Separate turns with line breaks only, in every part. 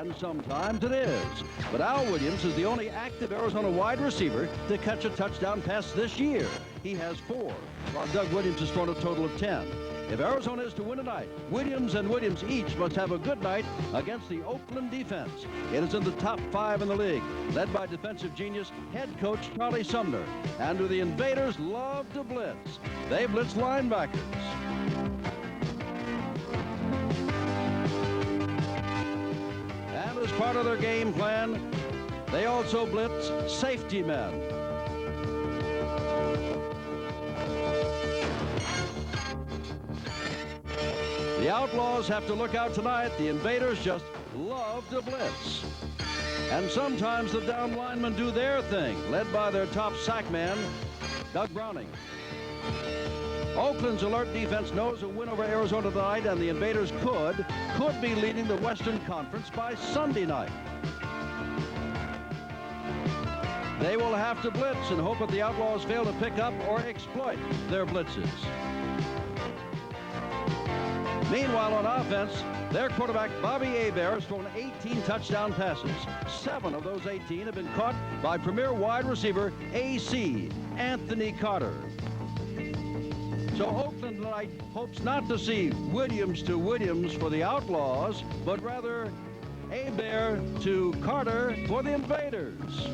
And sometimes it is. But Al Williams is the only active Arizona wide receiver to catch a touchdown pass this year. He has 4, while Doug Williams has thrown a total of 10. If Arizona is to win tonight, Williams and Williams each must have a good night against the Oakland defense. It is in the top 5 in the league, led by defensive genius head coach Charlie Sumner. And do the Invaders love to blitz? They blitz linebackers. And as part of their game plan, they also blitz safety men. The Outlaws have to look out tonight. The Invaders just love to blitz. And sometimes the down linemen do their thing, led by their top sack man, Doug Browning. Oakland's alert defense knows a win over Arizona tonight, and the Invaders could be leading the Western Conference by Sunday night. They will have to blitz and hope that the Outlaws fail to pick up or exploit their blitzes. Meanwhile, on offense, their quarterback, Bobby Hebert, has thrown 18 touchdown passes. 7 of those 18 have been caught by premier wide receiver AC, Anthony Carter. So Oakland tonight hopes not to see Williams to Williams for the Outlaws, but rather Hebert to Carter for the Invaders.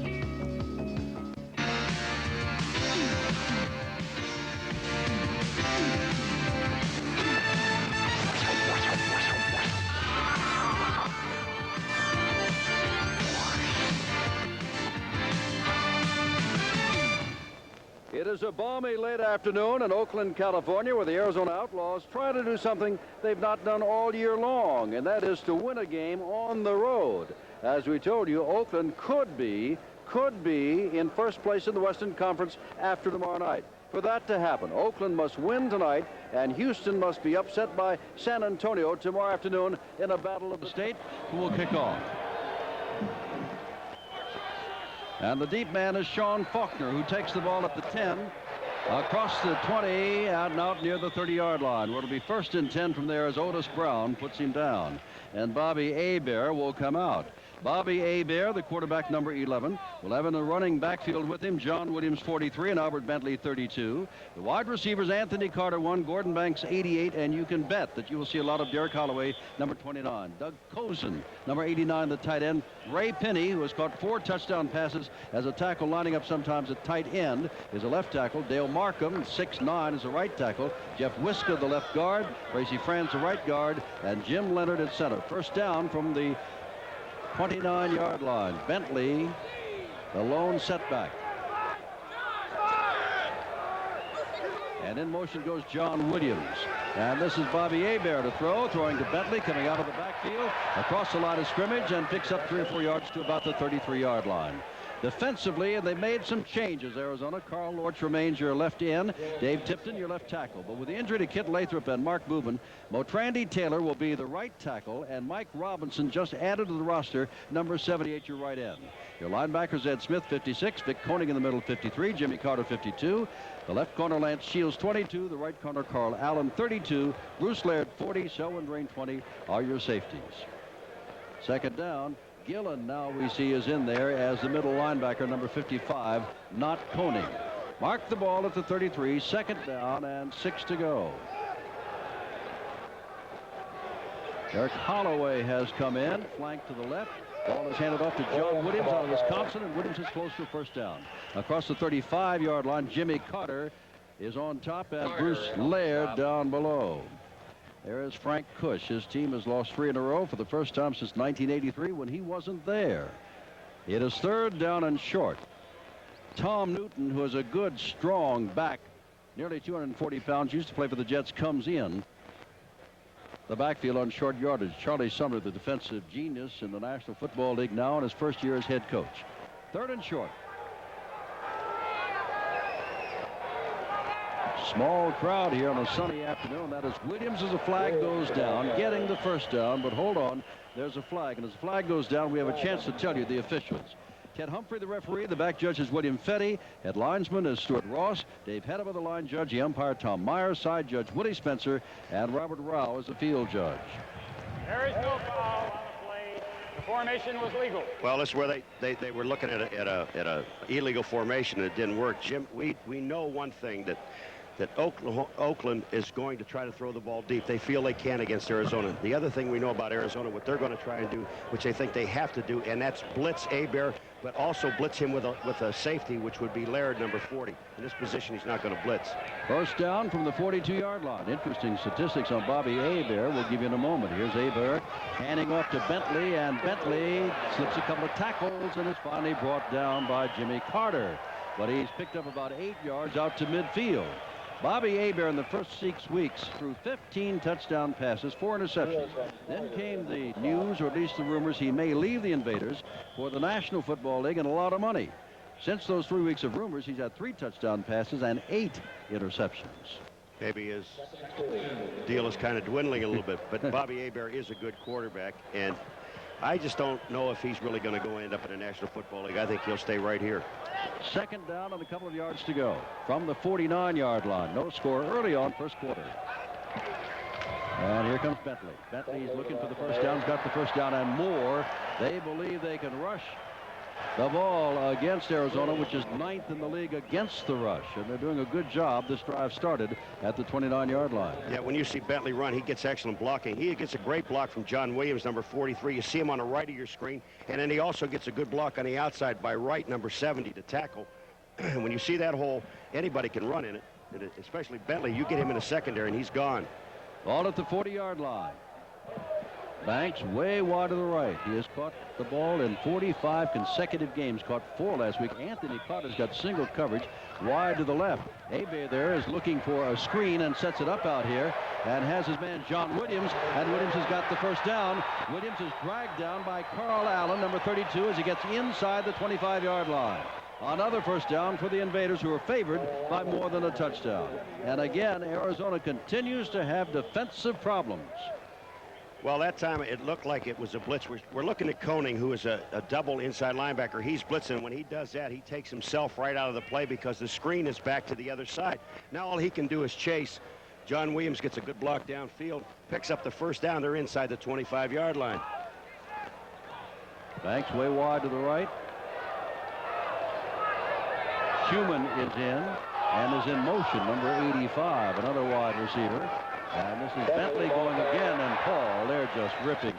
It is a balmy late afternoon in Oakland, California, where the Arizona Outlaws try to do something they've not done all year long, and that is to win a game on the road. As we told you, Oakland could be in first place in the Western Conference after tomorrow night. For that to happen, Oakland must win tonight, and Houston must be upset by San Antonio tomorrow afternoon in a battle of the state, who will kick off. And the deep man is Sean Faulkner, who takes the ball at the 10, across the 20, and out near the 30-yard line, where it'll be 1st and 10 from there as Otis Brown puts him down. And Bobby Hebert will come out. Bobby Hebert, the quarterback, number 11, will have in the running backfield with him John Williams, 43, and Albert Bentley, 32. The wide receivers, Anthony Carter, 1, Gordon Banks, 88, and you can bet that you will see a lot of Derek Holloway, number 29. Doug Cozen, number 89, the tight end. Ray Penny, who has caught 4 touchdown passes as a tackle, lining up sometimes at tight end, is a left tackle. Dale Markham, 6'9", is a right tackle. Jeff Wiska, the left guard. Tracy Franz, the right guard. And Jim Leonard at center. First down from the 29-yard line. Bentley, the lone setback. And in motion goes John Williams. And this is Bobby Hebert to throw, throwing to Bentley, coming out of the backfield, across the line of scrimmage, and picks up 3 or 4 yards to about the 33-yard line. Defensively, and they made some changes, Arizona. Carl Lorch remains your left end. Dave Tipton, your left tackle. But with the injury to Kit Lathrop and Mark Boobin, Motrandy Taylor will be the right tackle, and Mike Robinson just added to the roster, number 78, your right end. Your linebackers, Ed Smith, 56, Vic Koenig in the middle, 53, Jimmy Carter, 52. The left corner, Lance Shields, 22. The right corner, Carl Allen, 32. Bruce Laird, 40. Selwyn Drain, 20 are your safeties. Second down. Gillen now we see is in there as the middle linebacker, number 55, not Koenig. Mark the ball at the 33, 2nd down and 6 to go. Derek Holloway has come in, flank to the left. Ball is handed off to John Williams out of Wisconsin, and Williams is close to a 1st down. Across the 35-yard line, Jimmy Carter is on top, and Bruce Laird down below. There is Frank Cush. His team has lost 3 in a row for the first time since 1983 when he wasn't there. It is 3rd down and short. Tom Newton, who is a good, strong back, nearly 240 pounds, used to play for the Jets, comes in the backfield on short yardage. Charlie Sumner, the defensive genius in the National Football League now in his 1st year as head coach. 3rd and short. Small crowd here on a sunny afternoon. That is Williams as a flag goes down, getting the 1st down, but hold on, there's a flag, and as the flag goes down, we have a chance to tell you the officials. Ted Humphrey, the referee. The back judge is William Fetty. Head linesman is Stuart Ross. Dave Hedema, the line judge. The umpire, Tom Myers. Side judge, Woody Spencer. And Robert Rao is the field judge.
There is no foul on the play. The formation was legal.
Well, this is where they were looking at a illegal formation and it didn't work. Jim, we know one thing, that Oakland is going to try to throw the ball deep. They feel they can against Arizona. The other thing we know about Arizona, what they're going to try and do, which they think they have to do, and that's blitz Hebert, but also blitz him with a safety, which would be Laird, number 40. In this position, he's not going to blitz.
First down from the 42-yard line. Interesting statistics on Bobby Hebert. We'll give you in a moment. Here's Hebert handing off to Bentley, and Bentley slips a couple of tackles and is finally brought down by Jimmy Carter. But he's picked up about 8 yards out to midfield. Bobby Hebert in the first 6 weeks threw 15 touchdown passes, 4 interceptions. Then came the news, or at least the rumors, he may leave the Invaders for the National Football League and a lot of money. Since those 3 weeks of rumors, he's had 3 touchdown passes and 8 interceptions.
Maybe his deal is kind of dwindling a little bit, but Bobby Hebert is a good quarterback, and I just don't know if he's really going to go end up in the National Football League. I think he'll stay right here.
Second down and a couple of yards to go from the 49-yard line. No score early on first quarter. And here comes Bentley. Bentley's looking for the first down. He's got the first down and more. They believe they can rush the ball against Arizona, which is 9th in the league against the rush. And they're doing a good job. This drive started at the 29-yard line.
Yeah, when you see Bentley run, he gets excellent blocking. He gets a great block from John Williams, number 43. You see him on the right of your screen. And then he also gets a good block on the outside by Wright, number 70, to tackle. When you see that hole, anybody can run in it, especially Bentley. You get him in the secondary, and he's gone.
Ball at the 40-yard line. Banks way wide to the right. He has caught the ball in 45 consecutive games. Caught 4 last week. Anthony Carter's got single coverage wide to the left. Hebert there is looking for a screen and sets it up out here and has his man John Williams, and Williams has got the first down. Williams is dragged down by Carl Allen, number 32, as he gets inside the 25-yard line. Another first down for the Invaders, who are favored by more than a touchdown. And again, Arizona continues to have defensive problems.
Well, that time it looked like it was a blitz. We're looking at Koenig, who is a double inside linebacker. He's blitzing. When he does that, he takes himself right out of the play because the screen is back to the other side. Now all he can do is chase. John Williams gets a good block downfield, picks up the first down. They're inside the 25-yard line.
Banks way wide to the right. Human is in and is in motion, number 85, another wide receiver. And this is Bentley going again, and Paul, they're just ripping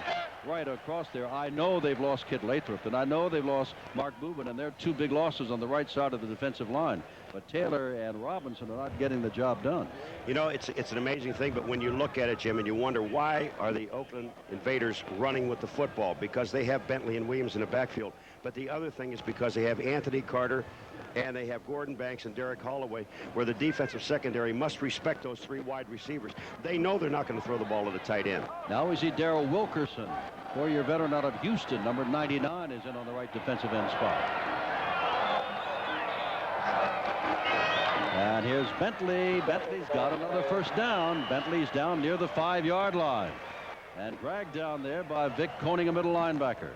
right across there. I know they've lost Kit Lathrop, and I know they've lost Mark Boobin, and they're 2 big losses on the right side of the defensive line. But Taylor and Robinson are not getting the job done.
You know, it's an amazing thing, but when you look at it, Jim, and you wonder why are the Oakland Invaders running with the football? Because they have Bentley and Williams in the backfield. But the other thing is because they have Anthony Carter, and they have Gordon Banks and Derek Holloway, where the defensive secondary must respect those 3 wide receivers. They know they're not going to throw the ball to the tight end.
Now we see Darrell Wilkerson, 4-year veteran out of Houston, number 99, is in on the right defensive end spot. And here's Bentley. Bentley's got another first down. Bentley's down near the 5-yard line and dragged down there by Vic Koenig, a middle linebacker.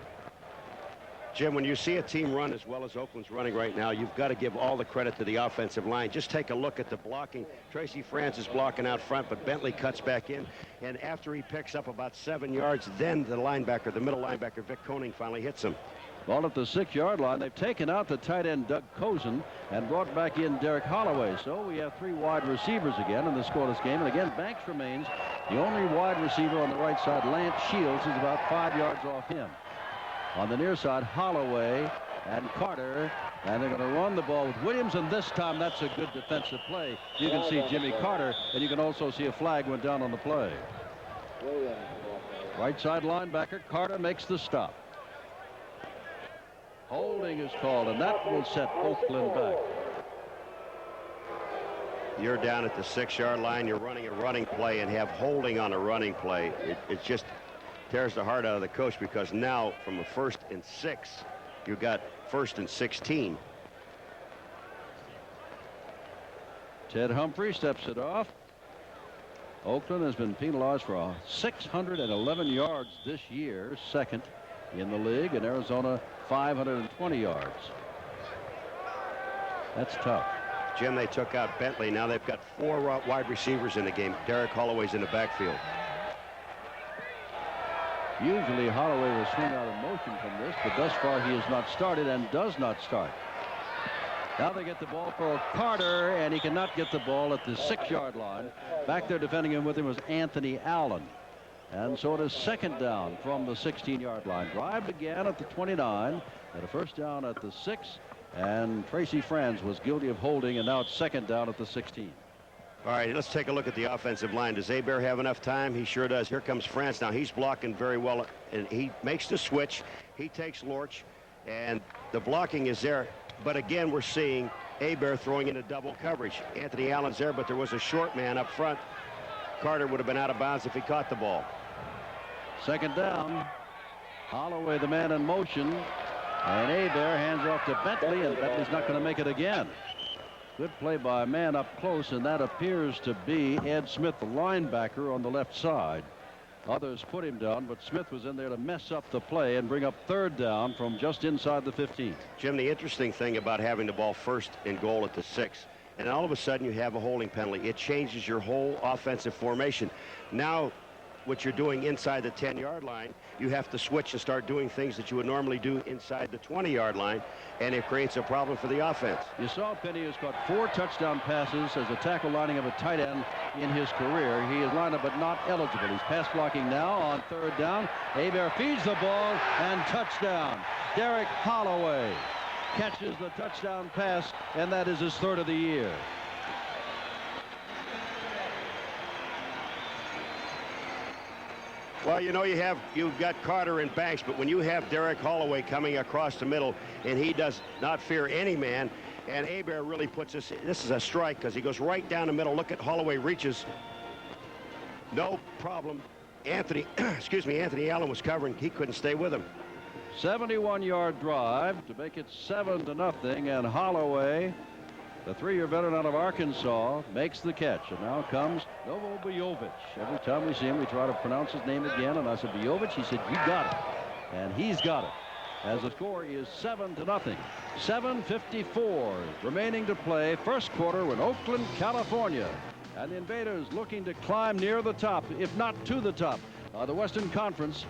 Jim, when you see a team run as well as Oakland's running right now, you've got to give all the credit to the offensive line. Just take a look at the blocking. Tracy France is blocking out front, but Bentley cuts back in. And after he picks up about 7 yards, then the linebacker, the middle linebacker, Vic Koenig, finally hits him.
Ball at the 6-yard line. They've taken out the tight end Doug Cozen and brought back in Derek Holloway. So we have 3 wide receivers again in the scoreless game. And again, Banks remains the only wide receiver on the right side. Lance Shields is about 5 yards off him. On the near side, Holloway and Carter, and they're going to run the ball with Williams, and this time that's a good defensive play. You can see Jimmy Carter, and you can also see a flag went down on the play. Right side linebacker, Carter makes the stop. Holding is called, and that will set Oakland back.
You're down at the 6-yard line. You're running a running play and have holding on a running play. It just tears the heart out of the coach, because now from a 1st and 6, you got 1st and 16.
Ted Humphrey steps it off. Oakland has been penalized for 611 yards this year, 2nd in the league, and Arizona 520 yards. That's tough.
Jim, they took out Bentley. Now they've got 4 wide receivers in the game. Derek Holloway's in the backfield.
Usually Holloway will swing out of motion from this, but thus far he has not started and does not start. Now they get the ball for Carter, and he cannot get the ball at the 6-yard line. Back there defending him with him was Anthony Allen. And so it is second down from the 16-yard line. Drive began at the 29, at a first down at the 6, and Tracy Franz was guilty of holding, and now it's second down at the 16.
All right, let's take a look at the offensive line. Does Hebert have enough time? He sure does. Here comes France. Now he's blocking very well, and he makes the switch. He takes Lorch, and the blocking is there. But again, we're seeing Hebert throwing into double coverage. Anthony Allen's there, but there was a short man up front. Carter would have been out of bounds if he caught the ball.
Second down. Holloway, the man in motion, and Hebert hands off to Bentley, and Bentley's not going to make it again. Good play by a man up close, and that appears to be Ed Smith, the linebacker on the left side. Others put him down, but Smith was in there to mess up the play and bring up third down from just inside the 15.
Jim, the interesting thing about having the ball first and goal at the 6, and all of a sudden you have a holding penalty, it changes your whole offensive formation. Now what you're doing inside the 10-yard line, you have to switch and start doing things that you would normally do inside the 20-yard line, and it creates a problem for the offense.
You saw Penny has caught 4 touchdown passes as a tackle lining up a tight end in his career. He is lined up but not eligible. He's pass blocking now on third down. Hebert feeds the ball, and touchdown. Derek Holloway catches the touchdown pass, and that is his third of the year.
Well, you know, you've got Carter and Banks, but when you have Derek Holloway coming across the middle, and he does not fear any man, and Hebert really puts this is a strike because he goes right down the middle. Look at Holloway reaches. No problem. Anthony Allen was covering. He couldn't stay with him.
71-yard drive to make it 7-0, and Holloway, the 3-year veteran out of Arkansas, makes the catch. And now comes Novobojovic. Every time we see him, we try to pronounce his name again. And I said, Bojovic. He said, you got it. And he's got it. As the score is 7-0. 7:54 remaining to play. First quarter in Oakland, California. And the Invaders looking to climb near the top, if not to the top, the Western Conference.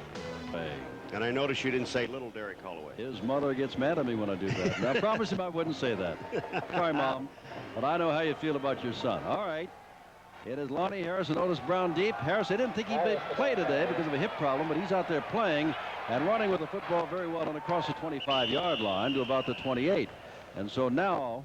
And I noticed you didn't say little Derek Holloway.
His mother gets mad at me when I do that. And I promised him I wouldn't say that. Sorry, Mom. But I know how you feel about your son. All right. It is Lonnie Harris and Otis Brown deep. Harris, I didn't think he'd play today because of a hip problem, but he's out there playing and running with the football very well and across the 25-yard line to about the 28. And so now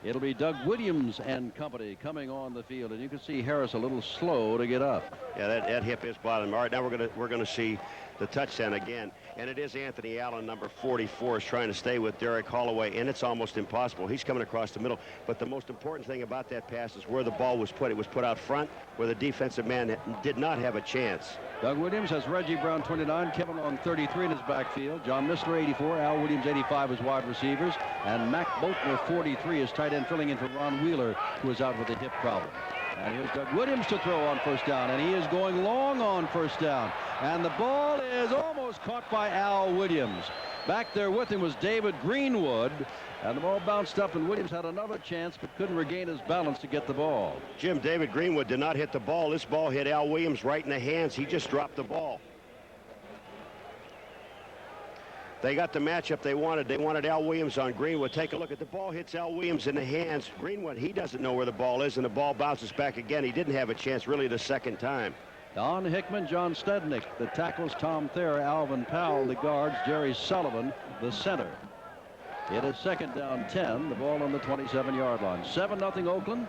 it'll be Doug Williams and company coming on the field, and you can see Harris a little slow to get up.
Yeah, that hip is bothering him. All right, now we're gonna see the touchdown again, and it is Anthony Allen, number 44, is trying to stay with Derek Holloway, and it's almost impossible. He's coming across the middle, but the most important thing about that pass is where the ball was put. It was put out front, where the defensive man did not have a chance.
Doug Williams has Reggie Brown 29, Kevin Long 33 in his backfield, John Missler 84, Al Williams 85 as wide receivers, and Mac Boltner 43 as tight end, filling in for Ron Wheeler, who is out with a hip problem. And here's Doug Williams to throw on first down, and he is going long on first down. And the ball is almost caught by Al Williams. Back there with him was David Greenwood, and the ball bounced up, and Williams had another chance but couldn't regain his balance to get the ball.
Jim, David Greenwood did not hit the ball. This ball hit Al Williams right in the hands. He just dropped the ball. They got the matchup they wanted. They wanted Al Williams on Greenwood. Take a look at the ball. Hits Al Williams in the hands. Greenwood, he doesn't know where the ball is, and the ball bounces back again. He didn't have a chance really the second time.
Don Hickman, John Stednick, the tackles, Tom Thayer, Alvin Powell, the guards, Jerry Sullivan, the center. It is second down 10, the ball on the 27-yard line. 7-0 Oakland.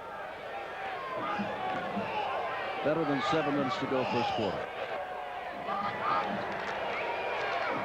Better than 7 minutes to go first quarter.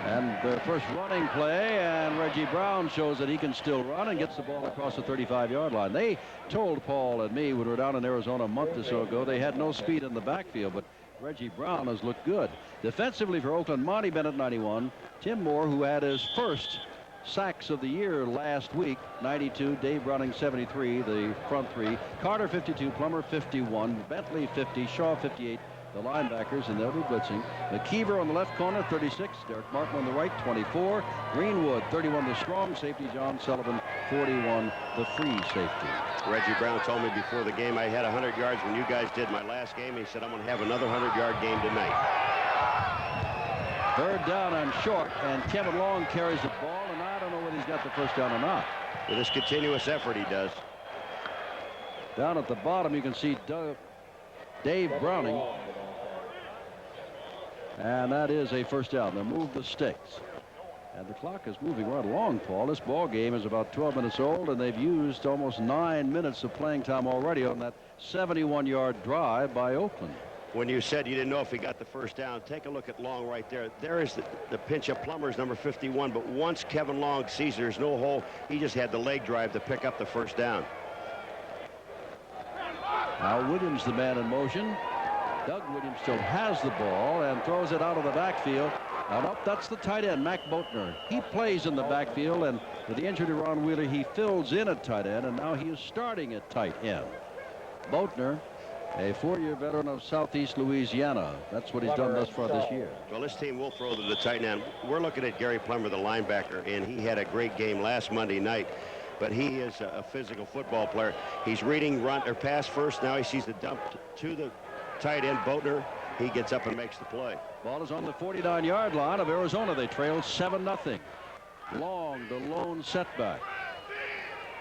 And the first running play, and Reggie Brown shows that he can still run and gets the ball across the 35-yard line. They told Paul and me when we were down in Arizona a month or so ago they had no speed in the backfield, but Reggie Brown has looked good. Defensively for Oakland, Monty Bennett 91, Tim Moore, who had his first sacks of the year last week, 92, Dave Browning 73, the front three, Carter 52, Plummer 51, Bentley 50, Shaw 58, the linebackers, and they'll be blitzing. McKeever on the left corner, 36. Derek Martin on the right, 24. Greenwood, 31, the strong safety. John Sullivan, 41, the free safety.
Reggie Brown told me before the game I had 100 yards when you guys did my last game. He said, I'm going to have another 100-yard game tonight.
Third down and short, and Kevin Long carries the ball, and I don't know whether he's got the first down or not.
With his continuous effort, he does.
Down at the bottom, you can see Dave Browning. And that is a first down. They move the sticks. And the clock is moving right along, Paul. This ball game is about 12 minutes old, and they've used almost 9 minutes of playing time already on that 71-yard drive by Oakland.
When you said you didn't know if he got the first down, take a look at Long right there. There is the pinch of Plummer's number 51, but once Kevin Long sees there's no hole, he just had the leg drive to pick up the first down.
Now Williams, the man in motion. Doug Williams still has the ball and throws it out of the backfield. Now, nope, that's the tight end, Mac Boatner. He plays in the backfield, and with the injury to Ron Wheeler, he fills in at tight end, and now he is starting at tight end. Boatner, a 4-year veteran of Southeast Louisiana. That's what he's done thus far this year.
Well, this team will throw to the tight end. We're looking at Gary Plummer, the linebacker, and he had a great game last Monday night. But he is a physical football player. He's reading run or pass first. Now he sees the dump to the tight end, Boatner. He gets up and makes the play.
Ball is on the 49-yard line of Arizona. They trail 7-0. Long, the lone setback.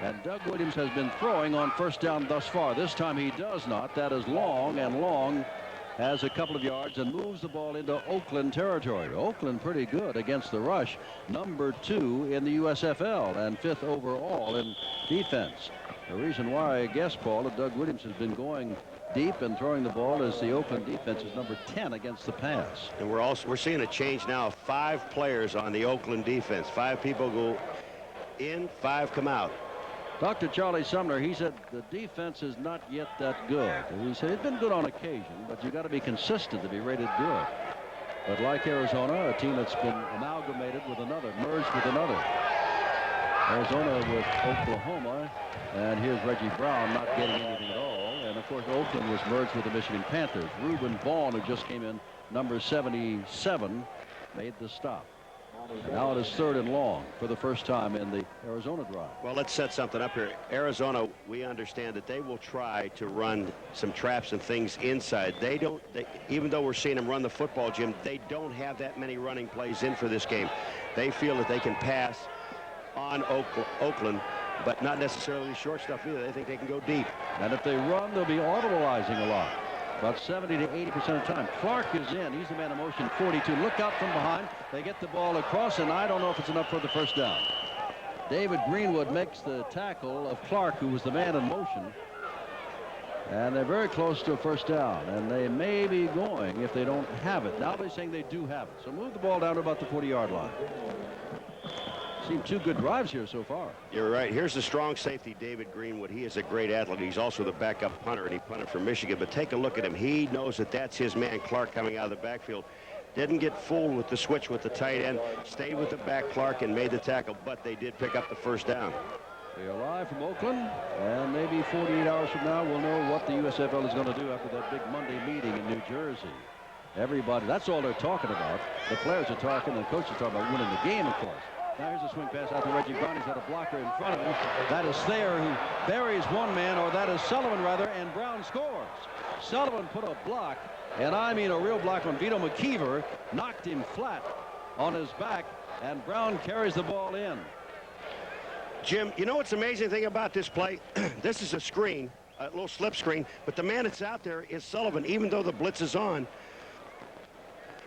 And Doug Williams has been throwing on first down thus far. This time he does not. That is Long, and Long has a couple of yards and moves the ball into Oakland territory. Oakland pretty good against the rush. Number 2 in the USFL and 5th overall in defense. The reason why, I guess, Paul, that Doug Williams has been going deep and throwing the ball is the Oakland defense is number 10 against the pass.
And we're seeing a change now of 5 players on the Oakland defense. 5 people go in, 5 come out.
Dr. Charlie Sumner, he said the defense is not yet that good. He said it's been good on occasion, but you got to be consistent to be rated good. But like Arizona, a team that's been amalgamated with another, merged with another. Arizona with Oklahoma, and here's Reggie Brown not getting anything at all. And of course, Oakland was merged with the Michigan Panthers. Reuben Vaughn, who just came in, number 77, made the stop. Now it is 3rd and long for the first time in the Arizona drive.
Well, let's set something up here. Arizona, we understand that they will try to run some traps and things inside. Even though we're seeing them run the football, Jim, they don't have that many running plays in for this game. They feel that they can pass on Oakland, but not necessarily short stuff either. They think they can go deep.
And if they run, they'll be audibilizing a lot. About 70 to 80% of the time. Clark is in. He's the man in motion, 42. Look out from behind. They get the ball across, and I don't know if it's enough for the first down. David Greenwood makes the tackle of Clark, who was the man in motion. And they're very close to a first down, and they may be going if they don't have it. Now they're saying they do have it. So move the ball down to about the 40-yard line. Seen 2 good drives here so far.
You're right. Here's the strong safety, David Greenwood. He is a great athlete. He's also the backup punter, and he punted for Michigan. But take a look at him. He knows that that's his man, Clark, coming out of the backfield. Didn't get fooled with the switch with the tight end. Stayed with the back, Clark, and made the tackle. But they did pick up the first down.
We are live from Oakland, and maybe 48 hours from now we'll know what the USFL is going to do after that big Monday meeting in New Jersey. Everybody, that's all they're talking about. The players are talking, and the coaches are talking about winning the game, of course. Now here's a swing pass out to Reggie Brown. He's got a blocker in front of him. That is Thayer, who buries one man, or that is Sullivan, rather, and Brown scores. Sullivan put a block, and I mean a real block on Vito McKeever, knocked him flat on his back, and Brown carries the ball in.
Jim, you know what's the amazing thing about this play? This is a screen, a little slip screen, but the man that's out there is Sullivan, even though the blitz is on.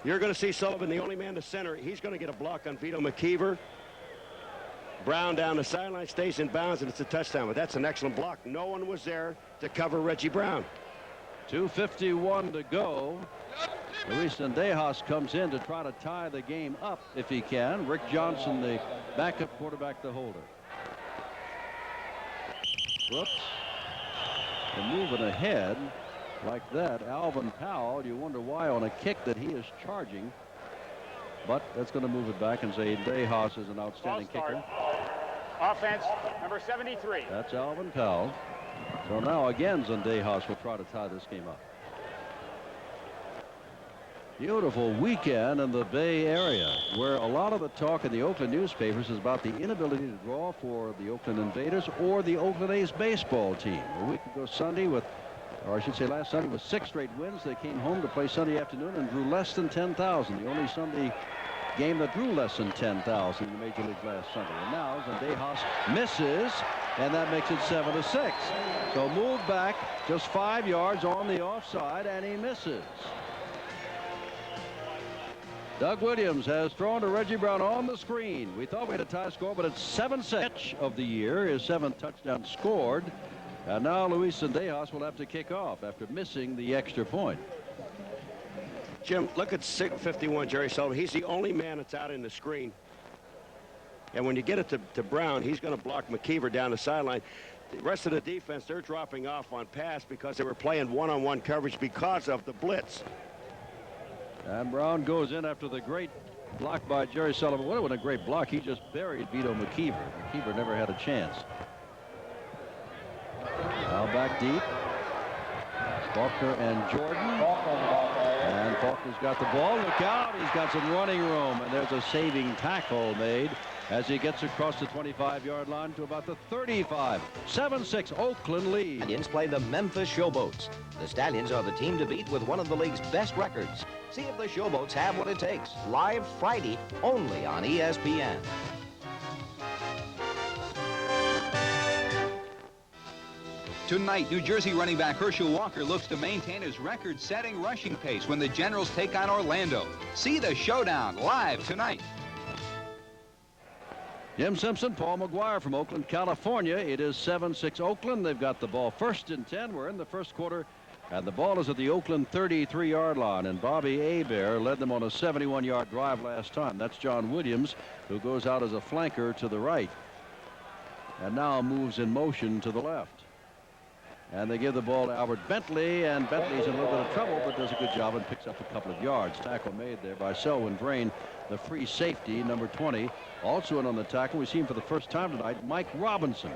You're going to see Sullivan, the only man to center. He's going to get a block on Vito McKeever. Brown down the sideline, stays in bounds, and it's a touchdown. But that's an excellent block. No one was there to cover Reggie Brown.
2:51 to go. Luis Sendejas comes in to try to tie the game up if he can. Rick Johnson, the backup quarterback, the holder. Whoops. And moving ahead like that, Alvin Powell, you wonder why on a kick that he is charging. But that's going to move it back and say Sendejas is an outstanding kicker.
Offense, number 73.
That's Alvin Powell. So now again, Sendejas will try to tie this game up. Beautiful weekend in the Bay Area, where a lot of the talk in the Oakland newspapers is about the inability to draw for the Oakland Invaders or the Oakland A's baseball team. A week ago Sunday or I should say last Sunday, with 6 straight wins. They came home to play Sunday afternoon and drew less than 10,000. The only Sunday game that drew less than 10,000 in the Major League last Sunday. And now Zendejas misses, and that makes it 7-6. So move back just 5 yards on the offside, and he misses. Doug Williams has thrown to Reggie Brown on the screen. We thought we had a tie score, but it's 7-6 of the year. His 7th touchdown scored. And now Luis Zendejas will have to kick off after missing the extra point.
Jim, look at 51 Jerry Sullivan. He's the only man that's out in the screen. And when you get it to Brown, he's going to block McKeever down the sideline. The rest of the defense, they're dropping off on pass because they were playing one-on-one coverage because of the blitz.
And Brown goes in after the great block by Jerry Sullivan. What a great block. He just buried Vito McKeever. McKeever never had a chance. Now back deep. Faulkner and Jordan. And Faulkner's got the ball. Look out. He's got some running room. And there's a saving tackle made as he gets across the 25-yard line to about the 35. 7-6 Oakland lead.
Stallions play the Memphis Showboats. The Stallions are the team to beat with one of the league's best records. See if the Showboats have what it takes. Live Friday only on ESPN.
Tonight, New Jersey running back Herschel Walker looks to maintain his record-setting rushing pace when the Generals take on Orlando. See the showdown live tonight.
Jim Simpson, Paul McGuire from Oakland, California. It is 7-6 Oakland. They've got the ball 1st and 10. We're in the first quarter, and the ball is at the Oakland 33-yard line. And Bobby Hebert led them on a 71-yard drive last time. That's John Williams, who goes out as a flanker to the right. And now moves in motion to the left. And they give the ball to Albert Bentley, and Bentley's in a little bit of trouble, but does a good job and picks up a couple of yards. Tackle made there by Selwyn Drain, the free safety, number 20. Also in on the tackle, we see him for the first time tonight, Mike Robinson.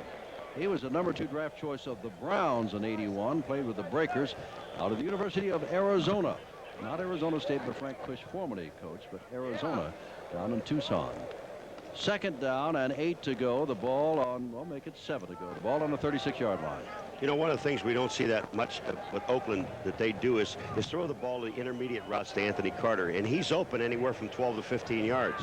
He was the number 2 draft choice of the Browns in '81, played with the Breakers out of the University of Arizona. Not Arizona State, but Frank Fish formerly coached, but Arizona down in Tucson. 2nd down and 8 to go. The ball on, well, make it 7 to go. The ball on the 36-yard line.
You know, one of the things we don't see that much with Oakland that they do is throw the ball the intermediate routes to Anthony Carter, and he's open anywhere from 12 to 15 yards.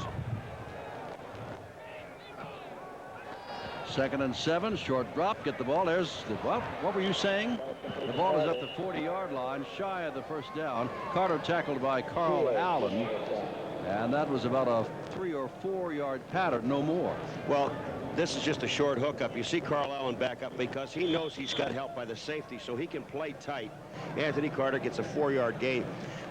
2nd and 7, short drop, get the ball. There's the, what were you saying? The ball is at the 40-yard line, shy of the first down. Carter tackled by Carl Allen, and that was about a 3 or 4 yard pattern, no more.
Well, this is just a short hookup. You see Carl Allen back up because he knows he's got help by the safety, so he can play tight. Anthony Carter gets a 4-yard gain.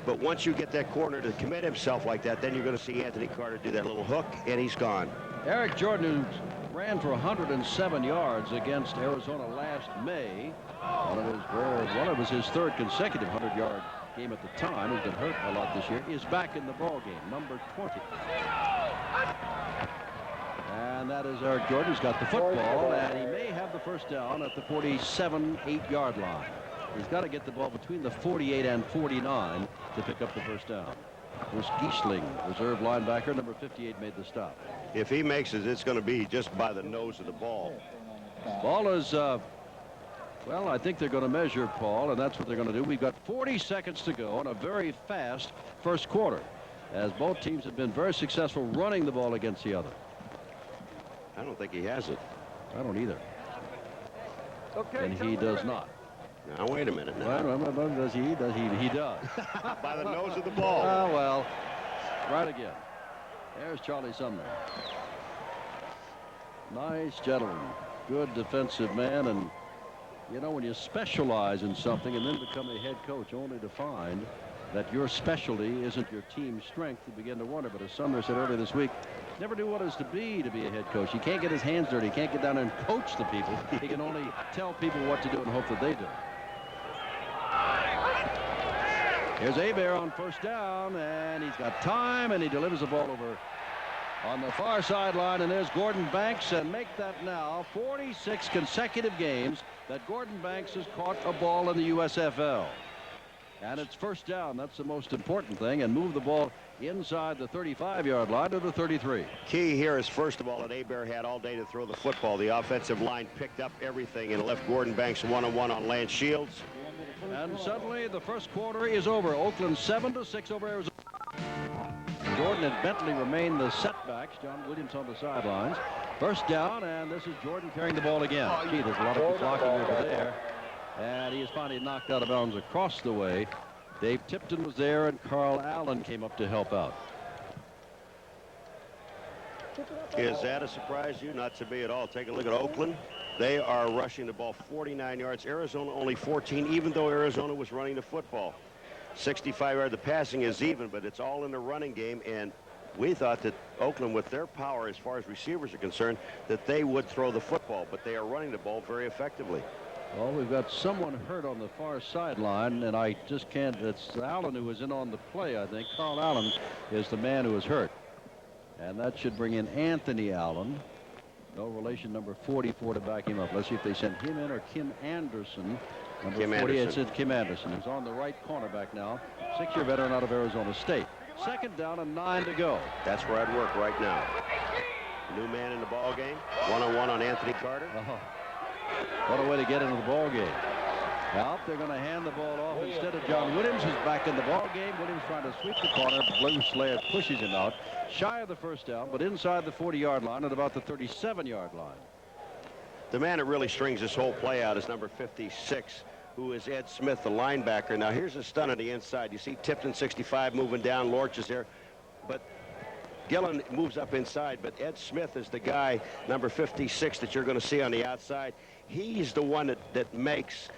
But once you get that corner to commit himself like that, then you're going to see Anthony Carter do that little hook, and he's gone.
Eric Jordan, who ran for 107 yards against Arizona last May. It was his 3rd consecutive 100-yard game at the time. He's been hurt a lot this year. Is back in the ball game, number 20. And that is Eric Jordan. He's got the football, and he may have the first down at the 47-8-yard line. He's got to get the ball between the 48 and 49 to pick up the first down. Bruce Giesling, reserve linebacker, number 58, made the stop.
If he makes it, it's going to be just by the nose of the ball.
Ball is, well, I think they're going to measure, Paul, and that's what they're going to do. We've got 40 seconds to go in a very fast first quarter, as both teams have been very successful running the ball against the other.
I don't think he has it.
I don't either. Okay, and he does not.
Now, wait a minute. Now.
Well, does he? He does.
By the nose of the ball.
Oh, well, right again. There's Charlie Sumner. Nice gentleman. Good defensive man. And, you know, when you specialize in something and then become a head coach only to find that your specialty isn't your team's strength, you begin to wonder. But as Sumner said earlier this week, never knew what it is to be a head coach. He can't get his hands dirty. He can't get down there and coach the people. He can only tell people what to do and hope that they do. Here's Hebert on first down, and he's got time, and he delivers the ball over on the far sideline, and there's Gordon Banks, and make that now 46 consecutive games that Gordon Banks has caught a ball in the USFL. And it's first down. That's the most important thing, and move the ball inside the 35-yard line to the 33.
Key here is, first of all, that Hebert had all day to throw the football. The offensive line picked up everything and left Gordon Banks one-on-one on Lance Shields.
And suddenly the first quarter is over. Oakland 7-6 over Arizona. Jordan and Bentley remain the setbacks. John Williams on the sidelines. First down, and this is Jordan carrying the ball again. Gee, there's a lot of blocking over there. And he is finally knocked out of bounds across the way. Dave Tipton was there, and Carl Allen came up to help out.
Is that a surprise to you? Not to me at all. Take a look at Oakland. They are rushing the ball 49 yards. Arizona only 14, even though Arizona was running the football. 65 yards. The passing is even, but it's all in the running game. And we thought that Oakland, with their power as far as receivers are concerned, that they would throw the football, but they are running the ball very effectively.
Well, we've got someone hurt on the far sideline, and I just can't. It's Allen who was in on the play, I think. Carl Allen is the man who was hurt. And that should bring in Anthony Allen. No relation, number 44, to back him up. Let's see if they send him in or Kim Anderson. Number 48 said Kim Anderson, who's on the right cornerback now. 6-year veteran out of Arizona State. Second down and 9 to go.
That's where I'd work right now. New man in the ball game. One-on-one on Anthony Carter.
What a way to get into the ball game. Now they're going to hand the ball off instead of John Williams, who's back in the ball game. Williams trying to sweep the corner. Bruce Laird pushes him out, shy of the first down, but inside the 40-yard line at about the 37-yard line.
The man that really strings this whole play out is number 56, who is Ed Smith, the linebacker. Now here's a stun on the inside. You see Tipton, 65, moving down. Lorch is there, but Gillen moves up inside, but Ed Smith is the guy, number 56, that you're going to see on the outside. He's the one that makes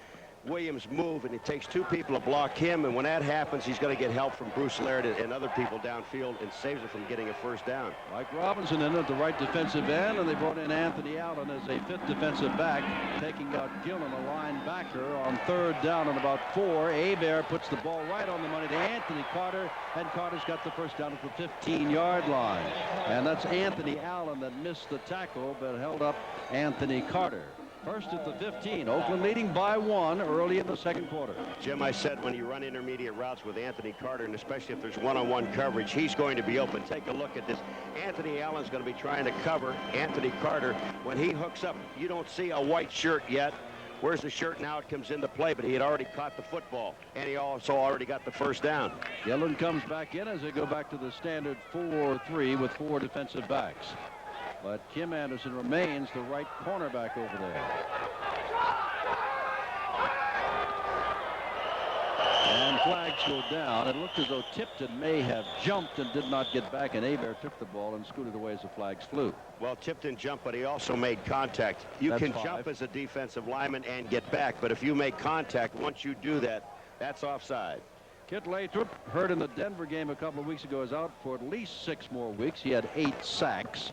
Williams move, and it takes two people to block him, and when that happens, he's going to get help from Bruce Laird and other people downfield and saves it from getting a first down.
Mike Robinson in at the right defensive end, and they brought in Anthony Allen as a fifth defensive back, taking out Gillen, a linebacker, on third down and about 4. Hebert puts the ball right on the money to Anthony Carter, and Carter's got the first down at the 15-yard line. And that's Anthony Allen that missed the tackle but held up Anthony Carter. First at the 15. Oakland leading by 1 early in the second quarter.
Jim, I said when you run intermediate routes with Anthony Carter, and especially if there's one-on-one coverage, he's going to be open. Take a look at this. Anthony Allen's going to be trying to cover Anthony Carter. When he hooks up, you don't see a white shirt yet. Where's the shirt? Now it comes into play, but he had already caught the football, and he also already got the first down.
Gillen comes back in as they go back to the standard 4-3 with 4 defensive backs. But Kim Anderson remains the right cornerback over there. And flags go down. It looked as though Tipton may have jumped and did not get back, and Hebert took the ball and scooted away as the flags flew.
Well, Tipton jumped, but he also made contact. You can jump as a defensive lineman and get back, but if you make contact, once you do that, that's offside.
Kit Lathrop, hurt in the Denver game a couple of weeks ago, is out for at least 6 more weeks. He had 8 sacks.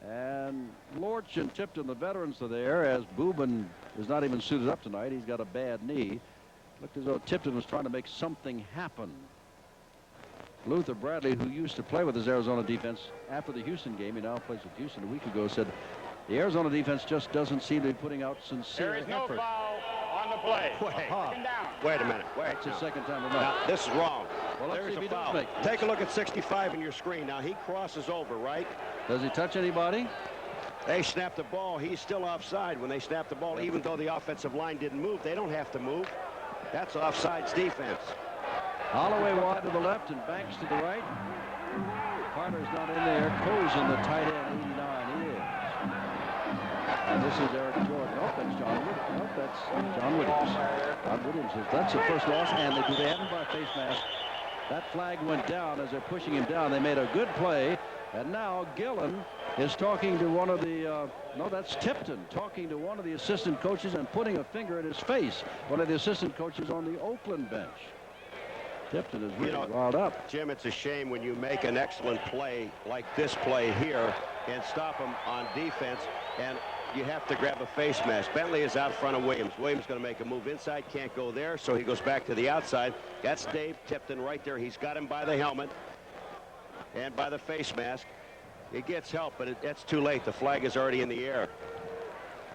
And Lorch and Tipton, the veterans, are there, as Boobin is not even suited up tonight. He's got a bad knee. Looked as though Tipton was trying to make something happen. Luther Bradley, who used to play with his Arizona defense after the Houston game, he now plays with Houston, a week ago, said the Arizona defense just doesn't seem to be putting out sincere effort.
There is no foul on the play.
Wait a minute.
That's his second time tonight.
Now, this is wrong.
Well, let's
There's
see if
a
he does
foul.
make.
Take a look at 65 in your screen. Now, he crosses over, right?
Does he touch anybody?
They snap the ball. He's still offside when they snap the ball. Even though the offensive line didn't move, they don't have to move. That's offsides defense.
Holloway wide to the left and Banks to the right. Carter's not in there. Cozen, the tight end, 89, is. And this is Eric Jordan. Oh, that's John Williams. Oh, that's John Williams. John Williams says that's the first loss, and they have him by face mask. That flag went down as they're pushing him down. They made a good play, and now Gillen is talking to one of the, no, that's Tipton, talking to one of the assistant coaches and putting a finger in his face, one of the assistant coaches on the Oakland bench. Tipton is really riled up.
Jim, it's a shame when you make an excellent play like this play here and stop him on defense, and you have to grab a face mask. Bentley is out front of Williams. Williams going to make a move inside, can't go there, so he goes back to the outside. That's Dave Tipton right there. He's got him by the helmet and by the face mask. He gets help, but that's too late. The flag is already in the air.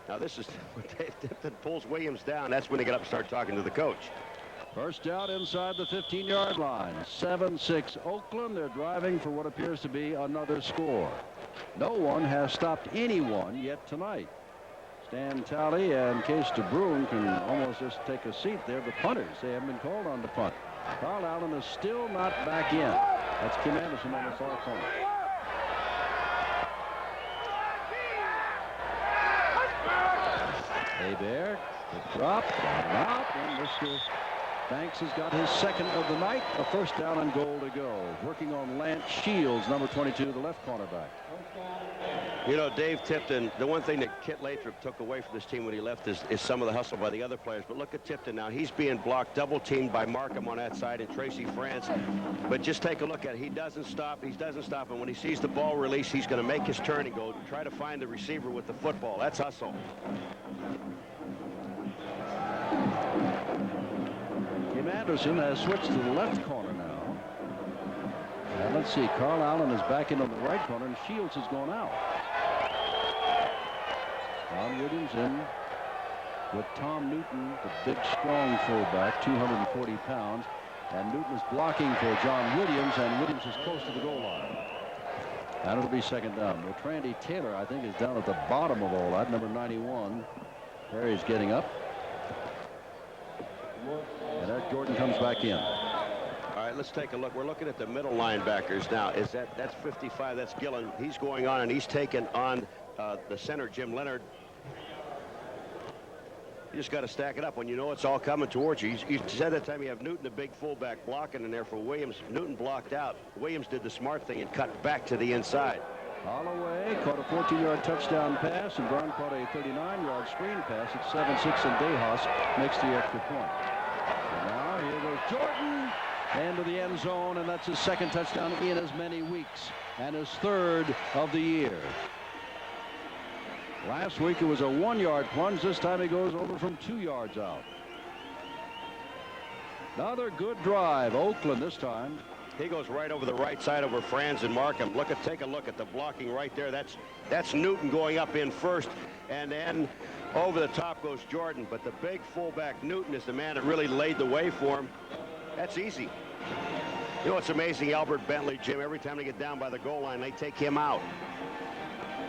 Now this is when Dave Tipton pulls Williams down. That's when they get up and start talking to the coach.
First down inside the 15-yard line. 7-6 Oakland. They're driving for what appears to be another score. No one has stopped anyone yet tonight. Stan Talley and Case DeBruin can almost just take a seat there. The punters, they haven't been called on to punt. Carl Allen is still not back in. That's Kim Anderson on the far corner. Hebert, the drop, out, and Mr. Banks has got his second of the night. A first down and goal to go. Working on Lance Shields, number 22, the left cornerback.
You know, Dave Tipton, the one thing that Kit Lathrop took away from this team when he left is some of the hustle by the other players. But look at Tipton now. He's being blocked, double-teamed by Markham on that side and Tracy France. But just take a look at it. He doesn't stop. He doesn't stop. And when he sees the ball release, he's going to make his turn and go try to find the receiver with the football. That's hustle.
Kim Anderson has switched to the left corner now. And let's see, Carl Allen is back in on the right corner, and Shields has gone out. Don Williams in with Tom Newton, the big, strong fullback, 240 pounds. And Newton is blocking for John Williams, and Williams is close to the goal line. And it'll be second down. Well, Trandy Taylor, I think, is down at the bottom of all that, number 91. Perry's getting up. And Eric Jordan comes back in.
All right, let's take a look. We're looking at the middle linebackers now. That's 55. That's Gillen. He's going on, and he's taken on the center, Jim Leonard. You just got to stack it up when you know it's all coming towards you. You said that time you have Newton, the big fullback, blocking in there for Williams. Newton blocked out. Williams did the smart thing and cut back to the inside.
Holloway caught a 14-yard touchdown pass, and Brown caught a 39-yard screen pass. It's 7-6, and DeHaas makes the extra point. And now here goes Jordan into the end zone, and that's his second touchdown in as many weeks, and his third of the year. Last week it was a 1-yard plunge. This time he goes over from 2 yards out. Another good drive. Oakland this time.
He goes right over the right side over Franz and Markham. Take a look at the blocking right there. That's Newton going up in first, and then over the top goes Jordan. But the big fullback Newton is the man that really laid the way for him. That's easy. You know what's amazing? Albert Bentley, Jim, every time they get down by the goal line, they take him out.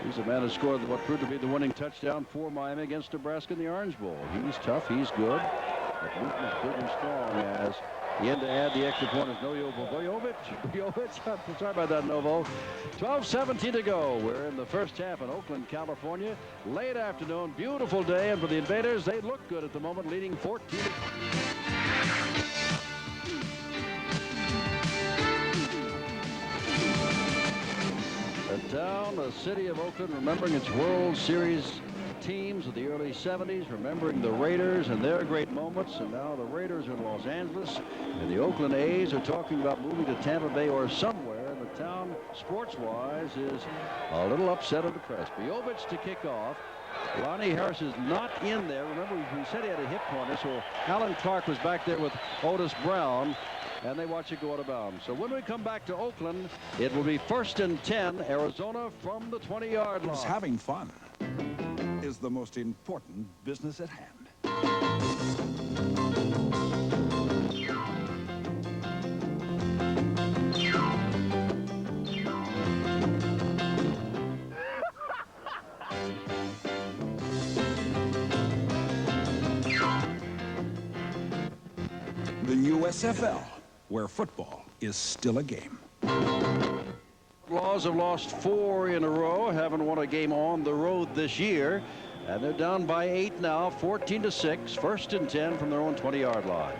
He's the man who scored what proved to be the winning touchdown for Miami against Nebraska in the Orange Bowl. He's tough. He's good. But Newton is big and strong as in to add the extra point is Novovich. Sorry about that, Novo. 12:17 to go. We're in the first half in Oakland, California. Late afternoon, beautiful day, and for the Invaders, they look good at the moment, leading 14. Down the city of Oakland, remembering its World Series teams of the early 70s, remembering the Raiders and their great moments, and now the Raiders are in Los Angeles, and the Oakland A's are talking about moving to Tampa Bay or somewhere, and the town, sports-wise, is a little upset or depressed. Biovich to kick off. Ronnie Harris is not in there. Remember, we said he had a hip corner, so Alan Clark was back there with Otis Brown, and they watch it go out of bounds. So when we come back to Oakland, it will be 1st and 10, Arizona from the 20-yard line.
Having fun is the most important business at hand. The USFL, where football is still a game.
Outlaws have lost 4 in a row, haven't won a game on the road this year, and they're down by 8 now, 14-6, 1st and 10 from their own 20-yard line.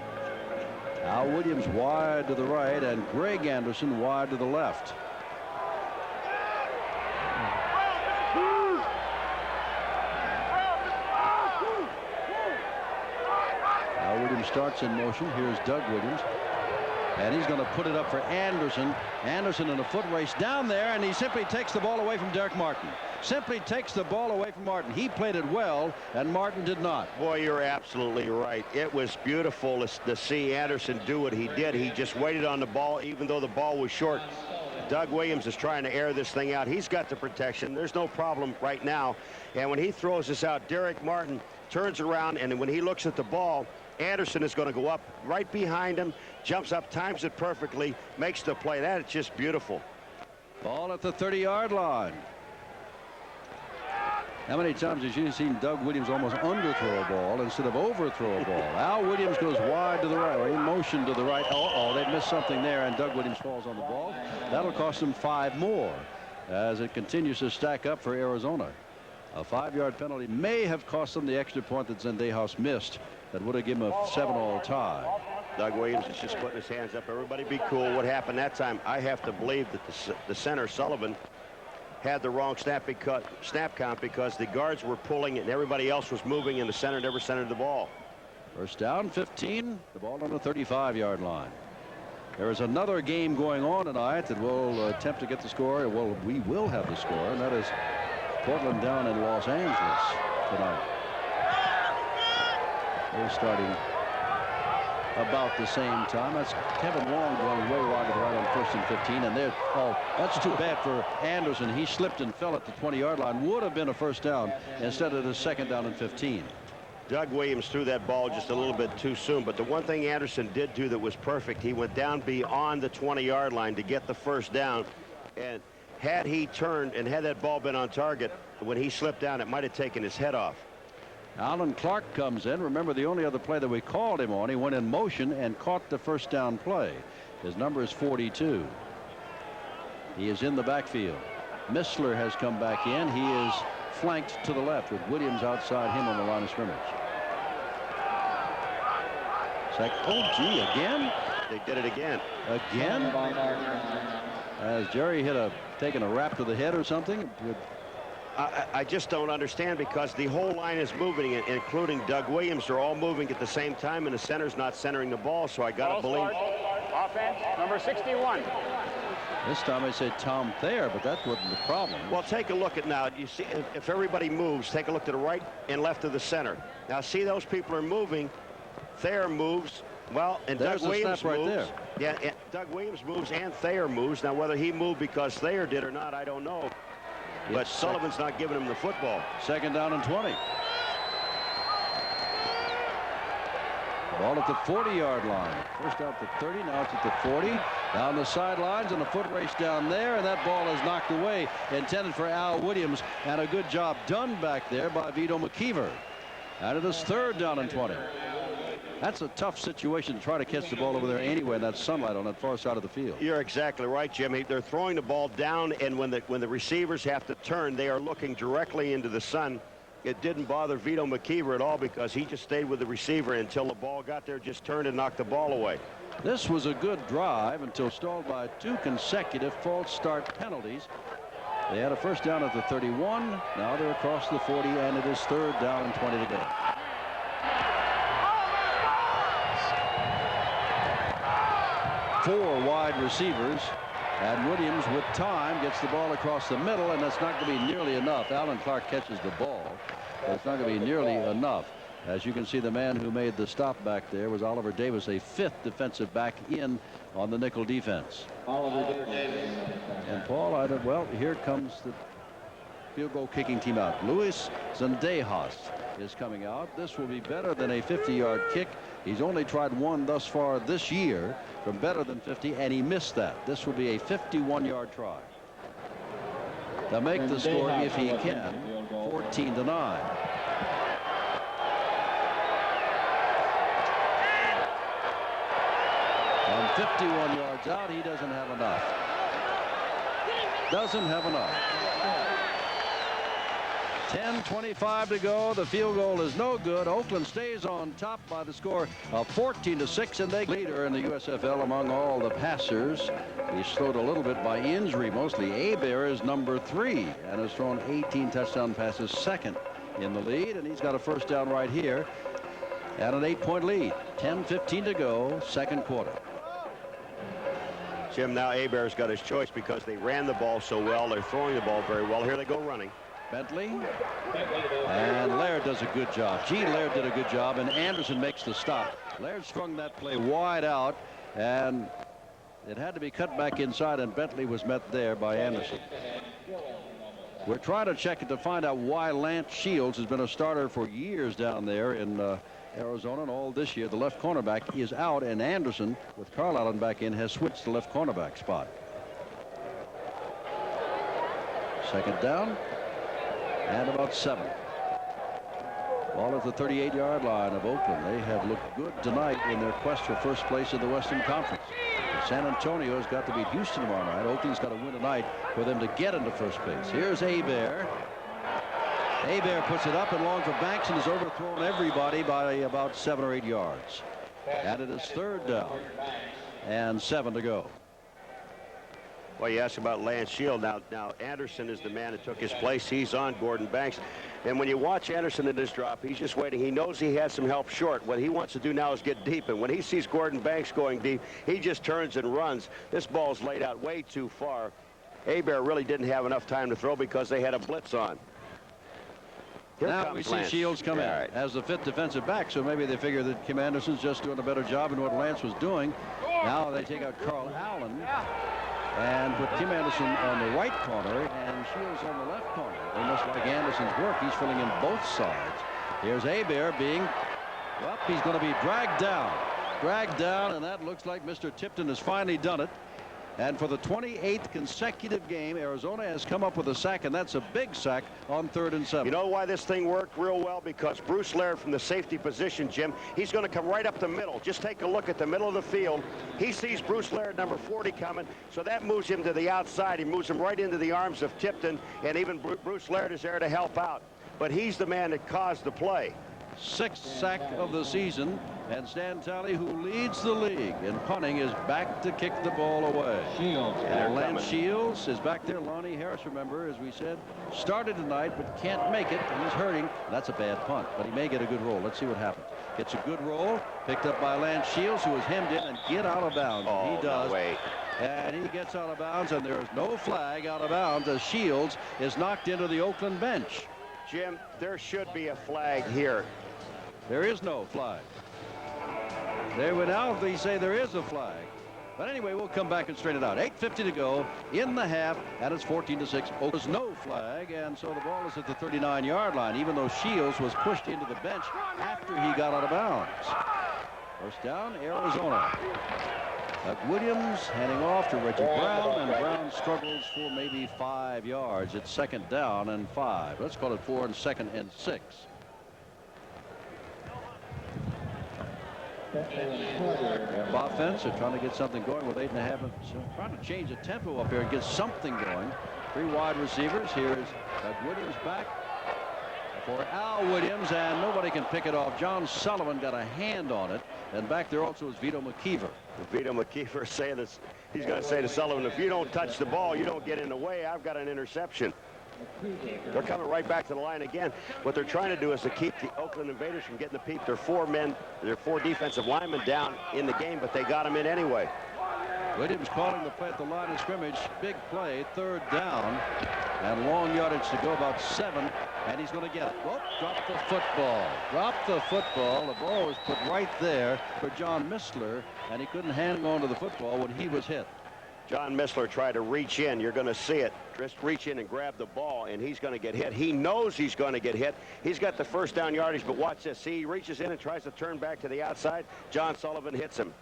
Al Williams wide to the right, and Greg Anderson wide to the left. Al Williams starts in motion. Here's Doug Williams. And he's going to put it up for Anderson. Anderson in a foot race down there, and he simply takes the ball away from Derek Martin. Simply takes the ball away from Martin. He played it well, and Martin did not.
Boy, you're absolutely right. It was beautiful to see Anderson do what he did. He just waited on the ball, even though the ball was short. Doug Williams is trying to air this thing out. He's got the protection. There's no problem right now. And when he throws this out, Derek Martin turns around, and when he looks at the ball, Anderson is going to go up right behind him, jumps up, times it perfectly, makes the play. That is just beautiful.
Ball at the 30-yard line. How many times have you seen Doug Williams almost underthrow a ball instead of overthrow a ball? Al Williams goes wide to the right, or in motion to the right. Oh, they missed something there, and Doug Williams falls on the ball. That'll cost them 5 more as it continues to stack up for Arizona. A 5-yard penalty may have cost them the extra point that Zendejas missed. That would have given them a 7-all tie.
Doug Williams is just putting his hands up. Everybody be cool. What happened that time? I have to believe that the center, Sullivan, had the wrong snap count because the guards were pulling it and everybody else was moving and the center never centered the ball.
First down, 15. The ball on the 35-yard line. There is another game going on tonight that will attempt to get the score. Well, we will have the score, and that is Portland down in Los Angeles tonight. They're starting about the same time. That's Kevin Long going way wide to the right on 1st and 15, and they're that's too bad for Anderson. He slipped and fell at the 20-yard line. Would have been a first down instead of the 2nd down and 15.
Doug Williams threw that ball just a little bit too soon, but the one thing Anderson did do that was perfect, he went down beyond the 20-yard line to get the first down, and had he turned and had that ball been on target, when he slipped down, it might have taken his head off.
Alan Clark comes in. Remember, the only other play that we called him on, he went in motion and caught the first down play. His number is 42. He is in the backfield. Missler has come back in. He is flanked to the left with Williams outside him on the line of scrimmage. Oh, gee, again?
They did it again.
Again? Has Jerry taken a rap to the head or something?
I just don't understand, because the whole line is moving, including Doug Williams. They're all moving at the same time, and the center's not centering the ball, so I got to believe.
Offense, number 61.
This time I said Tom Thayer, but that wasn't the problem.
Well, take a look at now. You see, if everybody moves, take a look to the right and left of the center. Now, see, those people are moving. Thayer moves. Well, and
There's
Doug Williams
snap right
moves.
there.
Yeah, Doug Williams moves and Thayer moves. Now, whether he moved because Thayer did or not, I don't know. But Sullivan's not giving him the football.
2nd down and 20. Ball at the 40-yard line. First out the 30, now it's at the 40. Down the sidelines, and a foot race down there, and that ball is knocked away, intended for Al Williams, and a good job done back there by Vito McKeever. And it is 3rd down and 20. That's a tough situation to try to catch the ball over there anyway in that sunlight on that far side of the field.
You're exactly right, Jimmy. They're throwing the ball down, and when the receivers have to turn, they are looking directly into the sun. It didn't bother Vito McKeever at all, because he just stayed with the receiver until the ball got there, just turned and knocked the ball away.
This was a good drive until stalled by 2 consecutive false start penalties. They had a first down at the 31. Now they're across the 40, and it is 3rd down and 20 to go. Four wide receivers, and Williams with time gets the ball across the middle, and that's not going to be nearly enough. Alan Clark catches the ball, but it's not going to be nearly enough. As you can see, the man who made the stop back there was Oliver Davis, a 5th defensive back in on the nickel defense.
Oliver Davis.
And Paul, well, here comes the field goal kicking team out. Luis Zendejas is coming out. This will be better than a 50-yard kick. He's only tried one thus far this year from better than 50, and he missed that. This will be a 51-yard try to make the score, if he can, 14-9. On 51 yards out, he doesn't have enough. Doesn't have enough. 10:25 to go. The field goal is no good. Oakland stays on top by the score of 14-6, and they leader in the USFL among all the passers. He's slowed a little bit by injury, mostly. Hebert is number 3 and has thrown 18 touchdown passes, 2nd in the lead, and he's got a first down right here and an 8-point lead. 10:15 to go, 2nd quarter.
Jim, now Hebert's got his choice because they ran the ball so well. They're throwing the ball very well. Here they go running.
Bentley, and Laird does a good job. Laird did a good job, and Anderson makes the stop. Laird strung that play wide out, and it had to be cut back inside, and Bentley was met there by Anderson. We're trying to check it to find out why Lance Shields has been a starter for years down there in Arizona, and all this year the left cornerback is out, and Anderson, with Carl Allen back in, has switched the left cornerback spot. 2nd down. and about 7. Ball at the 38-yard line of Oakland. They have looked good tonight in their quest for first place in the Western Conference. San Antonio's got to beat Houston tomorrow night. Oakland's got to win tonight for them to get into first base. Here's Hebert. Hebert puts it up and long for Banks and has overthrown everybody by about 7 or 8 yards. And it is 3rd down and 7 to go.
Well, you asked about Lance Shield. Now Anderson is the man that took his place. He's on Gordon Banks. And when you watch Anderson in this drop, he's just waiting. He knows he has some help short. What he wants to do now is get deep. And when he sees Gordon Banks going deep, he just turns and runs. This ball's laid out way too far. Hebert really didn't have enough time to throw because they had a blitz on. Here
now we see
Lance.
Shields come in as the 5th defensive back, so maybe they figure that Kim Anderson's just doing a better job in what Lance was doing. Now they take out Carl Allen and put Kim Anderson on the right corner and Shields on the left corner. They must like Anderson's work. He's filling in both sides. Here's Hebert being, well, he's going to be dragged down, and that looks like Mr. Tipton has finally done it. And for the 28th consecutive game, Arizona has come up with a sack, and that's a big sack on 3rd and 7.
You know why this thing worked real well? Because Bruce Laird from the safety position, Jim, he's going to come right up the middle. Just take a look at the middle of the field. He sees Bruce Laird, number 40, coming, so that moves him to the outside. He moves him right into the arms of Tipton, and even Bruce Laird is there to help out. But he's the man that caused the play.
6th sack of the season, and Stan Talley, who leads the league in punting, is back to kick the ball away. And Lance Shields is back there. Lonnie Harris, remember, as we said, started tonight but can't make it, and he's hurting. That's a bad punt, but he may get a good roll. Let's see what happens. Gets a good roll, picked up by Lance Shields, who is hemmed in and get out of bounds.
Oh,
he does.
No way.
And he gets out of bounds, and there is no flag out of bounds as Shields is knocked into the Oakland bench.
Jim, there should be a flag here.
There is no flag. They say there is a flag. But anyway, we'll come back and straighten it out. 8:50 to go in the half, and it's 14-6. There's no flag, and so the ball is at the 39-yard line, even though Shields was pushed into the bench after he got out of bounds. First down, Arizona. Williams handing off to Reggie Brown, and Brown struggles for maybe 5 yards. It's 2nd down and 5. Let's call it 4 and 2nd and 6. Offense, they're trying to get something going with 8.5. So trying to change the tempo up here and get something going. 3 wide receivers. Here's Williams back for Al Williams, and nobody can pick it off. John Sullivan got a hand on it, and back there also is Vito McKeever.
Vito McKeever saying this. He's going to say to Sullivan, if you don't touch the ball, you don't get in the way. I've got an interception. They're coming right back to the line again. What they're trying to do is to keep the Oakland Invaders from getting the peep. Their 4 defensive linemen down in the game, but they got them in anyway.
Williams calling the play at the line of scrimmage. Big play, 3rd down, and long yardage to go, about 7, and he's going to get it. Whoop, dropped the football. Dropped the football. The ball was put right there for John Missler, and he couldn't hang on to the football when he was hit.
John Missler tried to reach in. You're going to see it. Just reach in and grab the ball, and he's going to get hit. He knows he's going to get hit. He's got the 1st down yardage, but watch this. See, he reaches in and tries to turn back to the outside. John Sullivan hits him.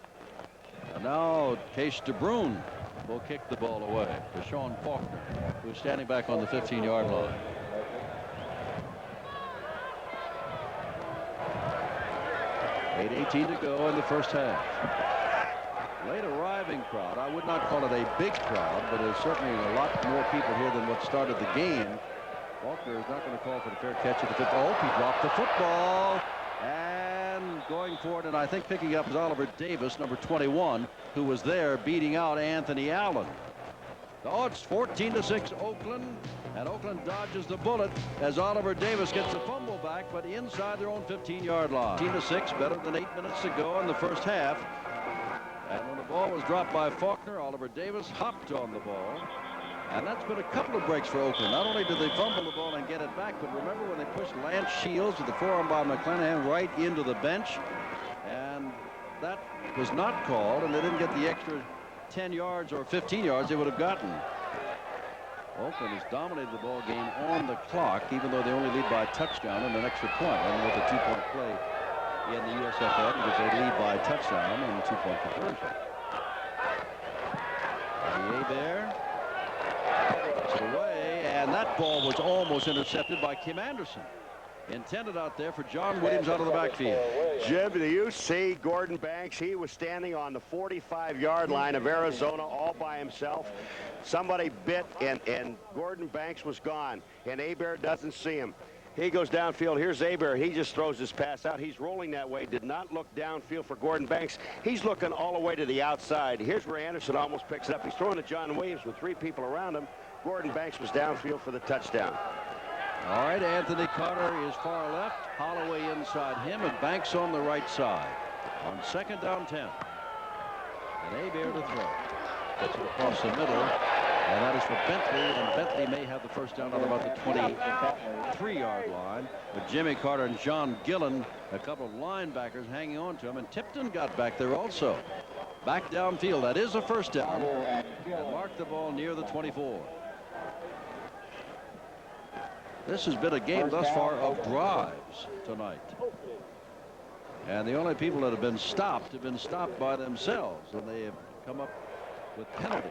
And now Case DeBrune will kick the ball away to Sean Faulkner, who's standing back on the 15-yard line. $8:18 to go in the first half. Late arriving crowd. I would not call it a big crowd, but there's certainly a lot more people here than what started the game. Faulkner is not going to call for the fair catch at the 5th. Oh, he dropped the football. And going for it, and I think picking up is Oliver Davis, number 21, who was there beating out Anthony Allen. Oh, it's 14-6 Oakland, and Oakland dodges the bullet as Oliver Davis gets the fumble back, but inside their own 15-yard line. 14-6, better than 8 minutes to go in the first half. And when the ball was dropped by Faulkner, Oliver Davis hopped on the ball. And that's been a couple of breaks for Oakland. Not only did they fumble the ball and get it back, but remember when they pushed Lance Shields with the forearm by McClanahan right into the bench? And that was not called, and they didn't get the extra 10 yards or 15 yards they would have gotten. Oakland has dominated the ball game on the clock, even though they only lead by a touchdown and an extra point. And with a 2-point play in the USFL, because they lead by a touchdown and a 2-point conversion. Hebert. Away, And that ball was almost intercepted by Kim Anderson. Intended out there for John Williams out of the backfield.
Jim, do you see Gordon Banks? He was standing on the 45-yard line of Arizona all by himself. Somebody bit, and Gordon Banks was gone. And Hebert doesn't see him. He goes downfield. Here's Hebert. He just throws his pass out. He's rolling that way. Did not look downfield for Gordon Banks. He's looking all the way to the outside. Here's where Anderson almost picks it up. He's throwing to John Williams with 3 people around him. Gordon Banks was downfield for the touchdown.
All right, Anthony Carter is far left. Holloway inside him, and Banks on the right side. On 2nd down 10. And Hebert to throw. Gets it across the middle. And that is for Bentley, and Bentley may have the first down on about the 23-yard line. But Jimmy Carter and John Gillen, a couple of linebackers hanging on to him, and Tipton got back there also. Back downfield. That is a first down. And marked the ball near the 24. This has been a game thus far of drives tonight. And the only people that have been stopped by themselves, and they have come up with penalties.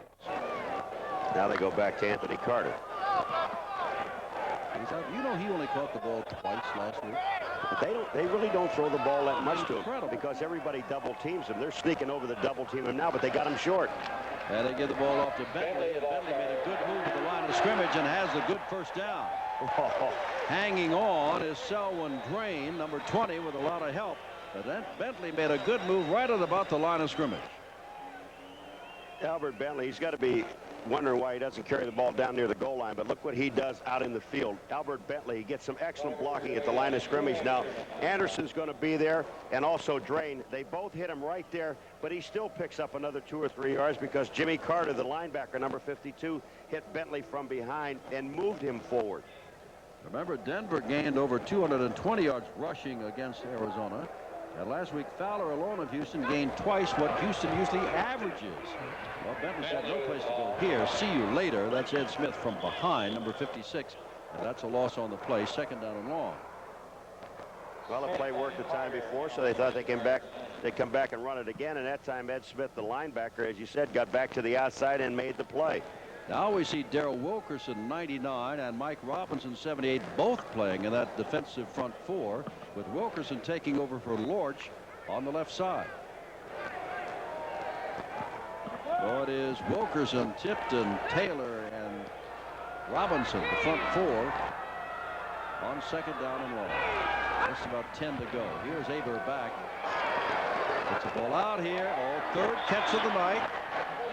Now they go back to Anthony Carter.
You know, he only caught the ball twice last week.
But they really don't throw the ball that much to him because everybody double teams him. They're sneaking over the double team him now, but they got him short.
And they give the ball off to Bentley, and Bentley made a good move to the line of scrimmage and has a good first down. Hanging on is Selwyn Drain, number 20, with a lot of help. But then Bentley made a good move right at about the line of scrimmage.
Albert Bentley, he's got to be wondering why he doesn't carry the ball down near the goal line, but look what he does out in the field. Albert Bentley, he gets some excellent blocking at the line of scrimmage. Now Anderson's going to be there, and also Drain. They both hit him right there, but he still picks up another 2 or 3 yards because Jimmy Carter, the linebacker, number 52, hit Bentley from behind and moved him forward.
Remember, Denver gained over 220 yards rushing against Arizona. And last week, Fowler alone of Houston gained twice what Houston usually averages. Well, Bentley said no place to go here. See you later. That's Ed Smith from behind, number 56. And that's a loss on the play, 2nd down and long.
Well, the play worked the time before, so they thought they'd come back and run it again. And that time, Ed Smith, the linebacker, as you said, got back to the outside and made the play.
Now we see Darrell Wilkerson, 99, and Mike Robinson, 78, both playing in that defensive front 4, with Wilkerson taking over for Lorch on the left side. So it is Wilkerson, Tipton, Taylor, and Robinson, the front 4, on 2nd down and long. Just about 10 to go. Here's Hebert back. Gets the ball out here. Oh, 3rd catch of the night.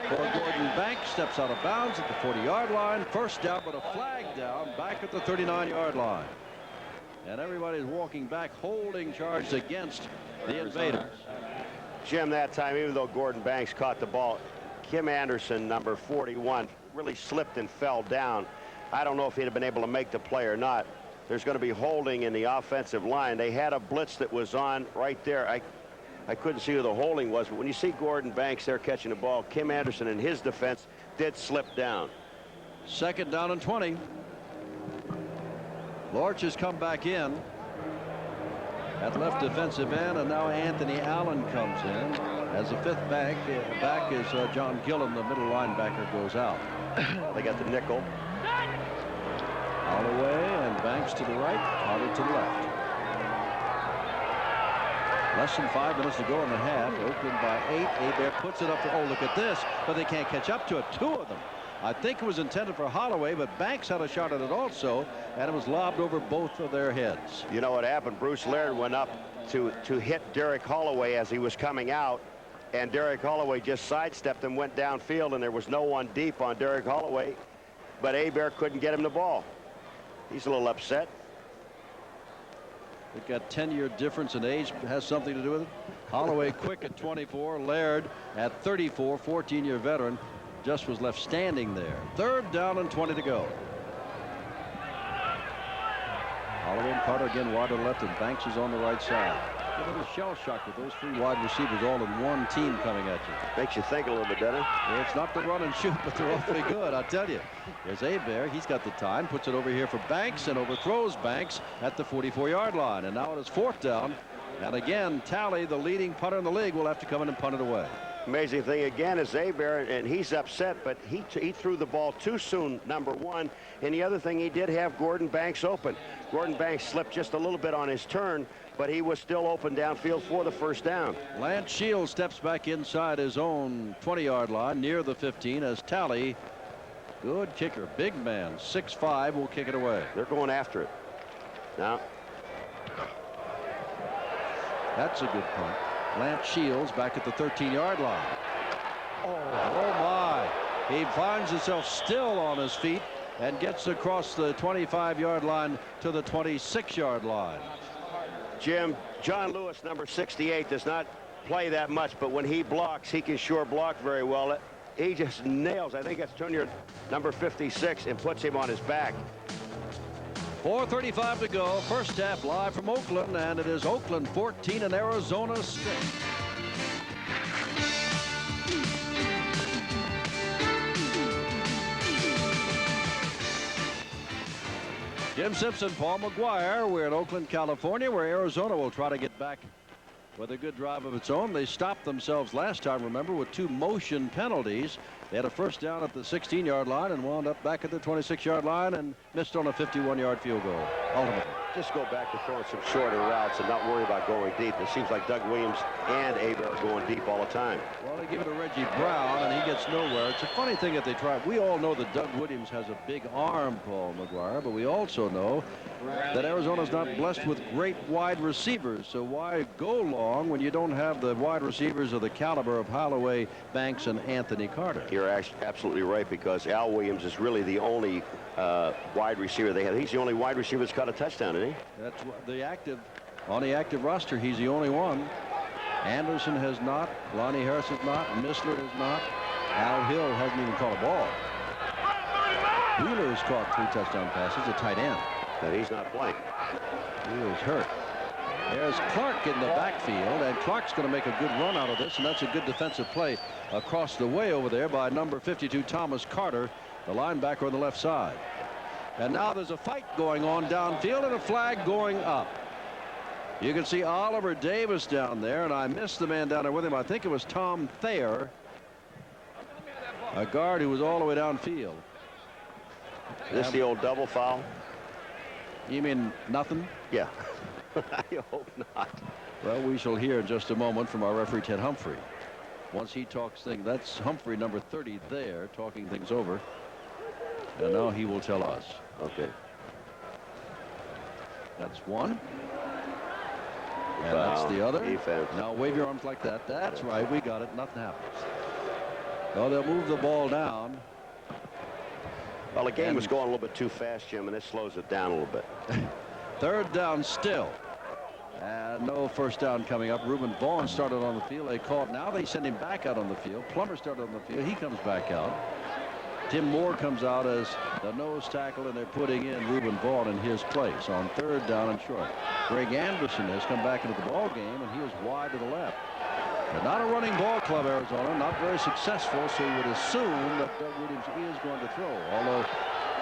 For Gordon Banks, steps out of bounds at the 40-yard line. First down, but a flag down back at the 39-yard line. And everybody's walking back, holding charged against the Invaders.
Jim, that time, even though Gordon Banks caught the ball, Kim Anderson, number 41, really slipped and fell down. I don't know if he'd have been able to make the play or not. There's going to be holding in the offensive line. They had a blitz that was on right there. I couldn't see who the holding was, but when you see Gordon Banks there catching the ball, Kim Anderson in his defense did slip down.
2nd down and 20. Lorch has come back in at left defensive end, and now Anthony Allen comes in as the 5th back. Back is John Gillen, the middle linebacker, goes out.
They got the nickel.
Holloway and Banks to the right, Carter to the left. Less than 5 minutes to go in the half. Oakland by 8. Hebert puts it up for, oh, look at this, but they can't catch up to it. 2 of them. I think it was intended for Holloway, but Banks had a shot at it also, and it was lobbed over both of their heads.
You know what happened? Bruce Laird went up to hit Derek Holloway as he was coming out, and Derek Holloway just sidestepped and went downfield, and there was no one deep on Derek Holloway, but Hebert couldn't get him the ball. He's a little upset.
They've got 10-year difference in age, has something to do with it. Holloway quick at 24, Laird at 34, 14-year veteran, just was left standing there. 3rd down and 20 to go. Holloway and Carter again wide to the left, and Banks is on the right side. A little shell shock with those 3 wide receivers all in one team coming at you.
Makes you think a little bit, doesn't it?
Well, it's not the run and shoot, but they're awfully good, I'll tell you. There's Hebert. He's got the time, puts it over here for Banks, and overthrows Banks at the 44-yard line. And now it is 4th down. And again, Talley, the leading punter in the league, will have to come in and punt it away.
Amazing thing again is Hebert, and he's upset, but he threw the ball too soon, number one. And the other thing, he did have Gordon Banks open. Gordon Banks slipped just a little bit on his turn, but he was still open downfield for the first down.
Lance Shields steps back inside his own 20-yard line near the 15 as Talley, good kicker, big man, 6'5", will kick it away.
They're going after it. Now,
that's a good punt. Lance Shields back at the 13-yard line. Oh my. He finds himself still on his feet and gets across the 25-yard line to the 26-yard line.
Jim, John Lewis, number 68, does not play that much, but when he blocks, he can sure block very well. He just nails, I think that's Junior number 56, and puts him on his back.
4:35 to go. First half live from Oakland, and it is Oakland 14 and Arizona 6. Jim Simpson, Paul McGuire. We're in Oakland, California, where Arizona will try to get back with a good drive of its own. They stopped themselves last time, remember, with 2 motion penalties. They had a first down at the 16-yard line and wound up back at the 26-yard line and missed on a 51-yard field goal. Ultimately,
just go back to throwing some shorter routes and not worry about going deep. It seems like Doug Williams and Hebert are going deep all the time.
Well, they give it to Reggie Brown, and he gets nowhere. It's a funny thing that they try. We all know that Doug Williams has a big arm, Paul McGuire, but we also know that Arizona's not blessed with great wide receivers. So why go long when you don't have the wide receivers of the caliber of Holloway, Banks, and Anthony Carter?
You're absolutely right, because Al Williams is really the only wide receiver they have. He's the only wide receiver that's caught a touchdown, isn't he?
That's the active, on the active roster, he's the only one. Anderson has not, Lonnie Harris has not, Missler has not, Al Hill hasn't even caught a ball. Wheeler's caught 3 touchdown passes, a tight end.
But he's not playing.
He is hurt. There's Clark in the backfield, and Clark's going to make a good run out of this, and that's a good defensive play across the way over there by number 52, Thomas Carter, the linebacker on the left side. And now there's a fight going on downfield and a flag going up. You can see Oliver Davis down there, and I missed the man down there with him. I think it was Tom Thayer, a guard who was all the way downfield.
Is this the old double foul?
You mean nothing?
Yeah. I hope not.
Well, we shall hear in just a moment from our referee, Ted Humphrey. Once he talks things, that's Humphrey, number 30 there, talking things over. And now he will tell us.
Okay.
That's one. And that's the other.
Defense.
Now wave your arms like that. That's right. We got it. Nothing happens. Well, they'll move the ball down.
Well, the game was going a little bit too fast, Jim, and this slows it down a little bit.
Third down still. And no first down coming up. Reuben Vaughn started on the field. They called. Now they send him back out on the field. Plummer started on the field. He comes back out. Tim Moore comes out as the nose tackle, and they're putting in Reuben Vaughn in his place on third down and short. Greg Anderson has come back into the ball game, and he is wide to the left. They're not a running ball club, Arizona, not very successful, so you would assume that Doug Williams is going to throw, although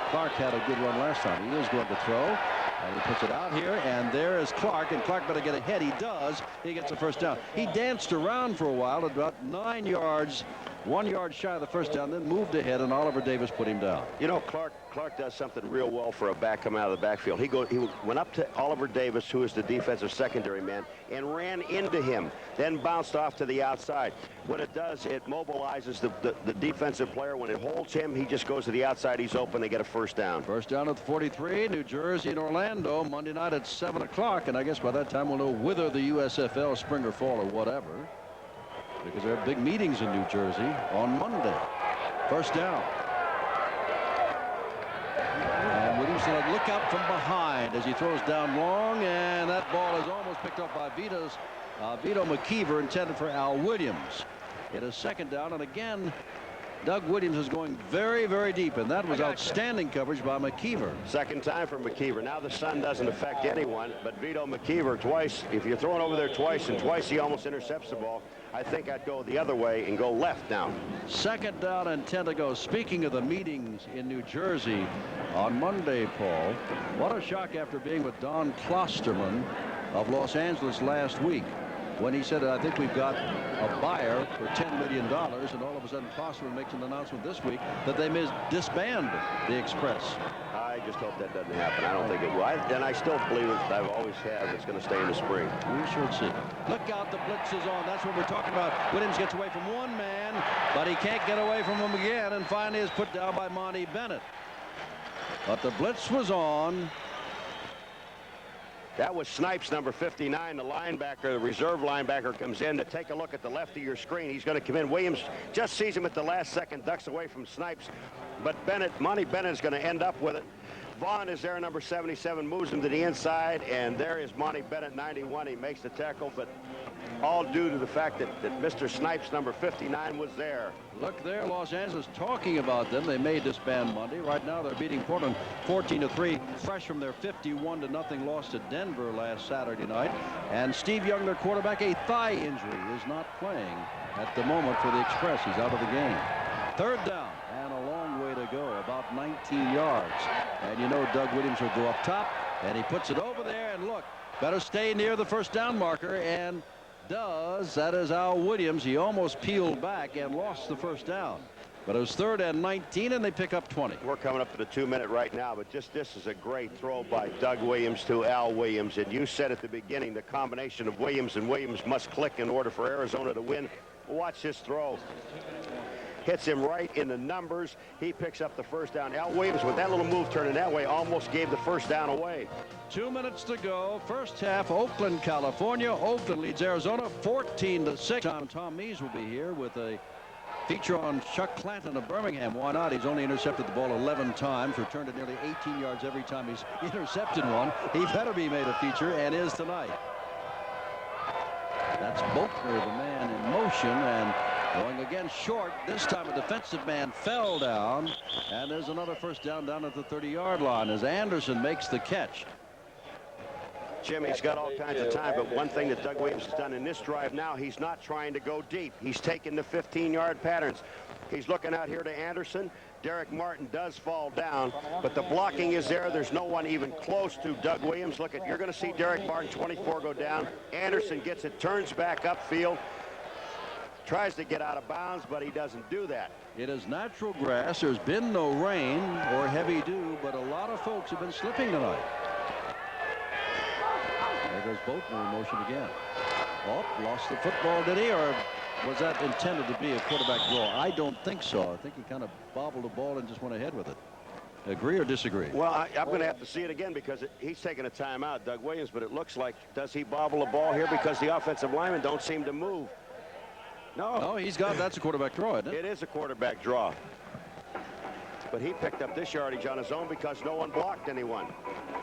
Clark had a good run last time. He is going to throw, and he puts it out here, and there is Clark, and Clark better get ahead. He does. He gets a first down. He danced around for a while at about 9 yards, 1 yard shy of the first down, then moved ahead, and Oliver Davis put him down.
You know, Clark does something real well for a back coming out of the backfield. He went up to Oliver Davis, who is the defensive secondary man, and ran into him, then bounced off to the outside. What it does, it mobilizes the defensive player. When it holds him, he just goes to the outside. He's open. They get a first down.
First down at the 43, New Jersey and Orlando, Monday night at 7 o'clock, and I guess by that time we'll know whether the USFL, spring or fall or whatever, because there are big meetings in New Jersey on Monday. First down. And Williamson had look out from behind as he throws down long, and that ball is almost picked up by Vito McKeever, intended for Al Williams. It is second down, and again Doug Williams is going very, very deep, and that was outstanding coverage by McKeever.
Second time for McKeever. Now the sun doesn't affect anyone, but Vito McKeever twice, if you're throwing over there twice and twice he almost intercepts the ball, I think I'd go the other way and go left now.
Second down and 10 to go. Speaking of the meetings in New Jersey on Monday, Paul, what a shock after being with Don Klosterman of Los Angeles last week. when he said, I think we've got a buyer for $10 million, and all of a sudden Foster makes an announcement this week that they may disband the Express.
I just hope that doesn't happen. I don't think it will. And I still believe it. I've always have. It's going to stay in the spring.
We shall see. Look out, the blitz is on. That's what we're talking about. Williams gets away from one man, but he can't get away from him again, and finally is put down by Monty Bennett. But the blitz was on.
That was Snipes, number 59, the linebacker, the reserve linebacker, comes in to take a look at the left of your screen. He's going to come in. Williams just sees him at the last second, ducks away from Snipes. But Monty Bennett is going to end up with it. Vaughn is there, number 77, moves him to the inside, and there is Monty Bennett, 91. He makes the tackle, but all due to the fact that Mr. Snipes, number 59, was there.
Look there, Los Angeles talking about them. They may disband Monday. Right now, they're beating Portland 14-3, fresh from their 51-0 loss to Denver last Saturday night. And Steve Young, their quarterback, a thigh injury, is not playing at the moment for the Express. He's out of the game. Third down, and a long way to go, about 19 yards. And you know Doug Williams will go up top, and he puts it over there, and look, better stay near the first down marker, and does. That is Al Williams. He almost peeled back and lost the first down. But it was 3rd and 19, and they pick up 20.
We're coming up to the 2-minute right now, but just this is a great throw by Doug Williams to Al Williams. And you said at the beginning the combination of Williams and Williams must click in order for Arizona to win. Watch this throw. Hits him right in the numbers. He picks up the first down. Al Williams, with that little move turning that way, almost gave the first down away.
2 minutes to go. First half, Oakland, California. Oakland leads Arizona 14-6. Tom Mees will be here with a feature on Chuck Clanton of Birmingham. Why not? He's only intercepted the ball 11 times, returned it nearly 18 yards every time he's intercepted one. He better be made a feature, and is tonight. That's Boatner, the man in motion, and going again short. This time a defensive man fell down, and there's another first down at the 30-yard line as Anderson makes the catch.
Jimmy's got all kinds of time, but one thing that Doug Williams has done in this drive now, he's not trying to go deep. He's taking the 15-yard patterns. He's looking out here to Anderson. Derek Martin does fall down, but the blocking is there. There's no one even close to Doug Williams. Look, you're going to see Derek Martin, 24, go down. Anderson gets it, turns back upfield, tries to get out of bounds, but he doesn't do that.
It is natural grass. There's been no rain or heavy dew, but a lot of folks have been slipping tonight. There goes Boatner in motion again. Oh, lost the football, did he? Or was that intended to be a quarterback draw? I don't think so. I think he kind of bobbled the ball and just went ahead with it. Agree or disagree?
Well, I'm going to have to see it again because he's taking a timeout, Doug Williams, but it looks like, does he bobble the ball here because the offensive linemen don't seem to move? No,
that's a quarterback draw, isn't it?
It is a quarterback draw. But he picked up this yardage on his own because no one blocked anyone.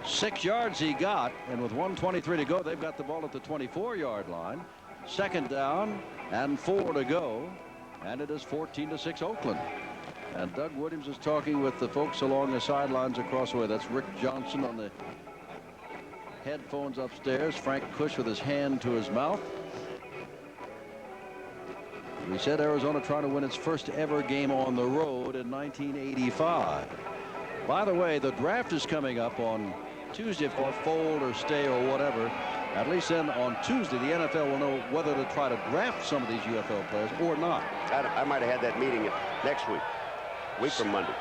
6 yards he got, and with 1:23 to go, they've got the ball at the 24-yard line. Second down and 4 to go, and it is 14-6 Oakland. And Doug Williams is talking with the folks along the sidelines across the way. That's Rick Johnson on the headphones upstairs. Frank Cush with his hand to his mouth. We said Arizona trying to win its first ever game on the road in 1985. By the way, the draft is coming up on Tuesday. If they fold or stay or whatever, at least then on Tuesday, the NFL will know whether to try to draft some of these UFL players or not.
I might have had that meeting next week from Monday.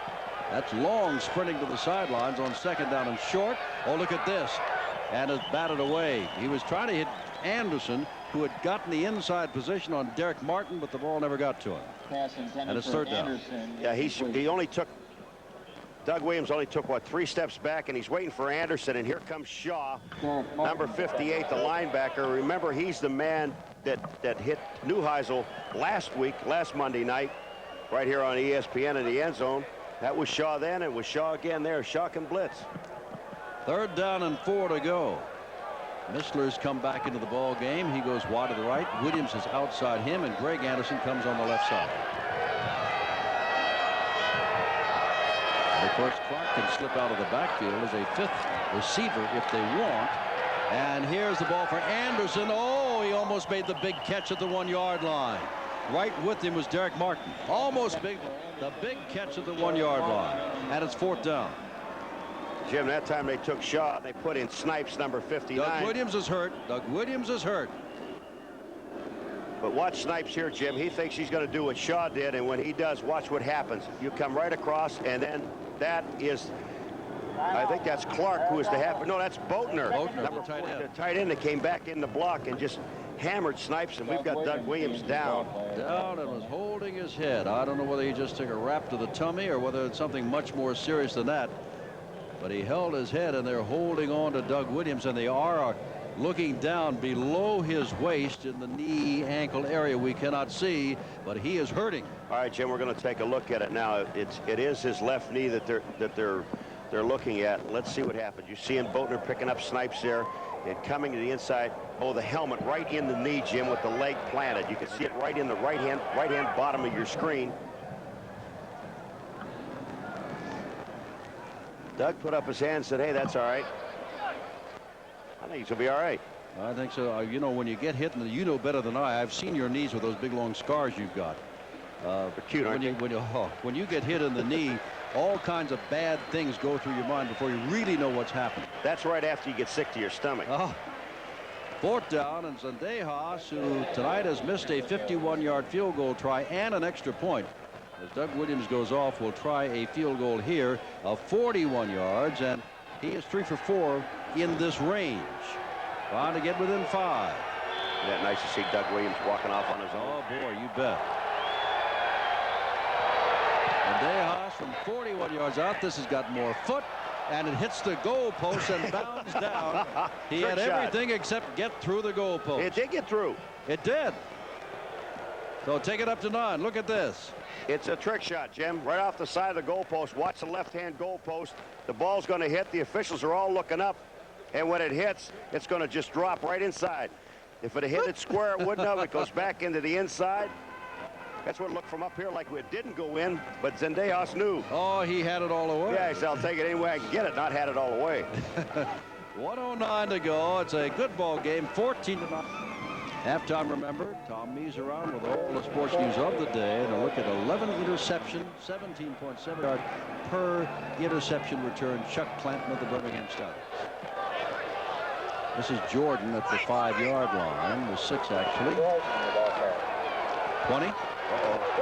That's Long sprinting to the sidelines on second down and short. Oh, look at this. And is batted away. He was trying to hit Anderson, who had gotten the inside position on Derek Martin, but the ball never got to him. And it's third down.
Yeah, Doug Williams only took, what, 3 steps back, and he's waiting for Anderson, and here comes Shaw, number 58, the linebacker. Remember, he's the man that hit Neuheisel last Monday night, right here on ESPN in the end zone. That was Shaw then, and it was Shaw again there. Shaw can blitz.
Third down and 4 to go. Mishler's come back into the ball game. He goes wide to the right. Williams is outside him, and Greg Anderson comes on the left side. Of course, Clark can slip out of the backfield as a 5th receiver if they want. And here's the ball for Anderson. Oh, he almost made the big catch at the 1-yard line. Right with him was Derek Martin. Almost the big catch at the 1-yard line. And it's 4th down.
Jim, that time they took Shaw. They put in Snipes, number 59.
Doug Williams is hurt. Doug Williams is hurt.
But watch Snipes here, Jim. He thinks he's going to do what Shaw did, and when he does, watch what happens. You come right across, and then that is, I think that's Clark who is the half. No, that's Boatner.
Boatner, the tight end.
The tight end that came back in the block and just hammered Snipes, and we've got Doug Williams down.
Down and was holding his head. I don't know whether he just took a rap to the tummy or whether it's something much more serious than that. But he held his head, and they're holding on to Doug Williams, and they are looking down below his waist in the knee ankle area. We cannot see, but he is hurting.
All right, Jim, we're going to take a look at it now. It is his left knee that they're looking at. Let's see what happens. You see Boatner picking up Snipes there and coming to the inside. Oh, the helmet right in the knee, Jim, with the leg planted. You can see it right in the right hand bottom of your screen. Doug put up his hand and said, hey, that's all right. I think he's going to be all right.
I think so. You know, when you get hit, and you know better than I've seen your knees with those big long scars you've got.
They're cute, aren't they?
When you get hit in the knee, all kinds of bad things go through your mind before you really know what's happened.
That's right after you get sick to your stomach.
Oh. Fourth down, and Zendejas, who tonight has missed a 51-yard field goal try and an extra point. As Doug Williams goes off, will try a field goal here of 41 yards, and he is 3 for 4 in this range. Trying to get within 5.
Isn't that nice to see Doug Williams walking off on his own?
Oh, boy, you bet. Zendejas from 41 yards out. This has got more foot, and it hits the goal post and bounds down. He had everything except get through the goal post.
It did get through.
It did. So take it up to 9. Look at this.
It's a trick shot, Jim. Right off the side of the goalpost. Watch the left-hand goalpost. The ball's going to hit. The officials are all looking up. And when it hits, it's going to just drop right inside. If it had hit it square, it wouldn't have. It goes back into the inside. That's what it looked from up here like it didn't go in, but Zendejas knew.
Oh, he had it all the way.
Yeah, he said, I'll take it any way I can get it, not had it all the way.
1:09 to go. It's a good ball game, 14-9. Halftime, remember, Tom Mees around with all the sports news of the day. And a look at 11 interception, 17.7 yard per interception return. Chuck Clanton of the Birmingham Stallions. This is Jordan at the 5-yard line, the 6 actually. 20.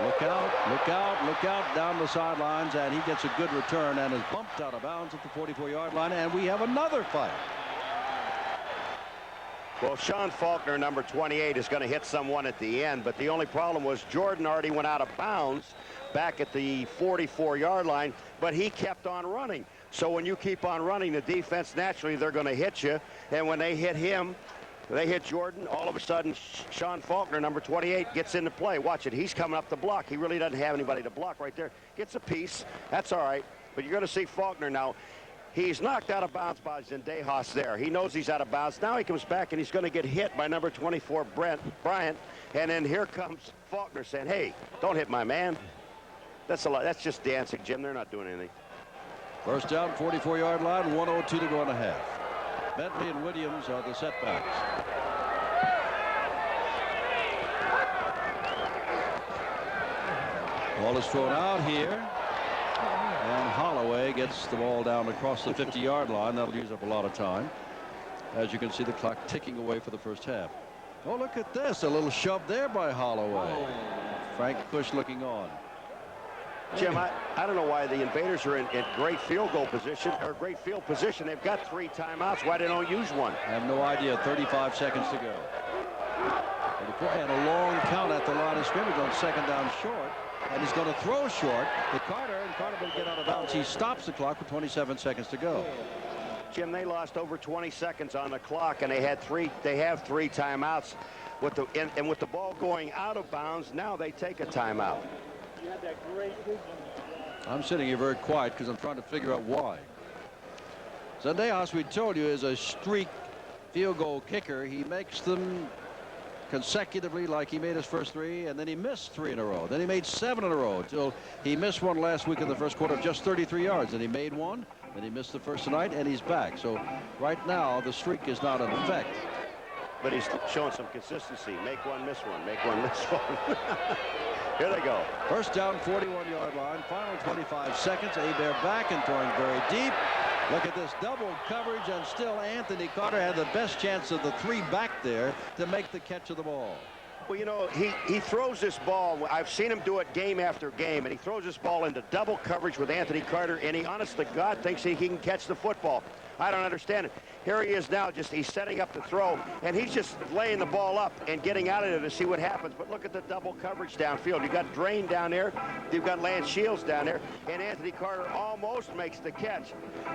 Look out, look out, look out down the sidelines, and he gets a good return and is bumped out of bounds at the 44-yard line, and we have another fight.
Well, Sean Faulkner, number 28, is going to hit someone at the end, but the only problem was Jordan already went out of bounds back at the 44-yard line, but he kept on running. So when you keep on running, the defense, naturally, they're going to hit you, and when they hit him, they hit Jordan, all of a sudden, Sean Faulkner, number 28, gets into play. Watch it. He's coming up the block. He really doesn't have anybody to block right there. Gets a piece. That's all right. But you're going to see Faulkner now. He's knocked out of bounds by Zendejas there. He knows he's out of bounds. Now he comes back, and he's going to get hit by number 24, Bryant. And then here comes Faulkner saying, hey, don't hit my man. That's a lot. That's just dancing, Jim. They're not doing anything.
First down, 44-yard line, 1:02 to go in the half. Bentley and Williams are the setbacks. Ball is thrown out here, and Holloway gets the ball down across the 50-yard line. That'll use up a lot of time. As you can see, the clock ticking away for the first half. Oh, look at this, a little shove there by Holloway. Frank Bush looking on.
Jim, I don't know why the Invaders are in great field goal position or great field position. They've got 3 timeouts. Why they don't use one?
I have no idea. 35 seconds to go. And a long count at the line of scrimmage on second down short. And he's going to throw short to Carter, and Carter will get out of bounds. He stops the clock with 27 seconds to go.
Jim, they lost over 20 seconds on the clock, and they have 3 timeouts. With the ball going out of bounds, now they take a timeout.
I'm sitting here very quiet because I'm trying to figure out why. Zendejas, we told you, is a streak field goal kicker. He makes them consecutively, like he made his first 3, and then he missed 3 in a row. Then he made 7 in a row until he missed one last week in the first quarter of just 33 yards. Then he made one, then he missed the first tonight, and he's back. So right now the streak is not in effect.
But he's showing some consistency. Make one, miss one. Make one, miss one. Here they go.
First down, 41-yard line. Final 25 seconds. Hebert back and throwing very deep. Look at this double coverage, and still Anthony Carter had the best chance of the 3 back there to make the catch of the ball.
Well, you know, he throws this ball. I've seen him do it game after game, and he throws this ball into double coverage with Anthony Carter, and he, honest to God, thinks he can catch the football. I don't understand it. Here he is now, he's setting up the throw, and he's just laying the ball up and getting out of there to see what happens. But look at the double coverage downfield. You've got Drain down there, you've got Lance Shields down there, and Anthony Carter almost makes the catch.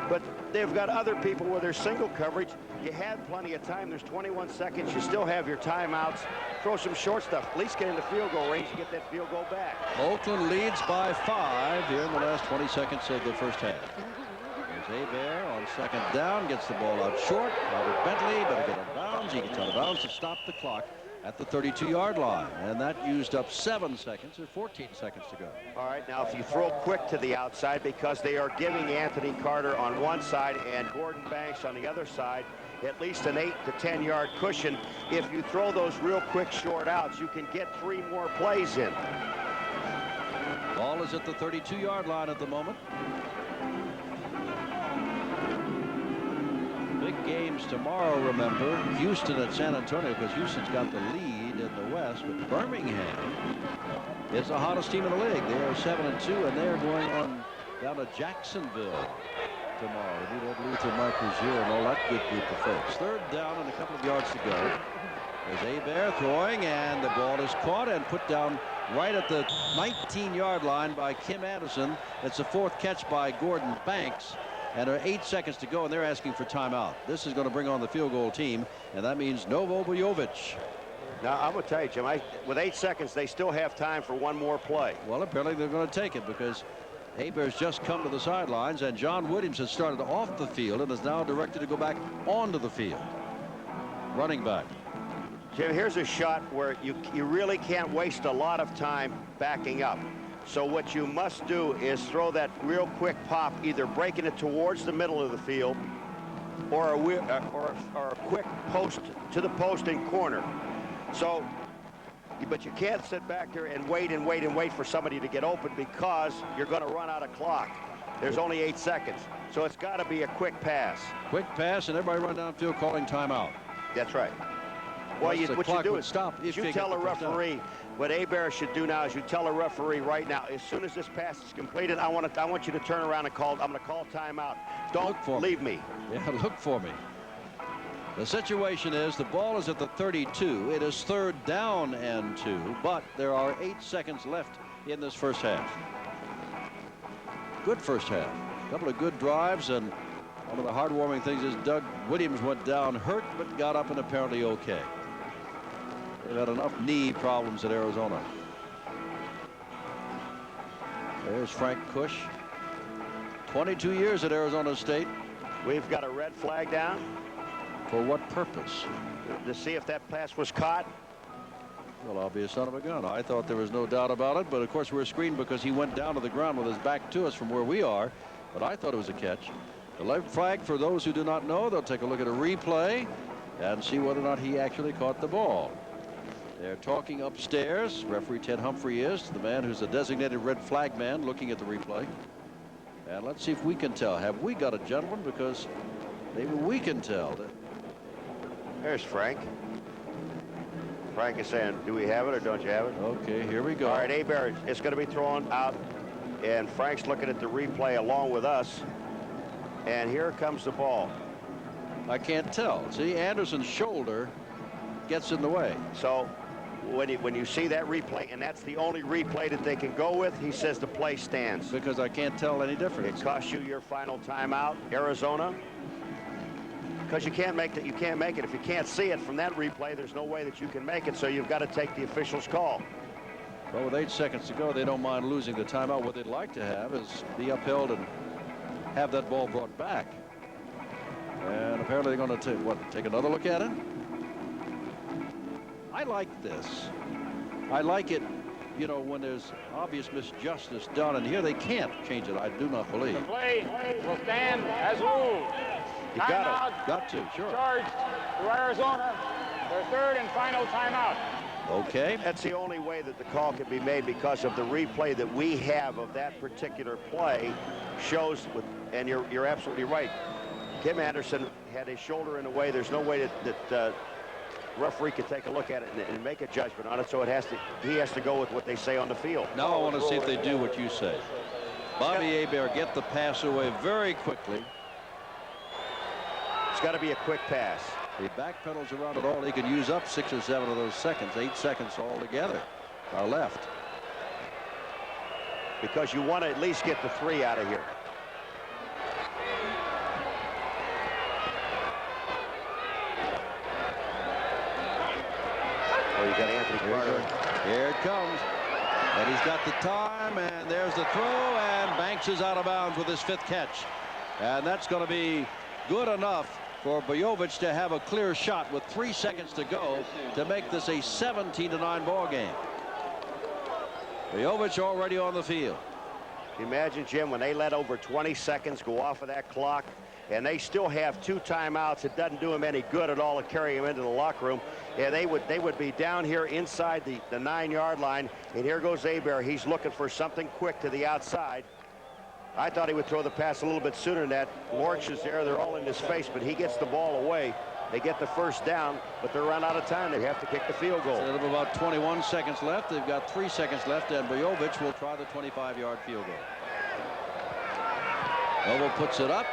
But they've got other people where there's single coverage. You had plenty of time. There's 21 seconds. You still have your timeouts. Throw some short stuff. At least get in the field goal range and get that field goal back.
Oakland leads by 5 here in the last 20 seconds of the first half. Hebert on second down, gets the ball out short. Robert Bentley better get out of bounds. He gets out of bounds to stop the clock at the 32-yard line. And that used up 7 seconds or 14 seconds to go.
All right, now if you throw quick to the outside, because they are giving Anthony Carter on one side and Gordon Banks on the other side at least an 8 to 10 yard cushion. If you throw those real quick short outs, you can get 3 more plays in.
Ball is at the 32-yard line at the moment. Big games tomorrow, remember. Houston at San Antonio, because Houston's got the lead in the West. But Birmingham is the hottest team in the league. They are 7-2, and they're going on down to Jacksonville tomorrow. We need Luther, Mike Rozier, and all that good group of folks. Third down and a couple of yards to go. There's Hebert throwing, and the ball is caught and put down right at the 19-yard line by Kim Anderson. It's the 4th catch by Gordon Banks. And there are 8 seconds to go, and they're asking for timeout. This is going to bring on the field goal team, and that means Novo Bujovic.
Now, I'm going to tell you, Jim, with 8 seconds, they still have time for one more play.
Well, apparently they're going to take it because Hebert's just come to the sidelines, and John Williams has started off the field and is now directed to go back onto the field. Running back.
Jim, here's a shot where you really can't waste a lot of time backing up. So what you must do is throw that real quick pop, either breaking it towards the middle of the field or a quick post to the post and corner. So, but you can't sit back there and wait and wait and wait for somebody to get open, because you're going to run out of clock. There's only 8 seconds. So it's got to be a quick pass.
Quick pass, and everybody run downfield calling timeout.
That's right. Well, what you do is
stop.
You tell a referee. What Hebert should do now is you tell a referee right now, as soon as this pass is completed, I want you to turn around and call. I'm going to call timeout. Don't leave me.
Yeah, look for me. The situation is the ball is at the 32. It is 3rd down and 2, but there are 8 seconds left in this first half. Good first half. A couple of good drives, and one of the heartwarming things is Doug Williams went down hurt, but got up and apparently okay. They've had enough knee problems at Arizona. There's Frank Cush. 22 years at Arizona State.
We've got a red flag down.
For what purpose?
To see if that pass was caught.
Well, I'll be a son of a gun. I thought there was no doubt about it, but of course we're screened because he went down to the ground with his back to us from where we are. But I thought it was a catch. The red flag, for those who do not know, they'll take a look at a replay and see whether or not he actually caught the ball. They're talking upstairs. Referee Ted Humphrey is the man who's a designated red flag man looking at the replay. And let's see if we can tell. Have we got a gentleman? Because maybe we can tell.
There's Frank. Frank is saying, do we have it or don't you have it?
Okay, here we go.
All right, Hebert, it's going to be thrown out. And Frank's looking at the replay along with us. And here comes the ball.
I can't tell. See, Anderson's shoulder gets in the way.
So when you see that replay, and that's the only replay that they can go with, he says the play stands.
Because I can't tell any difference.
It costs you your final timeout, Arizona. Because you can't make it. If you can't see it from that replay, there's no way that you can make it. So you've got to take the official's call.
Well, with 8 seconds to go, they don't mind losing the timeout. What they'd like to have is be upheld and have that ball brought back. And apparently they're going to take another look at it. I like this. I like it, you know, when there's obvious misjustice done, and here they can't change it. I do not believe.
The play will stand as ruled.
You
got to, sure.
Charge to Arizona, their 3rd and final timeout.
Okay.
That's the only way that the call can be made, because of the replay that we have of that particular play shows and you're absolutely right. Kim Anderson had his shoulder in the way. There's no way that referee can take a look at it and make a judgment on it. So he has to go with what they say on the field.
Now I want to see if they do what you say. Bobby Hebert get the pass away very quickly.
It's got to be a quick pass.
He backpedals around it all. He can use up 6 or 7 of those seconds. 8 seconds altogether are left.
Because you want to at least get the 3 out of here. Oh, you got Anthony Carter.
Here it comes. And he's got the time, and there's the throw, and Banks is out of bounds with his 5th catch. And that's going to be good enough for Bojovic to have a clear shot with 3 seconds to go to make this a 17-9 ball game. Bojovic already on the field.
Imagine, Jim, when they let over 20 seconds go off of that clock, and they still have 2 timeouts. It doesn't do them any good at all to carry them into the locker room. Yeah, they would be down here inside the 9-yard line, and here goes Hebert. He's looking for something quick to the outside. I thought he would throw the pass a little bit sooner than that. Lorch is there. They're all in his face, but he gets the ball away. They get the first down, but they're run out of time. They have to kick the field goal.
They have about 21 seconds left. They've got 3 seconds left, and Bojovic will try the 25-yard field goal. Noble puts it up,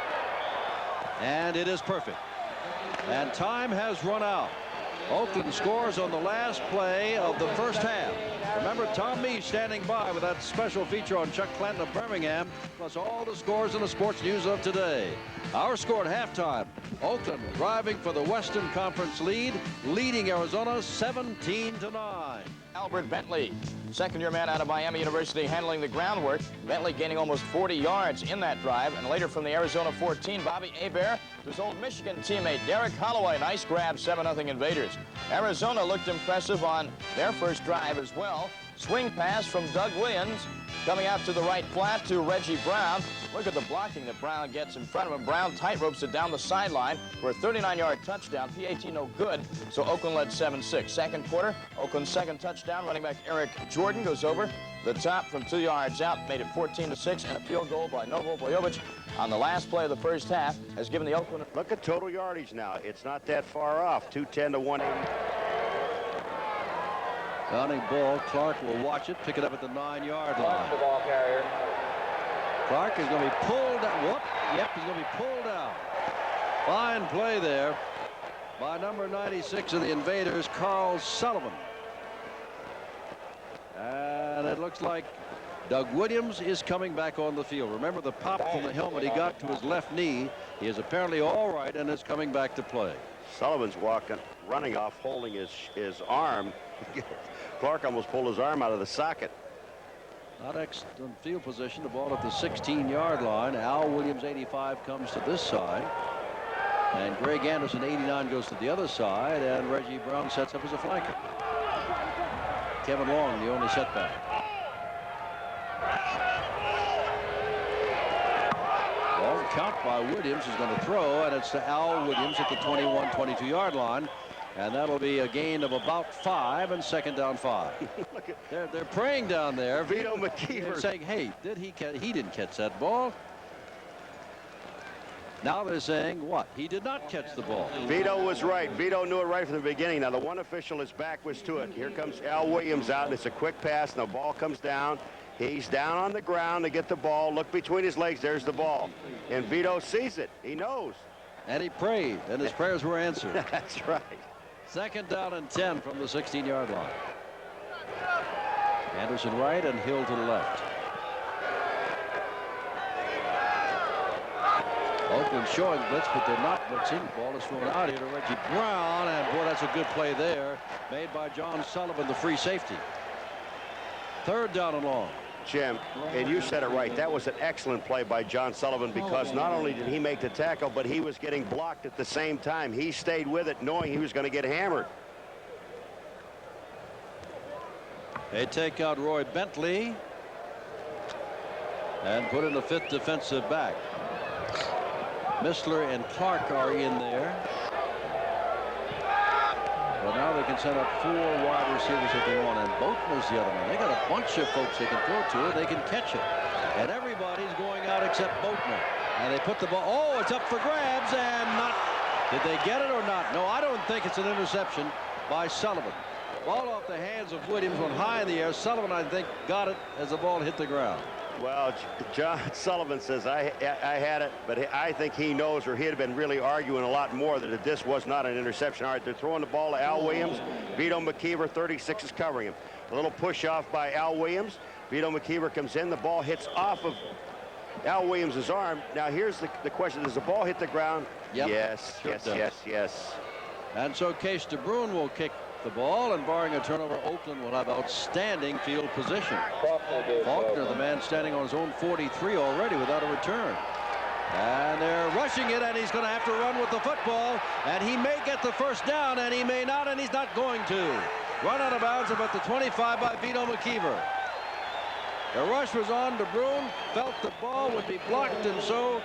and it is perfect. And time has run out. Oakland scores on the last play of the first half. Remember, Tom Mee standing by with that special feature on Chuck Clanton of Birmingham, plus all the scores in the sports news of today. Our score at halftime, Oakland driving for the Western Conference lead, leading Arizona 17-9.
Albert Bentley, second-year man out of Miami University, handling the groundwork. Bentley gaining almost 40 yards in that drive. And later from the Arizona 14, Bobby Hebert, his old Michigan teammate Derek Holloway. Nice grab, 7-0 Invaders. Arizona looked impressive on their first drive as well. Swing pass from Doug Williams, coming out to the right flat to Reggie Brown. Look at the blocking that Brown gets in front of him. Brown tight ropes it down the sideline for a 39-yard touchdown. PAT no good, so Oakland led 7-6. Second quarter, Oakland's second touchdown. Running back Eric Jordan goes over the top from 2 yards out, made it 14-6, and a field goal by Noble Bojovic on the last play of the first half has given the Oakland.
Look at total yardage now. It's not that far off, 210 to 180.
Counting ball. Clark will watch it, pick it up at the 9-yard line.
The ball carrier.
Clark is going to be pulled out. Whoop. Yep, he's going to be pulled out. Fine play there by number 96 of the Invaders, Carl Sullivan. And it looks like Doug Williams is coming back on the field. Remember the pop from the helmet he got to his left knee. He is apparently all right and is coming back to play.
Sullivan's running off, holding his arm. Clark almost pulled his arm out of the socket.
Not excellent field position. The ball at the 16-yard line. Al Williams, 85, comes to this side. And Greg Anderson, 89, goes to the other side. And Reggie Brown sets up as a flanker. Kevin Long, the only setback. Ball count by Williams is going to throw, and it's to Al Williams at the 21, 22-yard line. And that'll be a gain of about 5 and second down 5. They're praying down there.
Vito McKeever.
They're saying, hey, he didn't catch that ball. Now they're saying what? He did not catch the ball.
Vito was right. Vito knew it right from the beginning. Now the one official, his back was to it. Here comes Al Williams out. It's a quick pass. And the ball comes down. He's down on the ground to get the ball. Look between his legs. There's the ball. And Vito sees it. He knows.
And he prayed, and his prayers were answered.
That's right.
Second down and 10 from the 16-yard line. Anderson right and Hill to the left. Oakland showing blitz, but they're not blitzing. Ball is thrown out here to Reggie Brown, and boy, that's a good play there, made by John Sullivan, the free safety. Third down and long.
Jim, and you said it right. That was an excellent play by John Sullivan, because not only did he make the tackle, but he was getting blocked at the same time. He stayed with it knowing he was going to get hammered.
They take out Roy Bentley and put in the 5th defensive back. Missler and Clark are in there. Well, now they can set up 4 wide receivers if they want, and Boatner's the other one. They got a bunch of folks they can throw to it. They can catch it. And everybody's going out except Boatner. And they put the ball. Oh, it's up for grabs and not. Did they get it or not? No, I don't think it's an interception. by Sullivan. Ball off the hands of Williams, went high in the air. Sullivan, I think, got it as the ball hit the ground.
Well, John Sullivan says I had it, but I think he knows, or he'd have been really arguing a lot more, that this was not an interception. All right, they're throwing the ball to Al Williams. Vito McKeever, 36, is covering him. A little push off by Al Williams. Vito McKeever comes in. The ball hits off of Al Williams' arm. Now, here's the question. Does the ball hit the ground?
Yep.
Yes,
Sure
yes.
And so Case DeBruyn will kick the ball, and barring a turnover, Oakland will have outstanding field position. Faulkner, the man standing on his own 43 already without a return. And they're rushing it, and he's going to have to run with the football, and he may get the first down, and he may not, and he's not going to. Run out of bounds about the 25 by Vito McKeever. The rush was on. DeBruyn felt the ball would be blocked, and so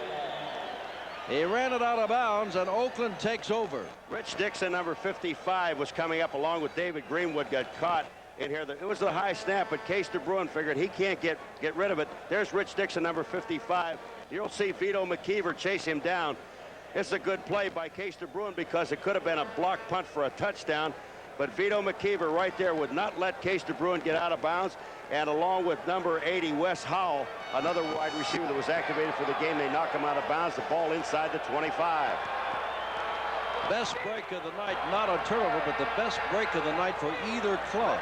he ran it out of bounds, and Oakland takes over.
Rich Dixon, number 55, was coming up along with David Greenwood, got caught in here. It was the high snap, but Case DeBruyn figured he can't get rid of it. There's Rich Dixon, number 55. You'll see Vito McKeever chase him down. It's a good play by Case DeBruyn because it could have been a block punt for a touchdown, but Vito McKeever right there would not let Case DeBruyn get out of bounds. And along with number 80, Wes Howell, another wide receiver that was activated for the game, they knock him out of bounds. The ball inside the 25.
Best break of the night, not a turnover, but the best break of the night for either club.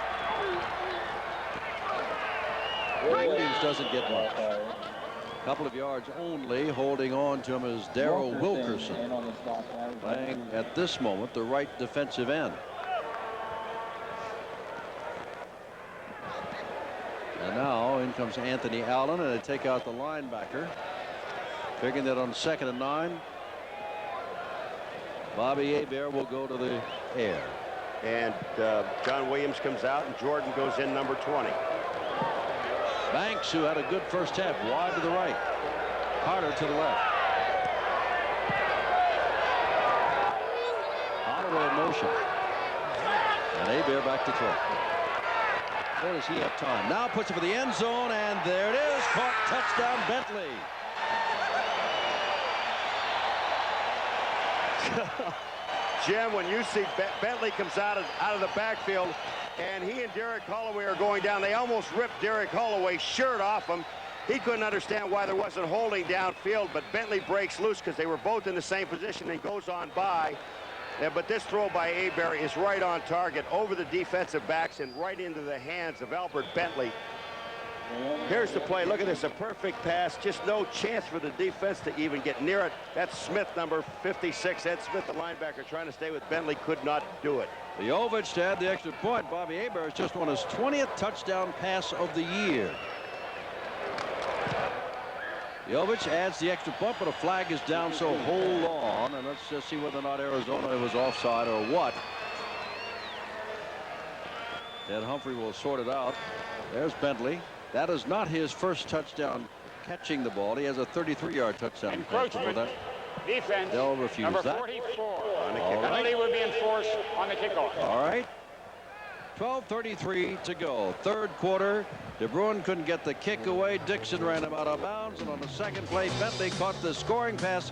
Williams doesn't get much. A couple of yards only. Holding on to him is Darrell Wilkerson, playing at this moment the right defensive end. And now in comes Anthony Allen, and they take out the linebacker, figuring that on 2nd and 9, Bobby Hebert will go to the air.
And John Williams comes out, and Jordan goes in, number 20.
Banks, who had a good first half, wide to the right, Carter to the left. Holloway in motion, and Hebert back to throw. Where does he have time? Now puts it for the end zone, and there it is. Caught, touchdown, Bentley.
Jim, when you see Bentley comes out of the backfield, and he and Derek Holloway are going down, they almost ripped Derek Holloway's shirt off him. He couldn't understand why there wasn't holding downfield, but Bentley breaks loose because they were both in the same position and goes on by. Yeah, but this throw by Hebert is right on target, over the defensive backs and right into the hands of Albert Bentley. Here's the play. Look at this, a perfect pass. Just no chance for the defense to even get near it. That's Smith, number 56. Ed Smith, the linebacker, trying to stay with Bentley, could not do it.
Jovic to add the extra point. Bobby Hebert has just won his 20th touchdown pass of the year. Jovic adds the extra point, but a flag is down, so hold on, and let's just see whether or not Arizona was offside or what. Ted Humphrey will sort it out. There's Bentley. That is not his first touchdown catching the ball. He has a 33-yard touchdown.
Encroachment. Defense.
They'll refuse
number
that.
44.
All
Penalty
right.
would be enforced on the kickoff.
All right. 12:33 to go. Third quarter. DeBruyn couldn't get the kick away. Dixon ran him out of bounds, and on the second play, Bentley caught the scoring pass,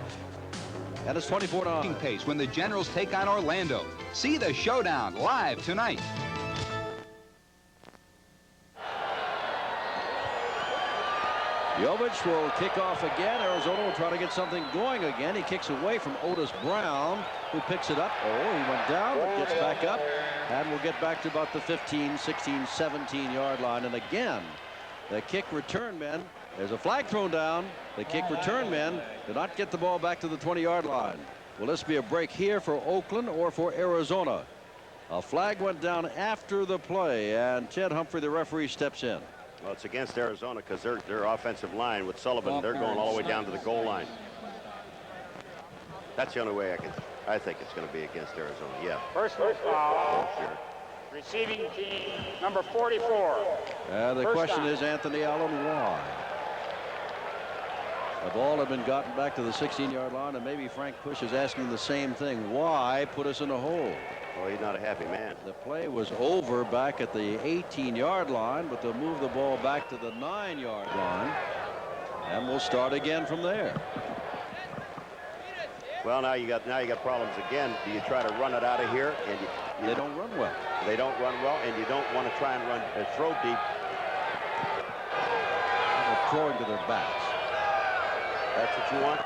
and it's 24-9.
Pace when the Generals take on Orlando. See the showdown live tonight.
Jovic will kick off again. Arizona will try to get something going again. He kicks away from Otis Brown, who picks it up. Oh, he went down, but gets back up, and we'll get back to about the 15, 16, 17-yard line. And again, the kick return men, there's a flag thrown down. The kick return men did not get the ball back to the 20-yard line. Will this be a break here for Oakland or for Arizona? A flag went down after the play, and Ted Humphrey, the referee, steps in.
Well, it's against Arizona because their offensive line with Sullivan, they're going all the way down to the goal line. That's the only way I think it's going to be against Arizona. Yeah.
Personal foul.
Sure.
Receiving team number 44.
The
First
question
down.
is, Anthony Allen, why? The ball had been gotten back to the 16-yard line, and maybe Frank Push is asking the same thing. Why put us in a hole?
Well, he's not a happy man.
The play was over back at the 18-yard line, but they'll move the ball back to the 9-yard line, and we'll start again from there.
Well, now you got problems again. Do you try to run it out of here? And
they don't run well.
They don't run well, and you don't want to try and throw deep.
They're throwing to their backs.
That's what you want?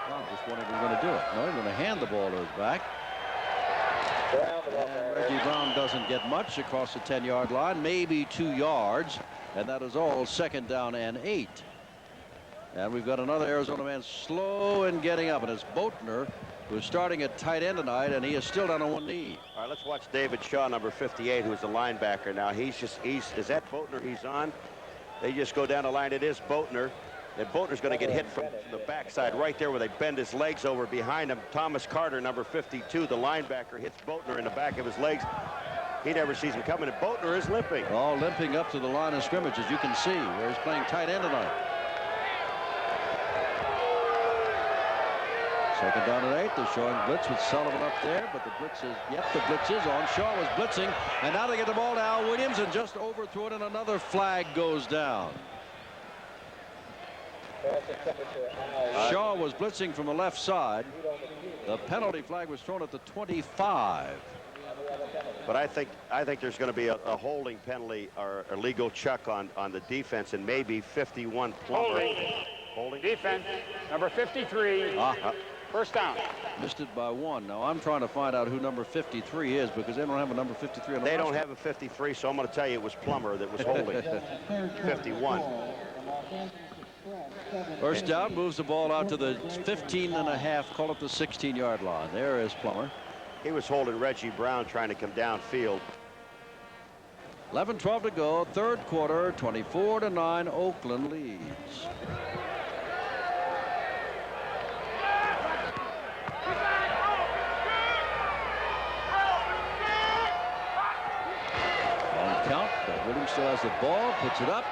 Well, I'm just wondering if he's going to do it. No, he's going to hand the ball to his back. And Reggie Brown doesn't get much across the 10-yard line, maybe 2 yards, and that is all 2nd down and 8. And we've got another Arizona man slow in getting up, and it's Boatner, who's starting at tight end tonight, and he is still down on one knee.
All right, let's watch David Shaw, number 58, who's the linebacker now. Is that Boatner he's on? They just go down the line. It is Boatner. And Boatner's going to get hit from the backside right there where they bend his legs over behind him. Thomas Carter, number 52, the linebacker, hits Boatner in the back of his legs. He never sees him coming, and Boatner is limping.
All limping up to the line of scrimmage, as you can see, where he's playing tight end tonight. 2nd down and 8. They're showing blitz with Sullivan up there, but the blitz is on. Shaw was blitzing, and now they get the ball to Al Williams and just overthrew it, and another flag goes down. Shaw was blitzing from the left side. The penalty flag was thrown at the 25.
But I think there's going to be a holding penalty or a legal chuck on the defense, and maybe 51 Plummer.
Holding. Defense, number 53. First down.
Missed it by 1. Now I'm trying to find out who number 53 is, because they don't have a number 53 on the
They
roster.
don't have a 53, so I'm going to tell you it was Plummer that was holding. 51.
First down, moves the ball out to the 15.5, call it the 16-yard line. There is Plummer.
He was holding Reggie Brown, trying to come downfield.
11-12 to go, 3rd quarter, 24-9, Oakland leads. On count, but Williams still has the ball, puts it up,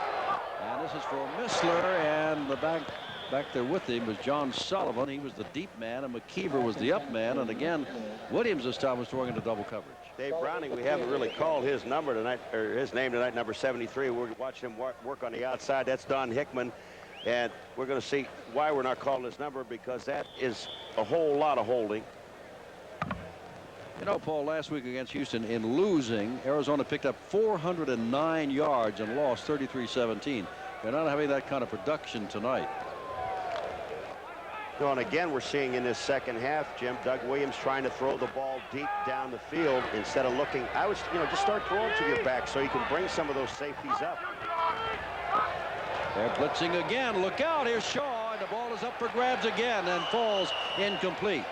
and this is for Missler, and the back there with him was John Sullivan. He was the deep man, and McKeever was the up man, and again, Williams this time was throwing into double coverage.
Dave Browning, we haven't really called his number tonight, or his name tonight, number 73. We're watching him work on the outside. That's Don Hickman, and we're going to see why we're not calling his number, because that is a whole lot of holding.
You know, Paul, last week against Houston, in losing, Arizona picked up 409 yards and lost 33-17. They're not having that kind of production tonight.
No, and again, we're seeing in this second half, Jim, Doug Williams trying to throw the ball deep down the field instead of looking. Just start throwing to your back so you can bring some of those safeties up.
They're blitzing again. Look out. Here's Shaw, and the ball is up for grabs again and falls incomplete.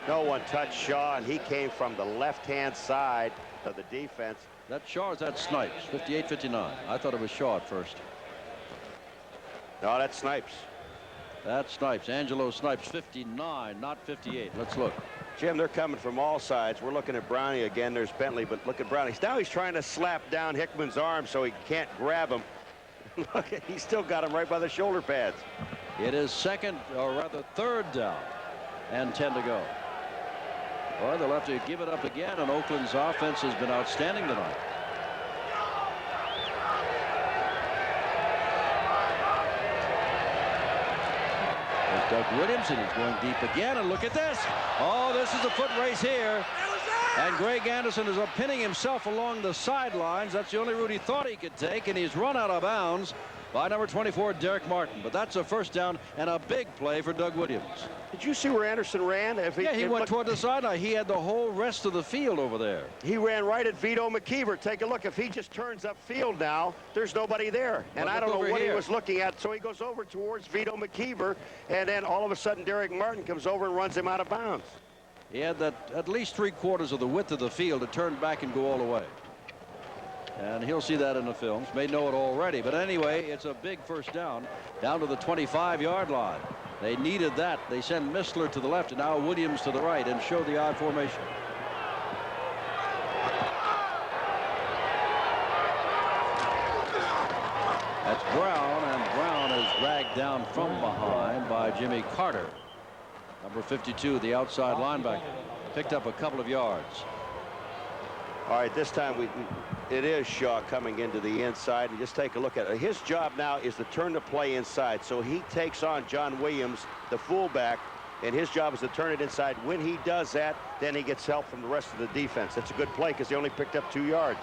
No one touched Shaw, and he came from the left-hand side of the defense.
That Shaw is that Snipes, 58-59. I thought it was Shaw at first.
No, that's Snipes.
That's Snipes. Angelo Snipes, 59, not 58. Let's look.
Jim, they're coming from all sides. We're looking at Brownie again. There's Bentley, but look at Brownie. Now he's trying to slap down Hickman's arm so he can't grab him. Look, he's still got him right by the shoulder pads.
It is 3rd down and 10 to go. Well, they'll have to give it up again, and Oakland's offense has been outstanding tonight. There's Doug Williams, and he's going deep again, and look at this. Oh, this is a foot race here. And Greg Anderson is pinning himself along the sidelines. That's the only route he thought he could take, and he's run out of bounds by number 24, Derek Martin. But that's a first down and a big play for Doug Williams.
Did you see where Anderson ran?
He went toward the sideline. He had the whole rest of the field over there.
He ran right at Vito McKeever. Take a look. If he just turns upfield now, there's nobody there. And I don't know what he was looking at. So he goes over towards Vito McKeever, and then all of a sudden Derek Martin comes over and runs him out of bounds.
He had that at least 3/4 of the width of the field to turn back and go all the way. And he'll see that in the films. May know it already. But anyway, it's a big first down to the 25-yard line. They needed that. They send Missler to the left and now Williams to the right and show the odd formation. That's Brown, and Brown is dragged down from behind by Jimmy Carter. Number 52, the outside linebacker. Picked up a couple of yards.
All right, this time it is Shaw coming into the inside. And just take a look at it. His job now is to turn the play inside. So he takes on John Williams, the fullback, and his job is to turn it inside. When he does that, then he gets help from the rest of the defense. It's a good play because he only picked up 2 yards.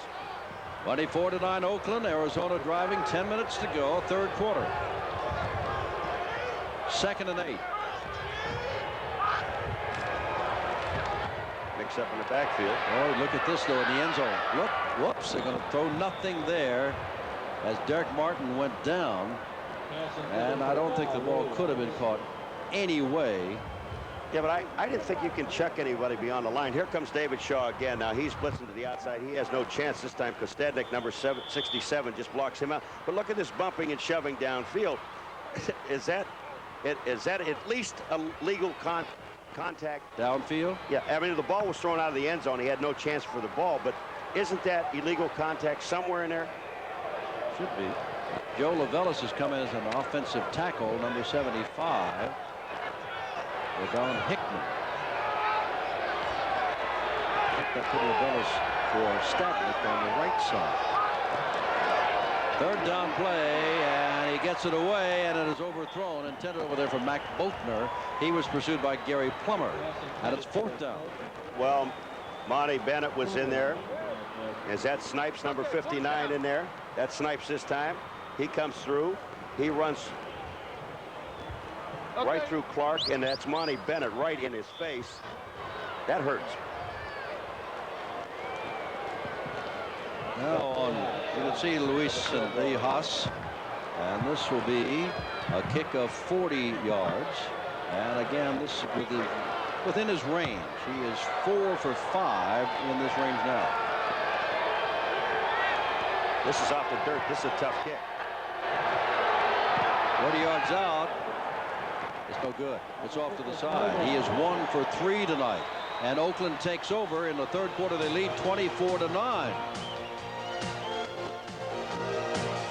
24-9 Oakland. Arizona driving, 10 minutes to go, third quarter. 2nd and 8.
Mix up in the backfield.
Oh, look at this though in the end zone. Look, whoops, they're going to throw nothing there as Derek Martin went down. And I don't think the ball could have been caught anyway.
Yeah, but I didn't think you can chuck anybody beyond the line. Here comes David Shaw again. Now he's blitzing to the outside. He has no chance this time because Stednick, number 67, just blocks him out. But look at this bumping and shoving downfield. Is that at least a legal contact?
Downfield?
Yeah, I mean, the ball was thrown out of the end zone. He had no chance for the ball, but isn't that illegal contact somewhere in there?
Should be. Joe Lavellis has come in as an offensive tackle, number 75. Don Hickman. That put Lavellis for Stadnick on the right side. 3rd down play, and he gets it away, and it is overthrown. Intended over there for Mac Boatner. He was pursued by Gary Plummer, and it's 4th down.
Well, Monty Bennett was in there. Is that Snipes, number 59, in there? That's Snipes this time. He comes through. He runs right through Clark, and that's Monty Bennett right in his face. That hurts.
Now you can see Luis Villegas, and this will be a kick of 40 yards. And again, this within his range. He is 4 for 5 in this range now.
This is off the dirt. This is a tough kick.
40 yards out. It's no good. It's off to the side. He is 1 for 3 tonight. And Oakland takes over in the third quarter. They lead 24-9.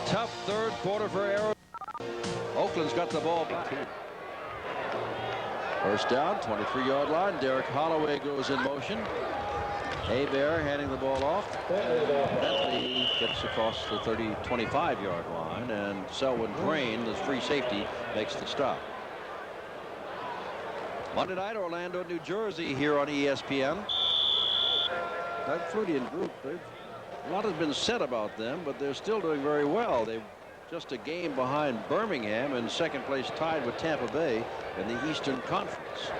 Tough third quarter for Arizona. Oakland's got the ball back. First down, 23-yard line. Derek Holloway goes in motion. Hebert handing the ball off. And Bentley gets across the 25-yard line. And Selwyn Crane, the free safety, makes the stop. Monday night, Orlando, New Jersey, here on ESPN. That Flutie group, a lot has been said about them, but they're still doing very well. They're just a game behind Birmingham in second place, tied with Tampa Bay in the Eastern Conference.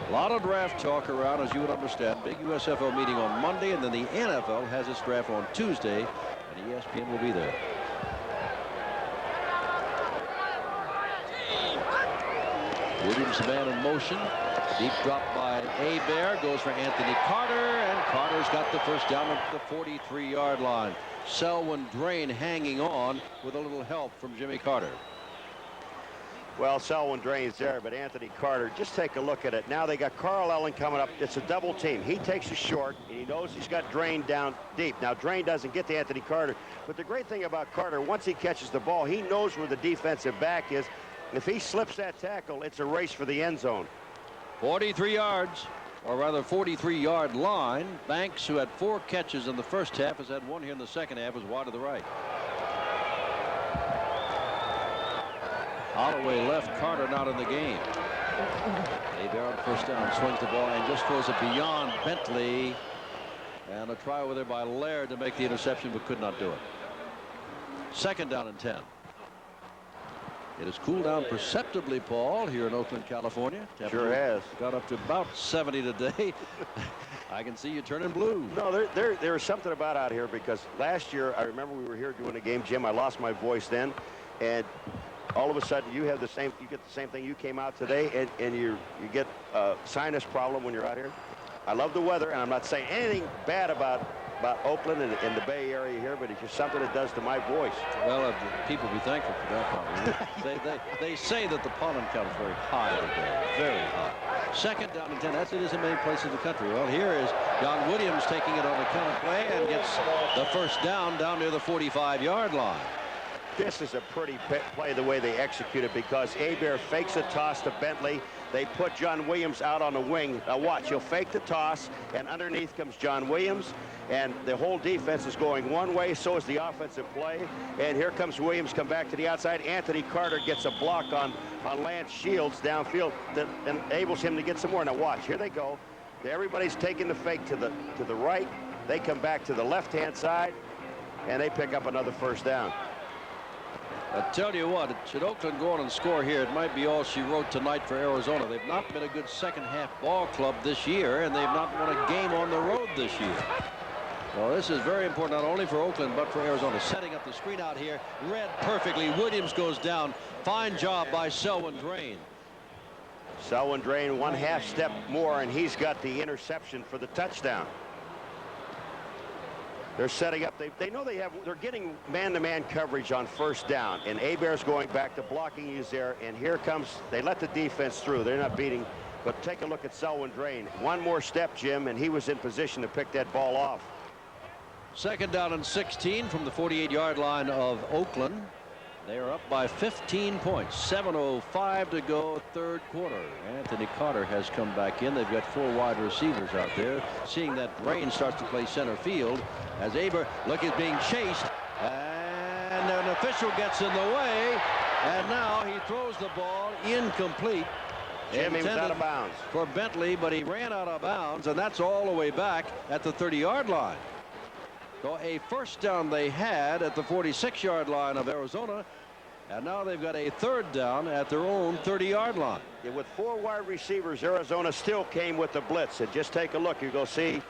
A lot of draft talk around, as you would understand. Big USFL meeting on Monday, and then the NFL has its draft on Tuesday, and ESPN will be there. Williams, man in motion. Deep drop by Hebert. Goes for Anthony Carter, and Carter's got the first down at the 43-yard line. Selwyn Drain hanging on with a little help from Jimmy Carter.
Well, Selwyn Drain's there, but Anthony Carter, just take a look at it. Now they got Carl Ellen coming up. It's a double team. He takes a short, and he knows he's got Drain down deep. Now, Drain doesn't get to Anthony Carter, but the great thing about Carter, once he catches the ball, he knows where the defensive back is. If he slips that tackle, it's a race for the end zone.
43 yards, or rather 43-yard line. Banks, who had 4 catches in the first half, has had 1 here in the second half, is wide to the right. Holloway left, Carter not in the game. Hebert on first down, swings the ball and just throws it beyond Bentley. And a try over there by Laird to make the interception, but could not do it. 2nd down and 10. It has cooled down perceptibly, Paul, here in Oakland, California.
Sure has.
Got up to about 70 today. I can see you turning blue.
No, there's something about out here, because last year, I remember we were here doing a game, Jim. I lost my voice then, and all of a sudden you get the same thing. You came out today, and you get a sinus problem when you're out here. I love the weather, and I'm not saying anything bad about Oakland and the Bay Area here, but it's just something it does to my voice.
Well, people be thankful for that probably. they say that the pollen count is very high today, very high. 2nd down and 10. That's it is in many places in the country. Well, here is John Williams taking it on the count play and gets the first down near the 45-yard line.
This is a pretty play the way they execute it, because Hebert fakes a toss to Bentley. They put John Williams out on the wing. Now watch, he'll fake the toss, and underneath comes John Williams, and the whole defense is going one way, so is the offensive play. And here comes Williams, come back to the outside. Anthony Carter gets a block on Lance Shields downfield that enables him to get some more. Now watch, here they go. Everybody's taking the fake to the right. They come back to the left-hand side, and they pick up another first down.
I tell you what, should Oakland go on and score here, it might be all she wrote tonight for Arizona. They've not been a good second-half ball club this year, and they've not won a game on the road this year. Well, this is very important, not only for Oakland, but for Arizona. Setting up the screen out here, read perfectly. Williams goes down. Fine job by Selwyn Drain.
Selwyn Drain, one half step more, and he's got the interception for the touchdown. They're setting up. They know they're getting man-to-man coverage on first down, and Hebert's going back to blocking. He's there, and here comes. They let the defense through. They're not beating, but take a look at Selwyn Drain. One more step, Jim, and he was in position to pick that ball off.
Second down and 16 from the 48-yard line of Oakland. They are up by 15 points. 7:05 to go, third quarter. Anthony Carter has come back in. They've got 4 wide receivers out there. Seeing that Drain starts to play center field as Hebert is being chased, and an official gets in the way, and now he throws the ball incomplete.
Jim, he was out of bounds
for Bentley, but he ran out of bounds, and that's all the way back at the 30-yard line. So a first down they had at the 46-yard line of Arizona, and now they've got a third down at their own 30-yard line.
Yeah, with 4 wide receivers, Arizona still came with the blitz. And just take a look. You go see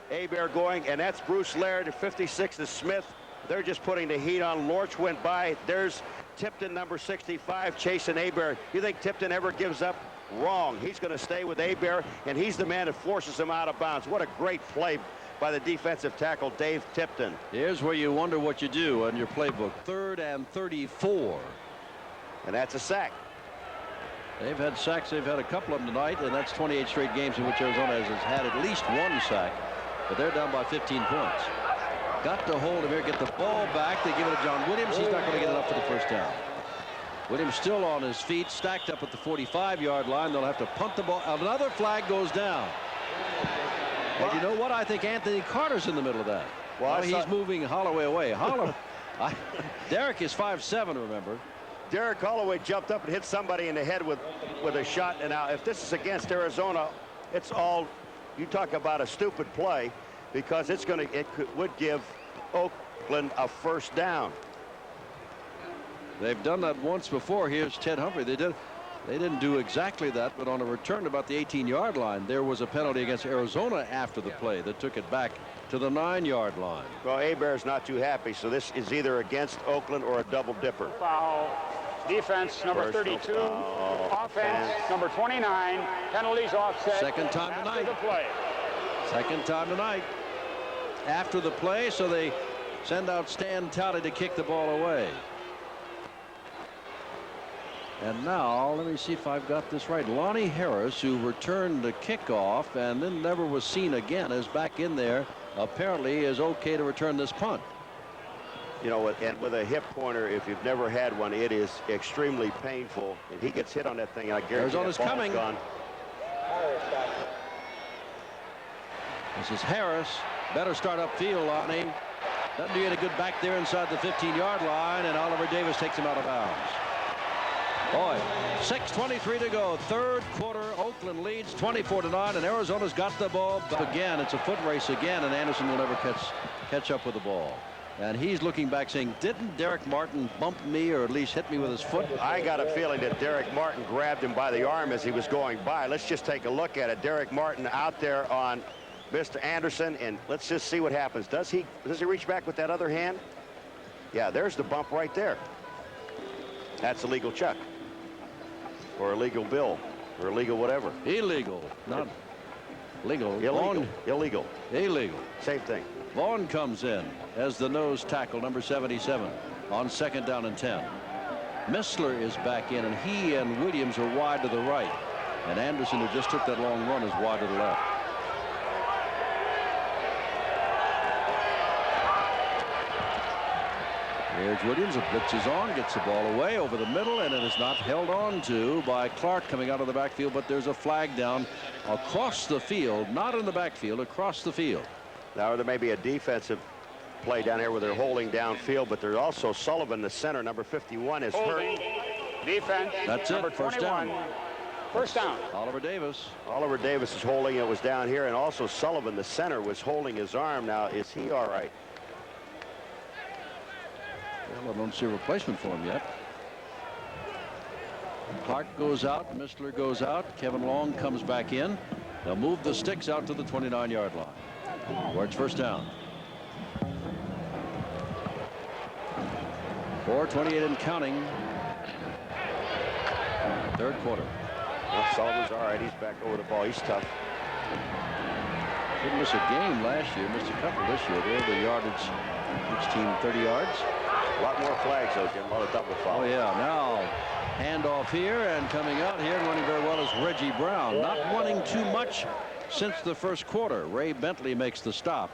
Hebert going, and that's Bruce Laird. 56 is Smith. They're just putting the heat on. Lorch went by. There's Tipton, number 65, chasing Hebert. You think Tipton ever gives up? Wrong. He's going to stay with Hebert, and he's the man that forces him out of bounds. What a great play by the defensive tackle, Dave Tipton.
Here's where you wonder what you do on your playbook. 3rd and 34.
And that's a sack.
They've had sacks. They've had a couple of them tonight, and that's 28 straight games in which Arizona has had at least 1 sack. But they're down by 15 points. Got to hold him here, get the ball back. They give it to John Williams. He's not going to get enough for the first down. Williams still on his feet, stacked up at the 45-yard line. They'll have to punt the ball. Another flag goes down. And you know what? I think Anthony Carter's in the middle of that. Well, he's moving Holloway away. Derek is 5'7", remember.
Derek Holloway jumped up and hit somebody in the head with a shot. And now, if this is against Arizona, it's all, you talk about a stupid play, because it would give Oakland a first down.
They've done that once before. Here's Ted Humphrey. They didn't do exactly that, but on a return about the 18-yard line, there was a penalty against Arizona after the play that took it back to the 9-yard line.
Well, Hebert's not too happy, so this is either against Oakland or a double dipper.
Foul. Defense, number 32. Offense, number 29. Penalties offset.
Second time tonight.
After the play.
Second time tonight. After the play, so they send out Stan Talley to kick the ball away. And now, let me see if I've got this right. Lonnie Harris, who returned the kickoff and then never was seen again, is back in there. Apparently is okay to return this punt.
You know, and with a hip pointer, if you've never had one, it is extremely painful. And he gets hit on that thing, and I guarantee
Arizona's
that ball's
coming.
Gone.
This is Harris. Better start upfield, Lonnie. Doesn't do any good back there inside the 15-yard line, and Oliver Davis takes him out of bounds. Boy, 6:23 to go. Third quarter. Oakland leads 24-9, and Arizona's got the ball. But again, it's a foot race again, and Anderson will never catch up with the ball. And he's looking back saying, didn't Derek Martin bump me or at least hit me with his foot?
I got a feeling that Derek Martin grabbed him by the arm as he was going by. Let's just take a look at it. Derek Martin out there on Mr. Anderson, and let's just see what happens. Does he reach back with that other hand? Yeah, there's the bump right there. That's illegal chuck. Or illegal bill, or illegal whatever.
Illegal, not legal.
Illegal. Illegal.
Illegal.
Same thing.
Vaughn comes in as the nose tackle, number 77, on second down and 10. Missler is back in, and he and Williams are wide to the right. And Anderson, who just took that long run, is wide to the left. Here's Williams. A blitz is on, gets the ball away over the middle, and it is not held on to by Clark coming out of the backfield, but there's a flag down across the field, not in the backfield, across the field.
Now there may be a defensive play down here where they're holding downfield, but there's also Sullivan, the center, number 51, is
Holding.
hurt.
Defense.
That's
number
it. First
21.
down.
First down.
Oliver Davis.
Oliver Davis is holding. It was down here, and also Sullivan, the center, was holding his arm. Now, is he all right?
Well, I don't see a replacement for him yet. Clark goes out. Mistler goes out. Kevin Long comes back in. They'll move the sticks out to the 29-yard line, where it's first down. 4:28 and counting. Third quarter.
Well, Sullivan's all right. He's back over the ball. He's tough.
Didn't miss a game last year. Missed a couple this year. There, the yardage. Each team 30 yards.
A lot more flags, though, Jim. A lot of double fouls.
Oh, yeah. Now, handoff here, and coming out here and running very well is Reggie Brown. Not running too much since the first quarter. Ray Bentley makes the stop.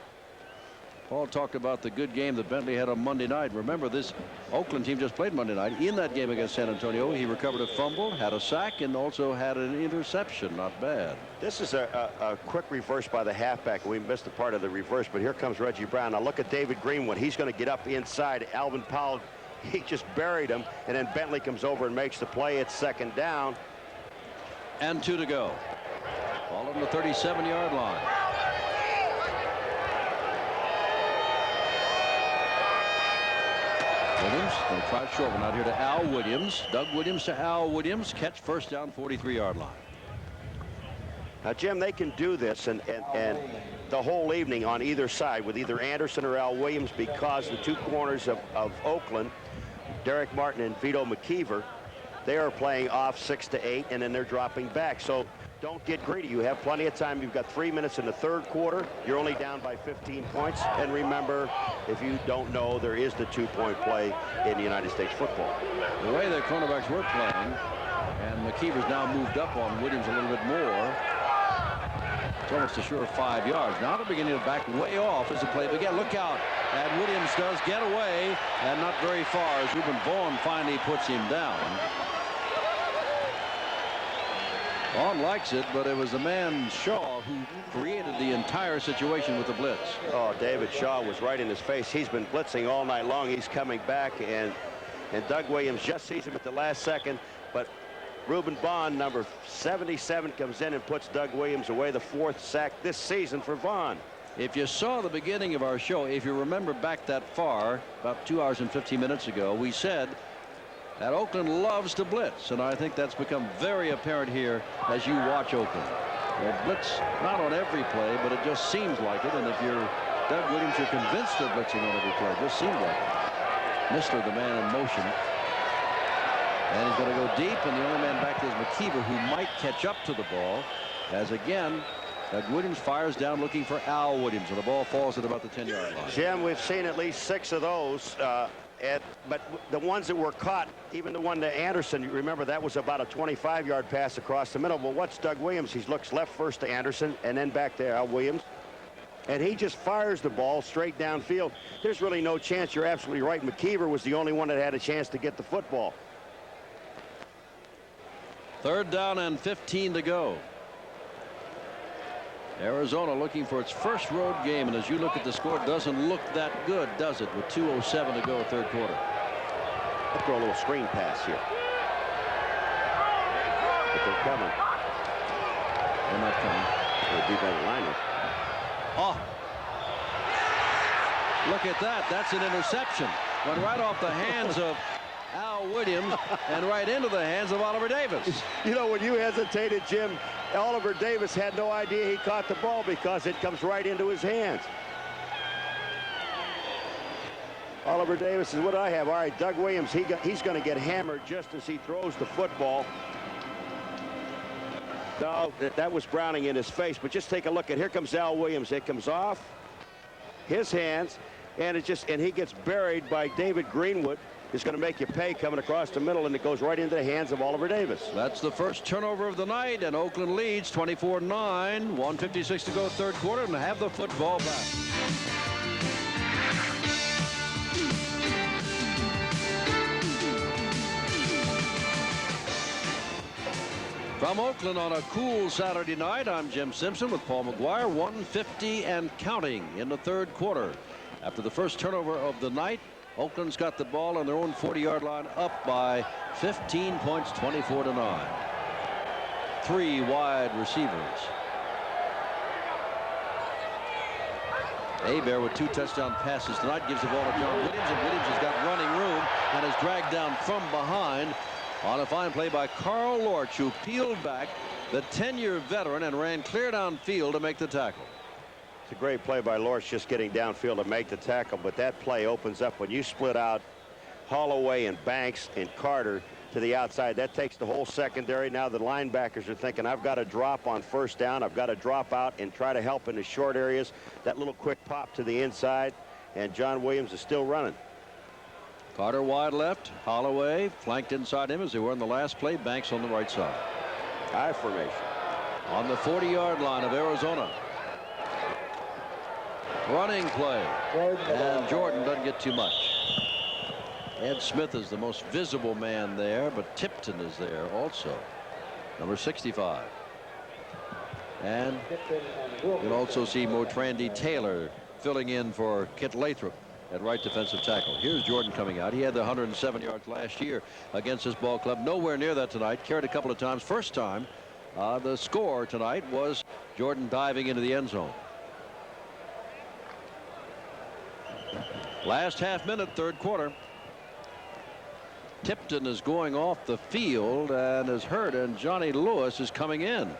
Paul talked about the good game that Bentley had on Monday night. Remember, this Oakland team just played Monday night. In that game against San Antonio, he recovered a fumble, had a sack, and also had an interception. Not bad.
This is a quick reverse by the halfback. We missed a part of the reverse, but here comes Reggie Brown. Now look at David Greenwood. He's going to get up inside. Alvin Powell, he just buried him, and then Bentley comes over and makes the play. It's second down.
And 2 to go. Ball on the 37-yard line. Williams going to try short one out here to Al Williams. Doug Williams to Al Williams. Catch first down, 43-yard line.
Now, Jim, they can do this and the whole evening on either side with either Anderson or Al Williams, because the two corners of Oakland, Derek Martin and Vito McKeever, they are playing off 6 to 8, and then they're dropping back. So don't get greedy. You have plenty of time. You've got 3 minutes in the third quarter. You're only down by 15 points. And remember, if you don't know, there is the 2-point play in United States football.
The way the cornerbacks were playing, and McKeever's now moved up on Williams a little bit more. It's almost a sure 5 yards. Now they're beginning to back way off as the play began. Look out. And Williams does get away, and not very far as Reuben Vaughn finally puts him down. Vaughn likes it, but it was the man Shaw who created the entire situation with the blitz.
Oh, David Shaw was right in his face. He's been blitzing all night long. He's coming back, and Doug Williams just sees him at the last second. But Reuben Vaughn, number 77, comes in and puts Doug Williams away, the 4th sack this season for Vaughn.
If you saw the beginning of our show, if you remember back that far, about 2 hours and 15 minutes ago, we said that Oakland loves to blitz, and I think that's become very apparent here as you watch Oakland. They blitz not on every play, but it just seems like it. And if you're Doug Williams, you're convinced they're blitzing on every play. It just seems like it. Mistler, the man in motion. And he's going to go deep, and the only man back there is McKeever, who might catch up to the ball. As again, Doug Williams fires down looking for Al Williams, and the ball falls at about the 10-yard line.
Jim, we've seen at least 6 of those. But the ones that were caught, even the one to Anderson, you remember that was about a 25-yard pass across the middle. But what's Doug Williams? He looks left first to Anderson and then back to Al Williams. And he just fires the ball straight downfield. There's really no chance. You're absolutely right. McKeever was the only one that had a chance to get the football.
Third down and 15 to go. Arizona looking for its first road game, and as you look at the score, it doesn't look that good, does it, with 2:07 to go, third quarter.
I'll throw a little screen pass here. But they're coming.
They're not coming.
They're defensive linemen.
Oh, look at that. That's an interception. Went right off the hands of Al Williams and right into the hands of Oliver Davis.
You know, when you hesitated, Jim, Oliver Davis had no idea he caught the ball because it comes right into his hands. Oliver Davis is what I have. All right, Doug Williams, he's going to get hammered just as he throws the football. No, that was Browning in his face, but just take a look at, here comes Al Williams. It comes off his hands, and he gets buried by David Greenwood. It's going to make you pay coming across the middle, and it goes right into the hands of Oliver Davis.
That's the first turnover of the night, and Oakland leads 24-9, 1:56 to go, third quarter, and have the football back. From Oakland on a cool Saturday night, I'm Jim Simpson with Paul McGuire. 1:50 and counting in the third quarter. After the first turnover of the night, Oakland's got the ball on their own 40-yard line, up by 15 points, 24-9. 3 wide receivers. Hebert with 2 touchdown passes tonight gives the ball to John Williams, and Williams has got running room and is dragged down from behind on a fine play by Carl Lorch, who peeled back, the 10-year veteran, and ran clear downfield to make the tackle.
It's a great play by Lorch, just getting downfield to make the tackle, but that play opens up when you split out Holloway and Banks and Carter to the outside. That takes the whole secondary. Now the linebackers are thinking, I've got to drop on first down. I've got to drop out and try to help in the short areas. That little quick pop to the inside, and John Williams is still running.
Carter wide left, Holloway flanked inside him as they were in the last play. Banks on the right side.
I formation.
On the 40-yard line of Arizona. Running play, and Jordan doesn't get too much. Ed Smith is the most visible man there, but Tipton is there also, number 65. And you'll also see Motrandy Taylor filling in for Kit Lathrop at right defensive tackle. Here's Jordan coming out. He had the 107 yards last year against his ball club. Nowhere near that tonight. Carried a couple of times. First time the score tonight was Jordan diving into the end zone. Last half minute, third quarter. Tipton is going off the field and is hurt, and Johnny Lewis is coming in.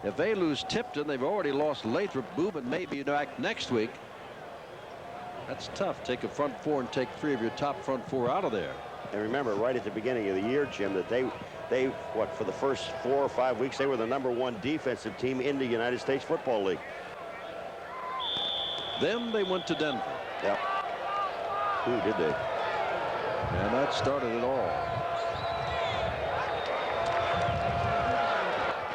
If they lose Tipton, they've already lost Lathrop. Boobin may be back next week. That's tough. Take a front 4 and take 3 of your top front 4 out of there.
And remember, right at the beginning of the year, Jim, that they what, for the first 4 or 5 weeks, they were the #1 defensive team in the United States Football League.
Then they went to Denver.
Yep. Who did they?
And that started it all.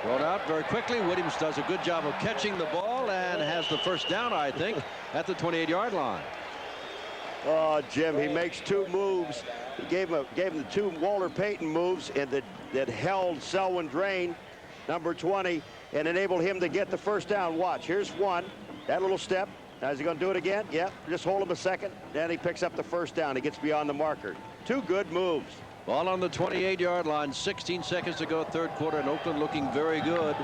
Thrown out very quickly. Williams does a good job of catching the ball and has the first down, I think, at the 28-yard line.
Oh, Jim, he makes 2 moves. He gave him the 2 Walter Payton moves, and that held Selwyn Drain, number 20, and enabled him to get the first down. Watch, here's one. That little step. Now, is he going to do it again? Yep. Just hold him a second. Then he picks up the first down. He gets beyond the marker. 2 good moves.
Ball on the 28-yard line. 16 seconds to go, third quarter, and Oakland looking very good,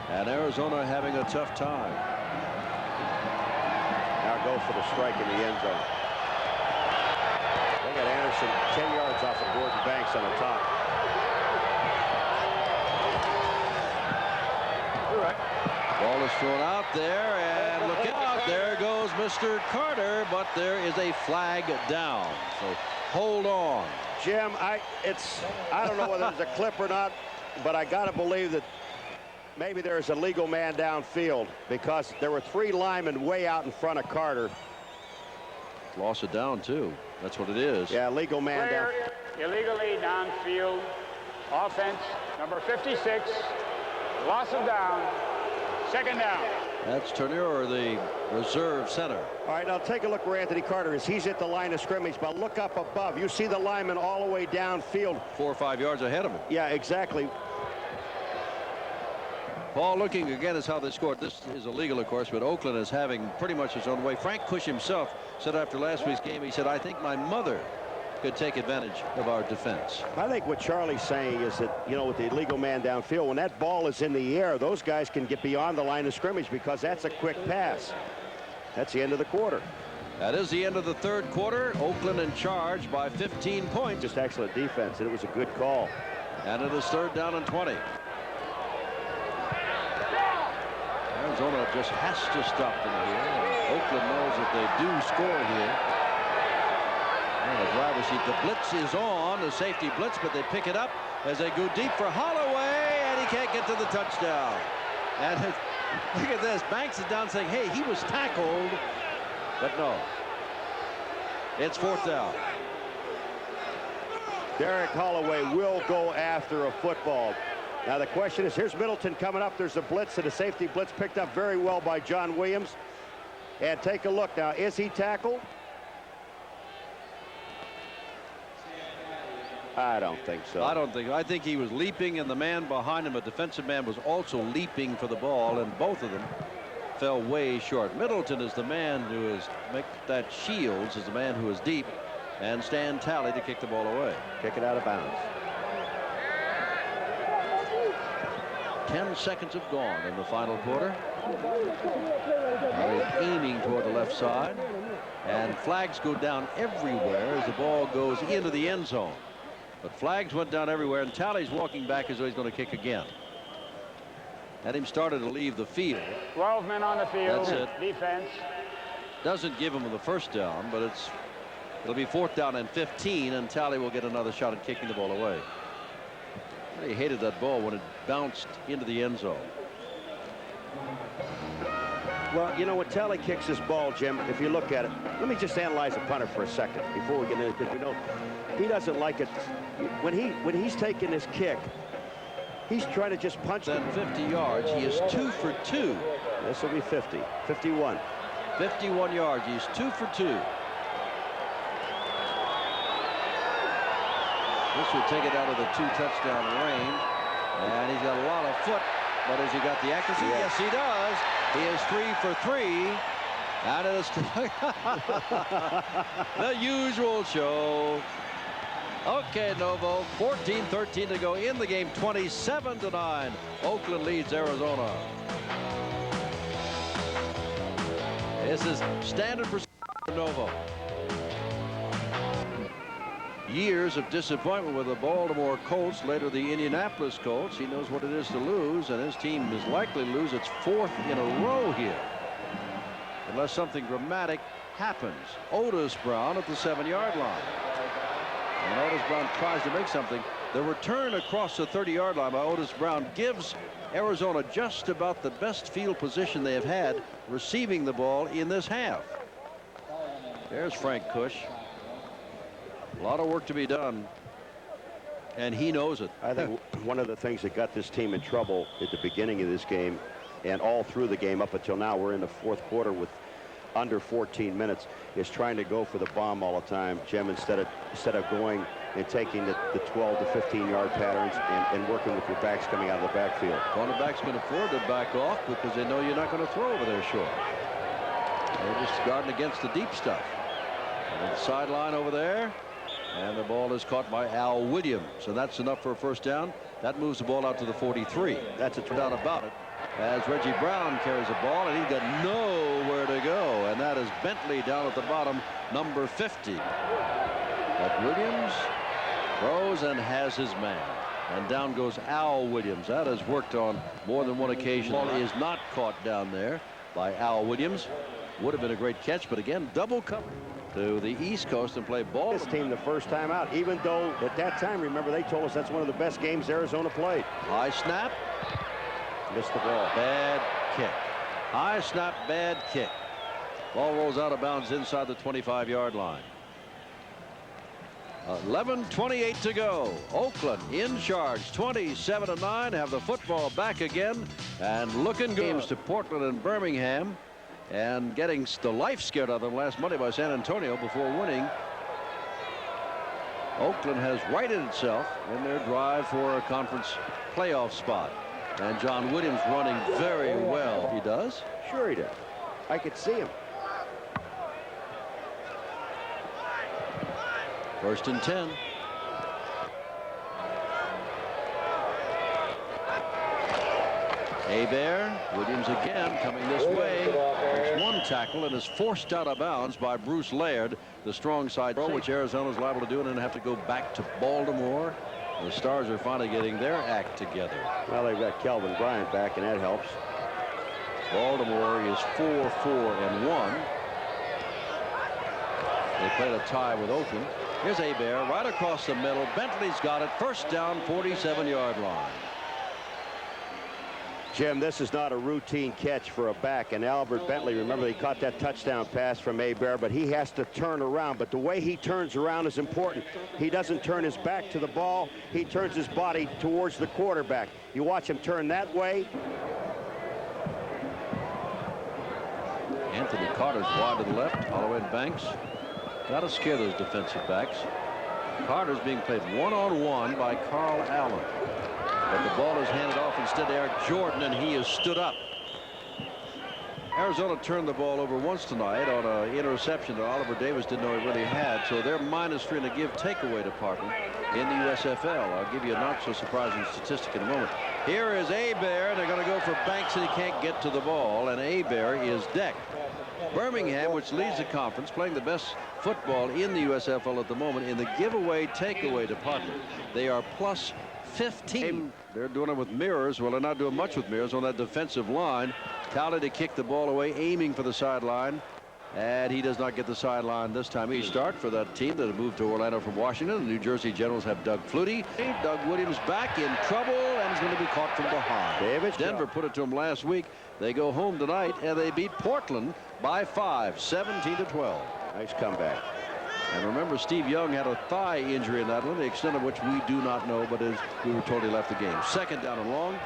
and Arizona having a tough time.
Now go for the strike in the end zone. They got Anderson 10 yards off of Gordon Banks on the top.
Ball is thrown out there, and look out, there goes Mr. Carter, but there is a flag down, so hold on.
Jim, I don't know whether it's a clip or not, but I got to believe that maybe there's a legal man downfield, because there were 3 linemen way out in front of Carter.
Lost it down, too. That's what it is.
Yeah, legal man down.
Illegally downfield. Offense, number 56. Loss of down. Second down.
That's Turner, the reserve center.
All right, now take a look where Anthony Carter is. He's at the line of scrimmage, but look up above. You see the lineman all the way downfield.
4 or 5 yards ahead of him.
Yeah, exactly.
Paul, looking again is how they scored. This is illegal, of course, but Oakland is having pretty much its own way. Frank Cush himself said after last week's game, he said, I think my mother could take advantage of our defense.
I think what Charlie's saying is that, you know, with the illegal man downfield, when that ball is in the air, those guys can get beyond the line of scrimmage because that's a quick pass. That's the end of the quarter.
That is the end of the third quarter. Oakland in charge by 15 points.
Just excellent defense, and it was a good call.
And it is third down and 20. Arizona just has to stop them here. And Oakland knows that they do score here. And the driver's seat. The blitz is on, the safety blitz, but they pick it up as they go deep for Holloway, and he can't get to the touchdown. And look at this. Banks is down saying, hey, he was tackled. But no. It's fourth down.
Derek Holloway will go after a football. Now the question is, here's Middleton coming up. There's a blitz, and a safety blitz picked up very well by John Williams. And take a look now. Is he tackled? I don't think so.
I think he was leaping, and the man behind him, a defensive man, was also leaping for the ball, and both of them fell way short. Middleton is the man who is that Shields is the man who is deep, and Stan Talley to kick the ball away.
Kick it out of bounds.
10 seconds have gone in the final quarter. They're aiming toward the left side, and flags go down everywhere as the ball goes into the end zone. But flags went down everywhere, and Talley's walking back as though he's going to kick again. Had him started to leave the field.
12 men on the field.
That's it.
Defense.
Doesn't give him the first down, but it'll be 4th down and 15, and Talley will get another shot at kicking the ball away. He hated that ball when it bounced into the end zone.
Well, you know, when Talley kicks this ball, Jim, if you look at it, let me just analyze the punter for a second before we get into it, because we know he doesn't like it. When he's taking this kick, he's trying to just punch.
Then 50 yards. He is 2 for 2.
This will be 50. 51.
51 yards. He's 2 for 2. This would take it out of the 2-touchdown range, and he's got a lot of foot. But has he got the accuracy? Yes, he does. He is 3 for 3. And it is the usual show. Okay, Novo, 14-13 to go in the game, 27-9. Oakland leads Arizona. This is standard procedure for Novo. Years of disappointment with the Baltimore Colts, later the Indianapolis Colts. He knows what it is to lose, and his team is likely to lose its 4th in a row here, unless something dramatic happens. Otis Brown at the 7-yard line. And Otis Brown tries to make something. The return across the 30-yard line by Otis Brown gives Arizona just about the best field position they have had receiving the ball in this half. There's Frank Cush. A lot of work to be done, and he knows it.
I think one of the things that got this team in trouble at the beginning of this game and all through the game up until now, we're in the 4th quarter with under 14 minutes, is trying to go for the bomb all the time, Jim, instead of going and taking the 12 to 15-yard patterns and working with your backs coming out of the backfield.
Cornerbacks can afford to back off because they know you're not going to throw over there short. They're just guarding against the deep stuff. And the sideline over there. And the ball is caught by Al Williams. And that's enough for a first down. That moves the ball out to the 43. That's a doubt about it. As Reggie Brown carries the ball, and he's got nowhere to go. And that is Bentley down at the bottom, number 50. But Williams throws and has his man. And down goes Al Williams. That has worked on more than one occasion. Ball is not caught down there by Al Williams. Would have been a great catch, but again, double cover to the East Coast and play ball.
This team the first time out, even though at that time, remember, they told us that's one of the best games Arizona played.
High snap.
Missed the ball.
Bad kick. High snap, bad kick. Ball rolls out of bounds inside the 25-yard line. 11:28 to go. Oakland in charge, 27-9. Have the football back again and looking good. Games to Portland and Birmingham, and getting the life scared out of them last Monday by San Antonio before winning. Oakland has righted itself in their drive for a conference playoff spot. And John Williams running very well. He does?
Sure he does. I could see him.
1st and 10. Hebert, Williams again coming this way. Makes one tackle and is forced out of bounds by Bruce Laird, the strong side throw, which Arizona's liable to do, and then have to go back to Baltimore. The Stars are finally getting their act together.
Well, they've got Kelvin Bryant back, and that helps.
Baltimore is 4-4-1. They played a tie with Oakland. Here's Hebert right across the middle. Bentley's got it. First down, 47-yard line.
Jim, this is not a routine catch for a back, and Albert Bentley, remember, he caught that touchdown pass from Hebert, but he has to turn around. But the way he turns around is important. He doesn't turn his back to the ball. He turns his body towards the quarterback. You watch him turn that way.
Anthony Carter's wide to the left. Holloway and Banks. Got to scare those defensive backs. Carter's being played one-on-one by Carl Allen. But the ball is handed off instead to Eric Jordan, and he is stood up. Arizona turned the ball over once tonight on an interception that Oliver Davis didn't know he really had. So they're -3 in a give takeaway department in the USFL. I'll give you a not so surprising statistic in a moment. Here is Hebert. They're going to go for Banks, and he can't get to the ball, and Hebert is decked. Birmingham, which leads the conference, playing the best football in the USFL at the moment in the giveaway takeaway department. They are +15. They're doing it with mirrors. Well, they're not doing much with mirrors on that defensive line. Talley to kick the ball away, aiming for the sideline, and he does not get the sideline this time. He start for that team that had moved to Orlando from Washington. The New Jersey Generals have Doug Flutie. Doug Williams back in trouble, and he's going to be caught from behind. Denver put it to him last week. They go home tonight, and they beat Portland by 5, 17-12.
Nice comeback.
And remember, Steve Young had a thigh injury in that one, the extent of which we do not know, but as we were told, he left the game. Second down and long.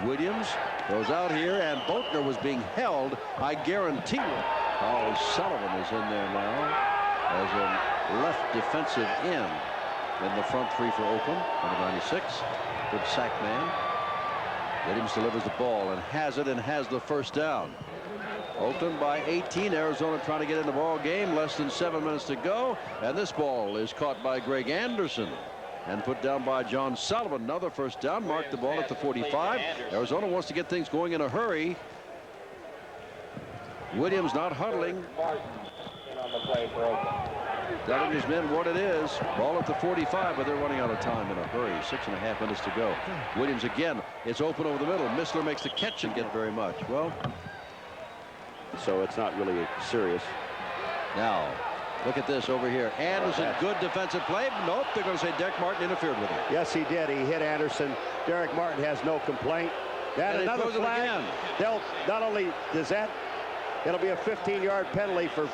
Williams goes out here, and Boatner was being held, I guarantee you. Carl Sullivan is in there now as a left defensive end in the front three for Oakland. Number 96, good sack man. Williams delivers the ball and has it, and has the first down. Oakland by 18. Arizona trying to get in the ball game. Less than 7 minutes to go, and this ball is caught by Greg Anderson and put down by John Sullivan. Another first down. Marked the ball at the 45. Arizona wants to get things going in a hurry. Williams not huddling, telling his men what it is. Ball at the 45, but they're running out of time in a hurry. 6.5 minutes to go. Williams again. It's open over the middle. Missler makes the catch and get very much. Well,
so it's not really serious.
now look at this over here. Anderson, good defensive play. Nope, they're going to say Derek Martin interfered with him.
Yes, he did. He hit Anderson. Derek Martin has no complaint. That
And
another flag.
again.
They'll not only does that, it'll be a 15-yard penalty for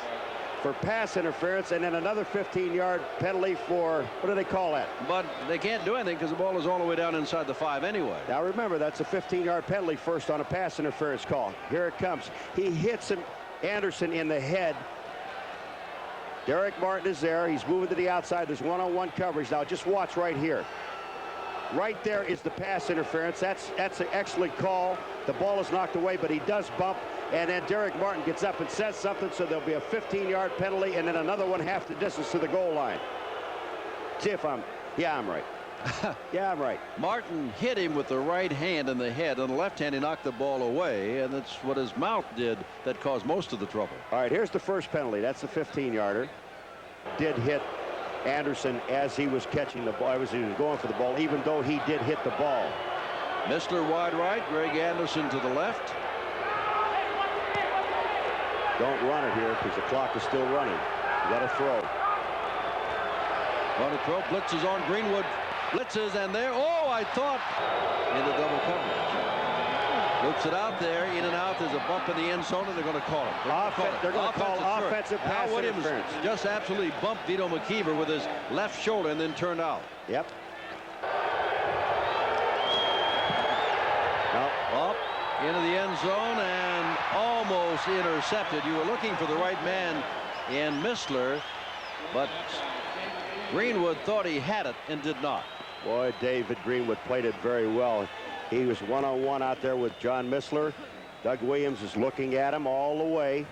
pass interference, and then another 15-yard penalty for, what do they call that?
But they can't do anything because the ball is all the way down inside the 5 anyway.
Now remember, that's a 15-yard penalty first on a pass interference call. Here it comes. He hits Anderson in the head. Derek Martin is there. He's moving to the outside. There's one-on-one coverage. Now just watch right here. Right there is the pass interference. That's an excellent call. The ball is knocked away, but he does bump. And then Derek Martin gets up and says something, so there'll be a 15-yard penalty, and then another one half the distance to the goal line. See if I'm right. Yeah, I'm right.
Martin hit him with the right hand in the head. On the left hand, he knocked the ball away, and that's what his mouth did that caused most of the trouble.
All right, here's the first penalty. That's the 15-yarder. Did hit Anderson as he was catching the ball, as he was going for the ball, even though he did hit the ball.
Missler wide right, Greg Anderson to the left.
Don't run it here because the clock is still running. You got to throw.
On the throw, blitzes on Greenwood. Blitzes, and there, oh, I thought, into double coverage. Loops it out there, in and out. There's a bump in the end zone, and they're going to call it.
They're going to call offensive pass interference.
Just absolutely bumped Vito McKeever with his left shoulder and then turned out.
Yep.
Up into the end zone and almost intercepted. You were looking for the right man in Missler, but Greenwood thought he had it and did not.
Boy, David Greenwood played it very well. He was one-on-one out there with John Missler. Doug Williams is looking at him all the way.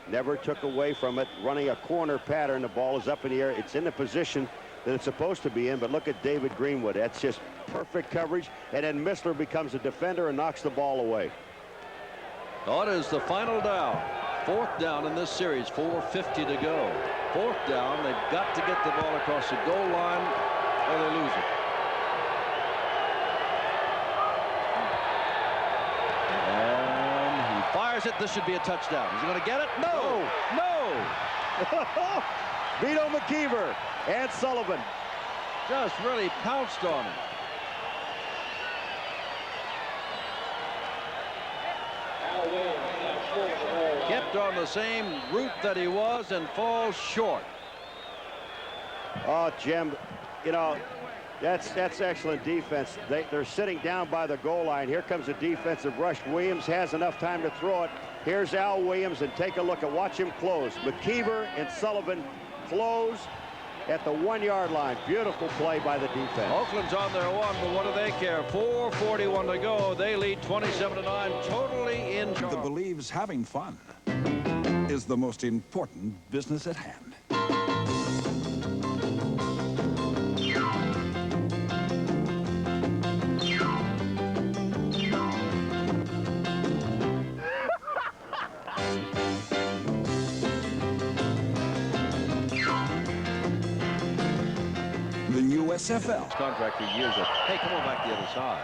Never took away from it. Running a corner pattern. The ball is up in the air. It's in the position that it's supposed to be in, but look at David Greenwood. That's just perfect coverage, and then Missler becomes a defender and knocks the ball away.
That is the final down. Fourth down in this series, 4:50 to go. Fourth down, they've got to get the ball across the goal line or they lose it. And he fires it. This should be a touchdown. Is he going to get it? No! No!
Vito McKeever and Sullivan
just really pounced on him. Kept on the same route that he was and falls short.
Oh, Jim, you know, that's excellent defense. They're sitting down by the goal line. Here comes a defensive rush. Williams has enough time to throw it. Here's Al Williams, and take a look at, watch him close. McKeever and Sullivan close, at the 1-yard line. Beautiful play by the defense.
Oakland's on their one, but what do they care? 4:41 to go. They lead 27-9, totally in charge.
The believes having fun is the most important business at hand. The USFL.
Contract for years of, hey, come on back the other side.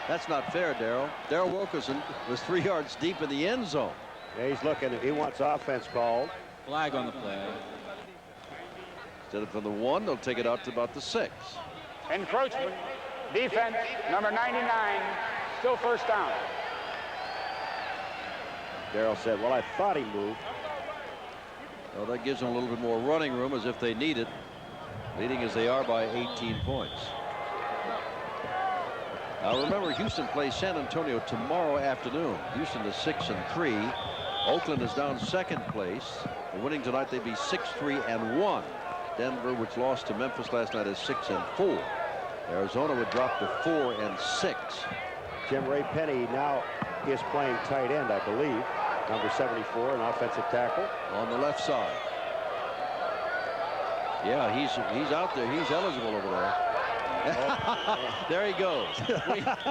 That's not fair, Darrell. Darrell Wilkerson was 3 yards deep in the end zone.
Yeah, he's looking. He wants offense called.
Flag on the play.
Instead of from the 1, they'll take it out to about the 6.
Encroachment. Defense, number 99. Still first down.
Darrell said, well, I thought he moved.
Well, that gives them a little bit more running room as if they need it. Leading as they are by 18 points. Now remember, Houston plays San Antonio tomorrow afternoon. Houston is 6-3. Oakland is down 2nd place. Winning tonight, they'd be 6-3-1. Denver, which lost to Memphis last night, is 6-4. Arizona would drop to 4-6.
Jim Ray Penny now is playing tight end, I believe. Number 74, an offensive tackle.
On the left side. Yeah, he's out there. He's eligible over there. There he goes.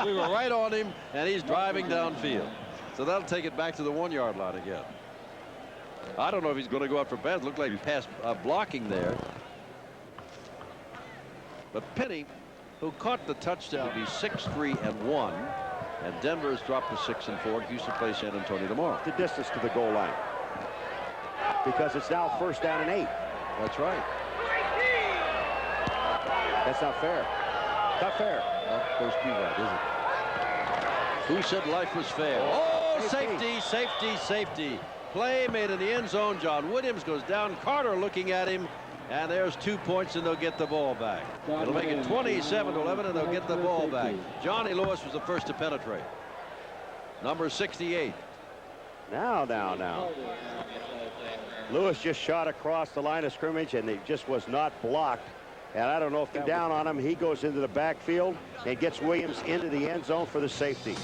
We were right on him, and he's driving downfield. So that'll take it back to the 1-yard line again. I don't know if he's going to go out for pass. Looked like he passed blocking there. But Penny, who caught the touchdown, will be 6-3-1. And Denver has dropped to 6-4. Houston plays San Antonio tomorrow.
The distance to the goal line. Because it's now 1st down and 8.
That's right.
That's not fair. Not fair.
Not supposed to be right, is it? Who said life was fair? Oh, safety, safety, safety. Play made in the end zone. John Williams goes down. Carter looking at him. And there's 2 points, and they'll get the ball back. It'll make it 27-11, and they'll get the ball back. Johnny Lewis was the first to penetrate. Number 68.
Now. Lewis just shot across the line of scrimmage, and it just was not blocked. And I don't know if they're down on him. He goes into the backfield and gets Williams into the end zone for the safety.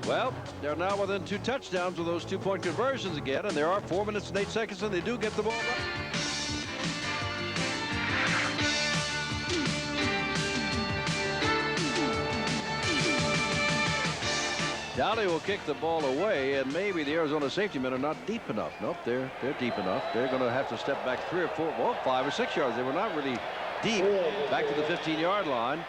Well, they're now within 2 touchdowns with those 2-point conversions again, and there are 4 minutes and 8 seconds, and they do get the ball back. Dowdy will kick the ball away, and maybe the Arizona safety men are not deep enough. Nope, they're deep enough. They're going to have to step back 3 or 4, well, 5 or 6 yards. They were not really deep. Back to the 15-yard line,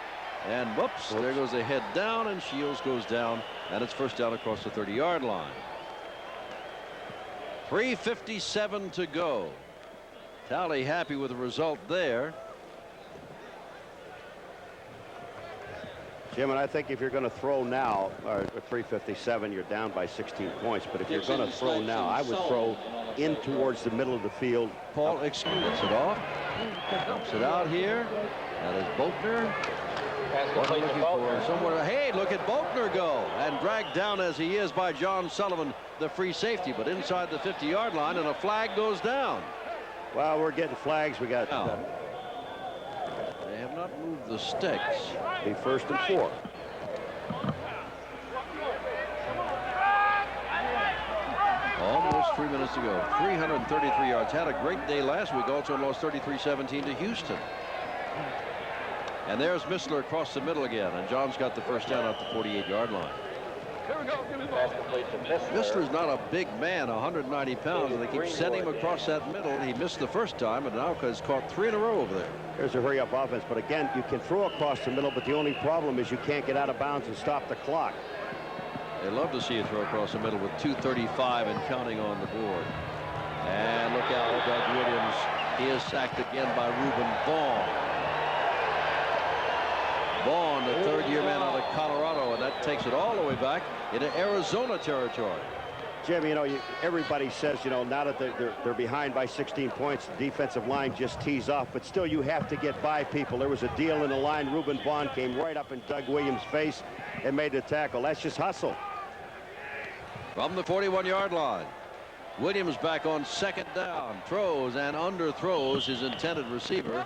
and whoops, there goes the head down, and Shields goes down, and it's first down across the 30-yard line. 3:57 to go. Tally happy with the result there.
Jim, and I think if you're going to throw now, or 3:57, you're down by 16 points. But if you're going to throw now, I would throw in towards the middle of the field.
Paul excludes it off. Dumps it out here. That is Boatner. Looking for somewhere. Hey, look at Boatner go. And dragged down as he is by John Sullivan, the free safety. But inside the 50-yard line, and a flag goes down.
Well, we're getting flags. We got.
They have not moved the sticks.
Be 1st and 4.
Almost 3 minutes to go. 333 yards. Had a great day last week. Also lost 33-17 to Houston. And there's Missler across the middle again. And John's got the first down at the 48-yard line. Missler's not a big man, 190 pounds, and they keep sending him across that middle. He missed the first time, and now has caught 3 in a row over there.
There's a hurry-up offense, but again, you can throw across the middle, but the only problem is you can't get out of bounds and stop the clock.
They love to see you throw across the middle with 2:35 and counting on the board. And look out, Doug Williams. He is sacked again by Reuben Vaughn. Vaughn, the 3rd-year man out of Colorado, and that takes it all the way back into Arizona territory.
Jim, you know, everybody says, you know, now that they're behind by 16 points, the defensive line just tees off, but still you have to get by people. There was a deal in the line. Reuben Vaughn came right up in Doug Williams' face and made the tackle. That's just hustle.
From the 41-yard line, Williams back on 2nd down, throws and underthrows his intended receiver.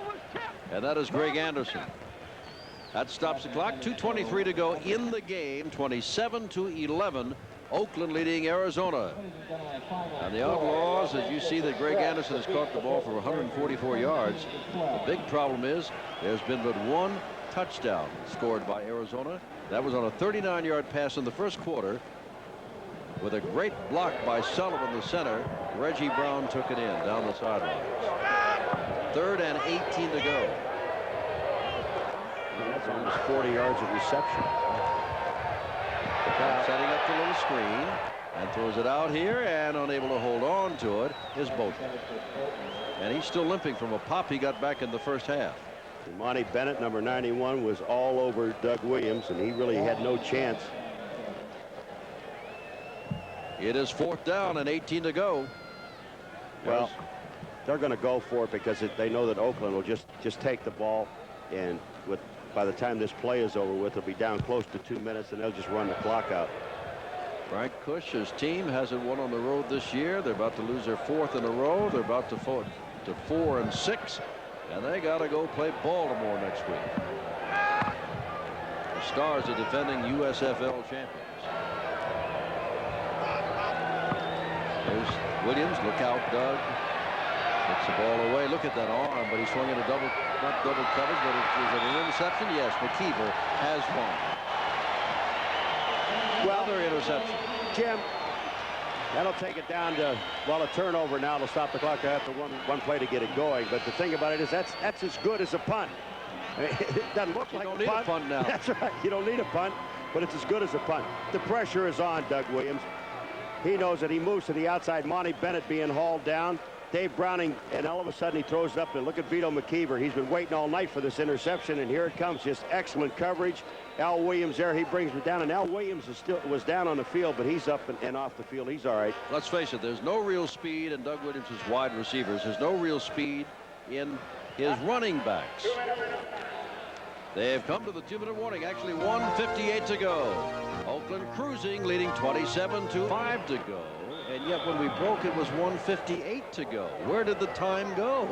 And that is Greg Anderson. That stops the clock. 2:23 to go in the game. 27-11. Oakland leading Arizona. And the Outlaws, as you see that Greg Anderson has caught the ball for 144 yards. The big problem is there's been but one touchdown scored by Arizona. That was on a 39-yard pass in the first quarter. With a great block by Sullivan, the center. Reggie Brown took it in down the sidelines. 3rd and 18 to go.
That's almost 40 yards of reception.
Setting up the little screen and throws it out here, and unable to hold on to it is Boatman. And he's still limping from a pop he got back in the first half.
And Monty Bennett, number 91, was all over Doug Williams, and he really had no chance.
It is 4th down and 18 to go.
Well, they're going to go for it because they know that Oakland will just take the ball, and by the time this play is over with, they'll be down close to 2 minutes, and they'll just run the clock out.
Frank Cush's team hasn't won on the road this year. They're about to lose their 4th in a row. They're about to fall to 4 and 6, and they got to go play Baltimore next week. The Stars are defending USFL champions. There's Williams. Look out, Doug. Gets the ball away. Look at that arm, but he's swinging a not double coverage, but is it an interception? Yes, McKeever has one.
Well,
another interception.
Jim, that'll take it down to, well, a turnover now to stop the clock after one play to get it going. But the thing about it is that's as good as a punt. It doesn't look like a punt.
You don't need a punt now.
That's right. You don't need a punt, but it's as good as a punt. The pressure is on Doug Williams. He knows that he moves to the outside. Monty Bennett being hauled down. Dave Browning, and all of a sudden he throws it up. And look at Vito McKeever. He's been waiting all night for this interception, and here it comes. Just excellent coverage. Al Williams there. He brings it down, and Al Williams was down on the field, but he's up and off the field. He's all right.
Let's face it. There's no real speed in Doug Williams' wide receivers. There's no real speed in his running backs. They've come to the 2-minute warning. Actually, 1:58 to go. Oakland cruising, leading 27-5 to go. And yet when we broke, it was 1:58 to go. Where did the time go?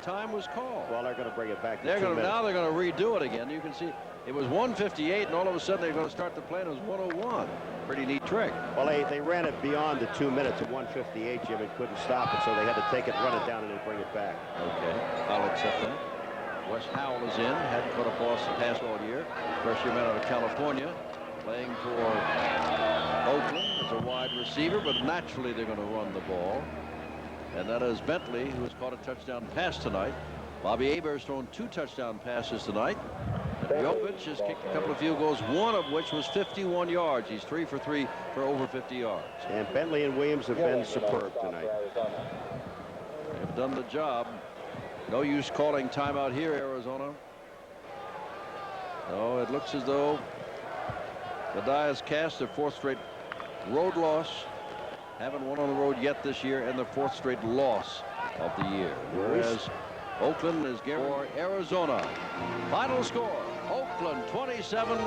Time was called.
Well, they're going to bring it back to
now
2 minutes.
They're going to redo it again. You can see it was 1:58, and all of a sudden they're going to start the play, and it was 1:01. Pretty neat trick.
Well, they ran it beyond the 2 minutes at 1:58, Jim, and couldn't stop it, so they had to take it, run it down, and then bring it back.
Okay, I'll accept that. Wes Howell is in. Hadn't caught a pass all year. Freshman out of California, playing for Oakland as a wide receiver, but naturally they're going to run the ball. And that is Bentley, who has caught a touchdown pass tonight. Bobby Heber's thrown 2 touchdown passes tonight. Jovic has kicked a couple of field goals, one of which was 51 yards. He's 3 for 3 for over 50 yards.
And Bentley and Williams have been superb tonight.
They've done the job. No use calling timeout here, Arizona. Oh, it looks as though the die is cast. Their 4th straight road loss. Haven't won on the road yet this year, and the 4th straight loss of the year. Whereas Oakland is gearing for Arizona. Final score, Oakland 27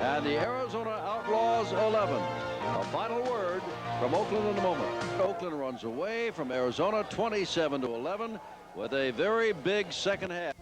and the Arizona Outlaws 11. A final word from Oakland in a moment. Oakland runs away from Arizona 27-11 with a very big second half.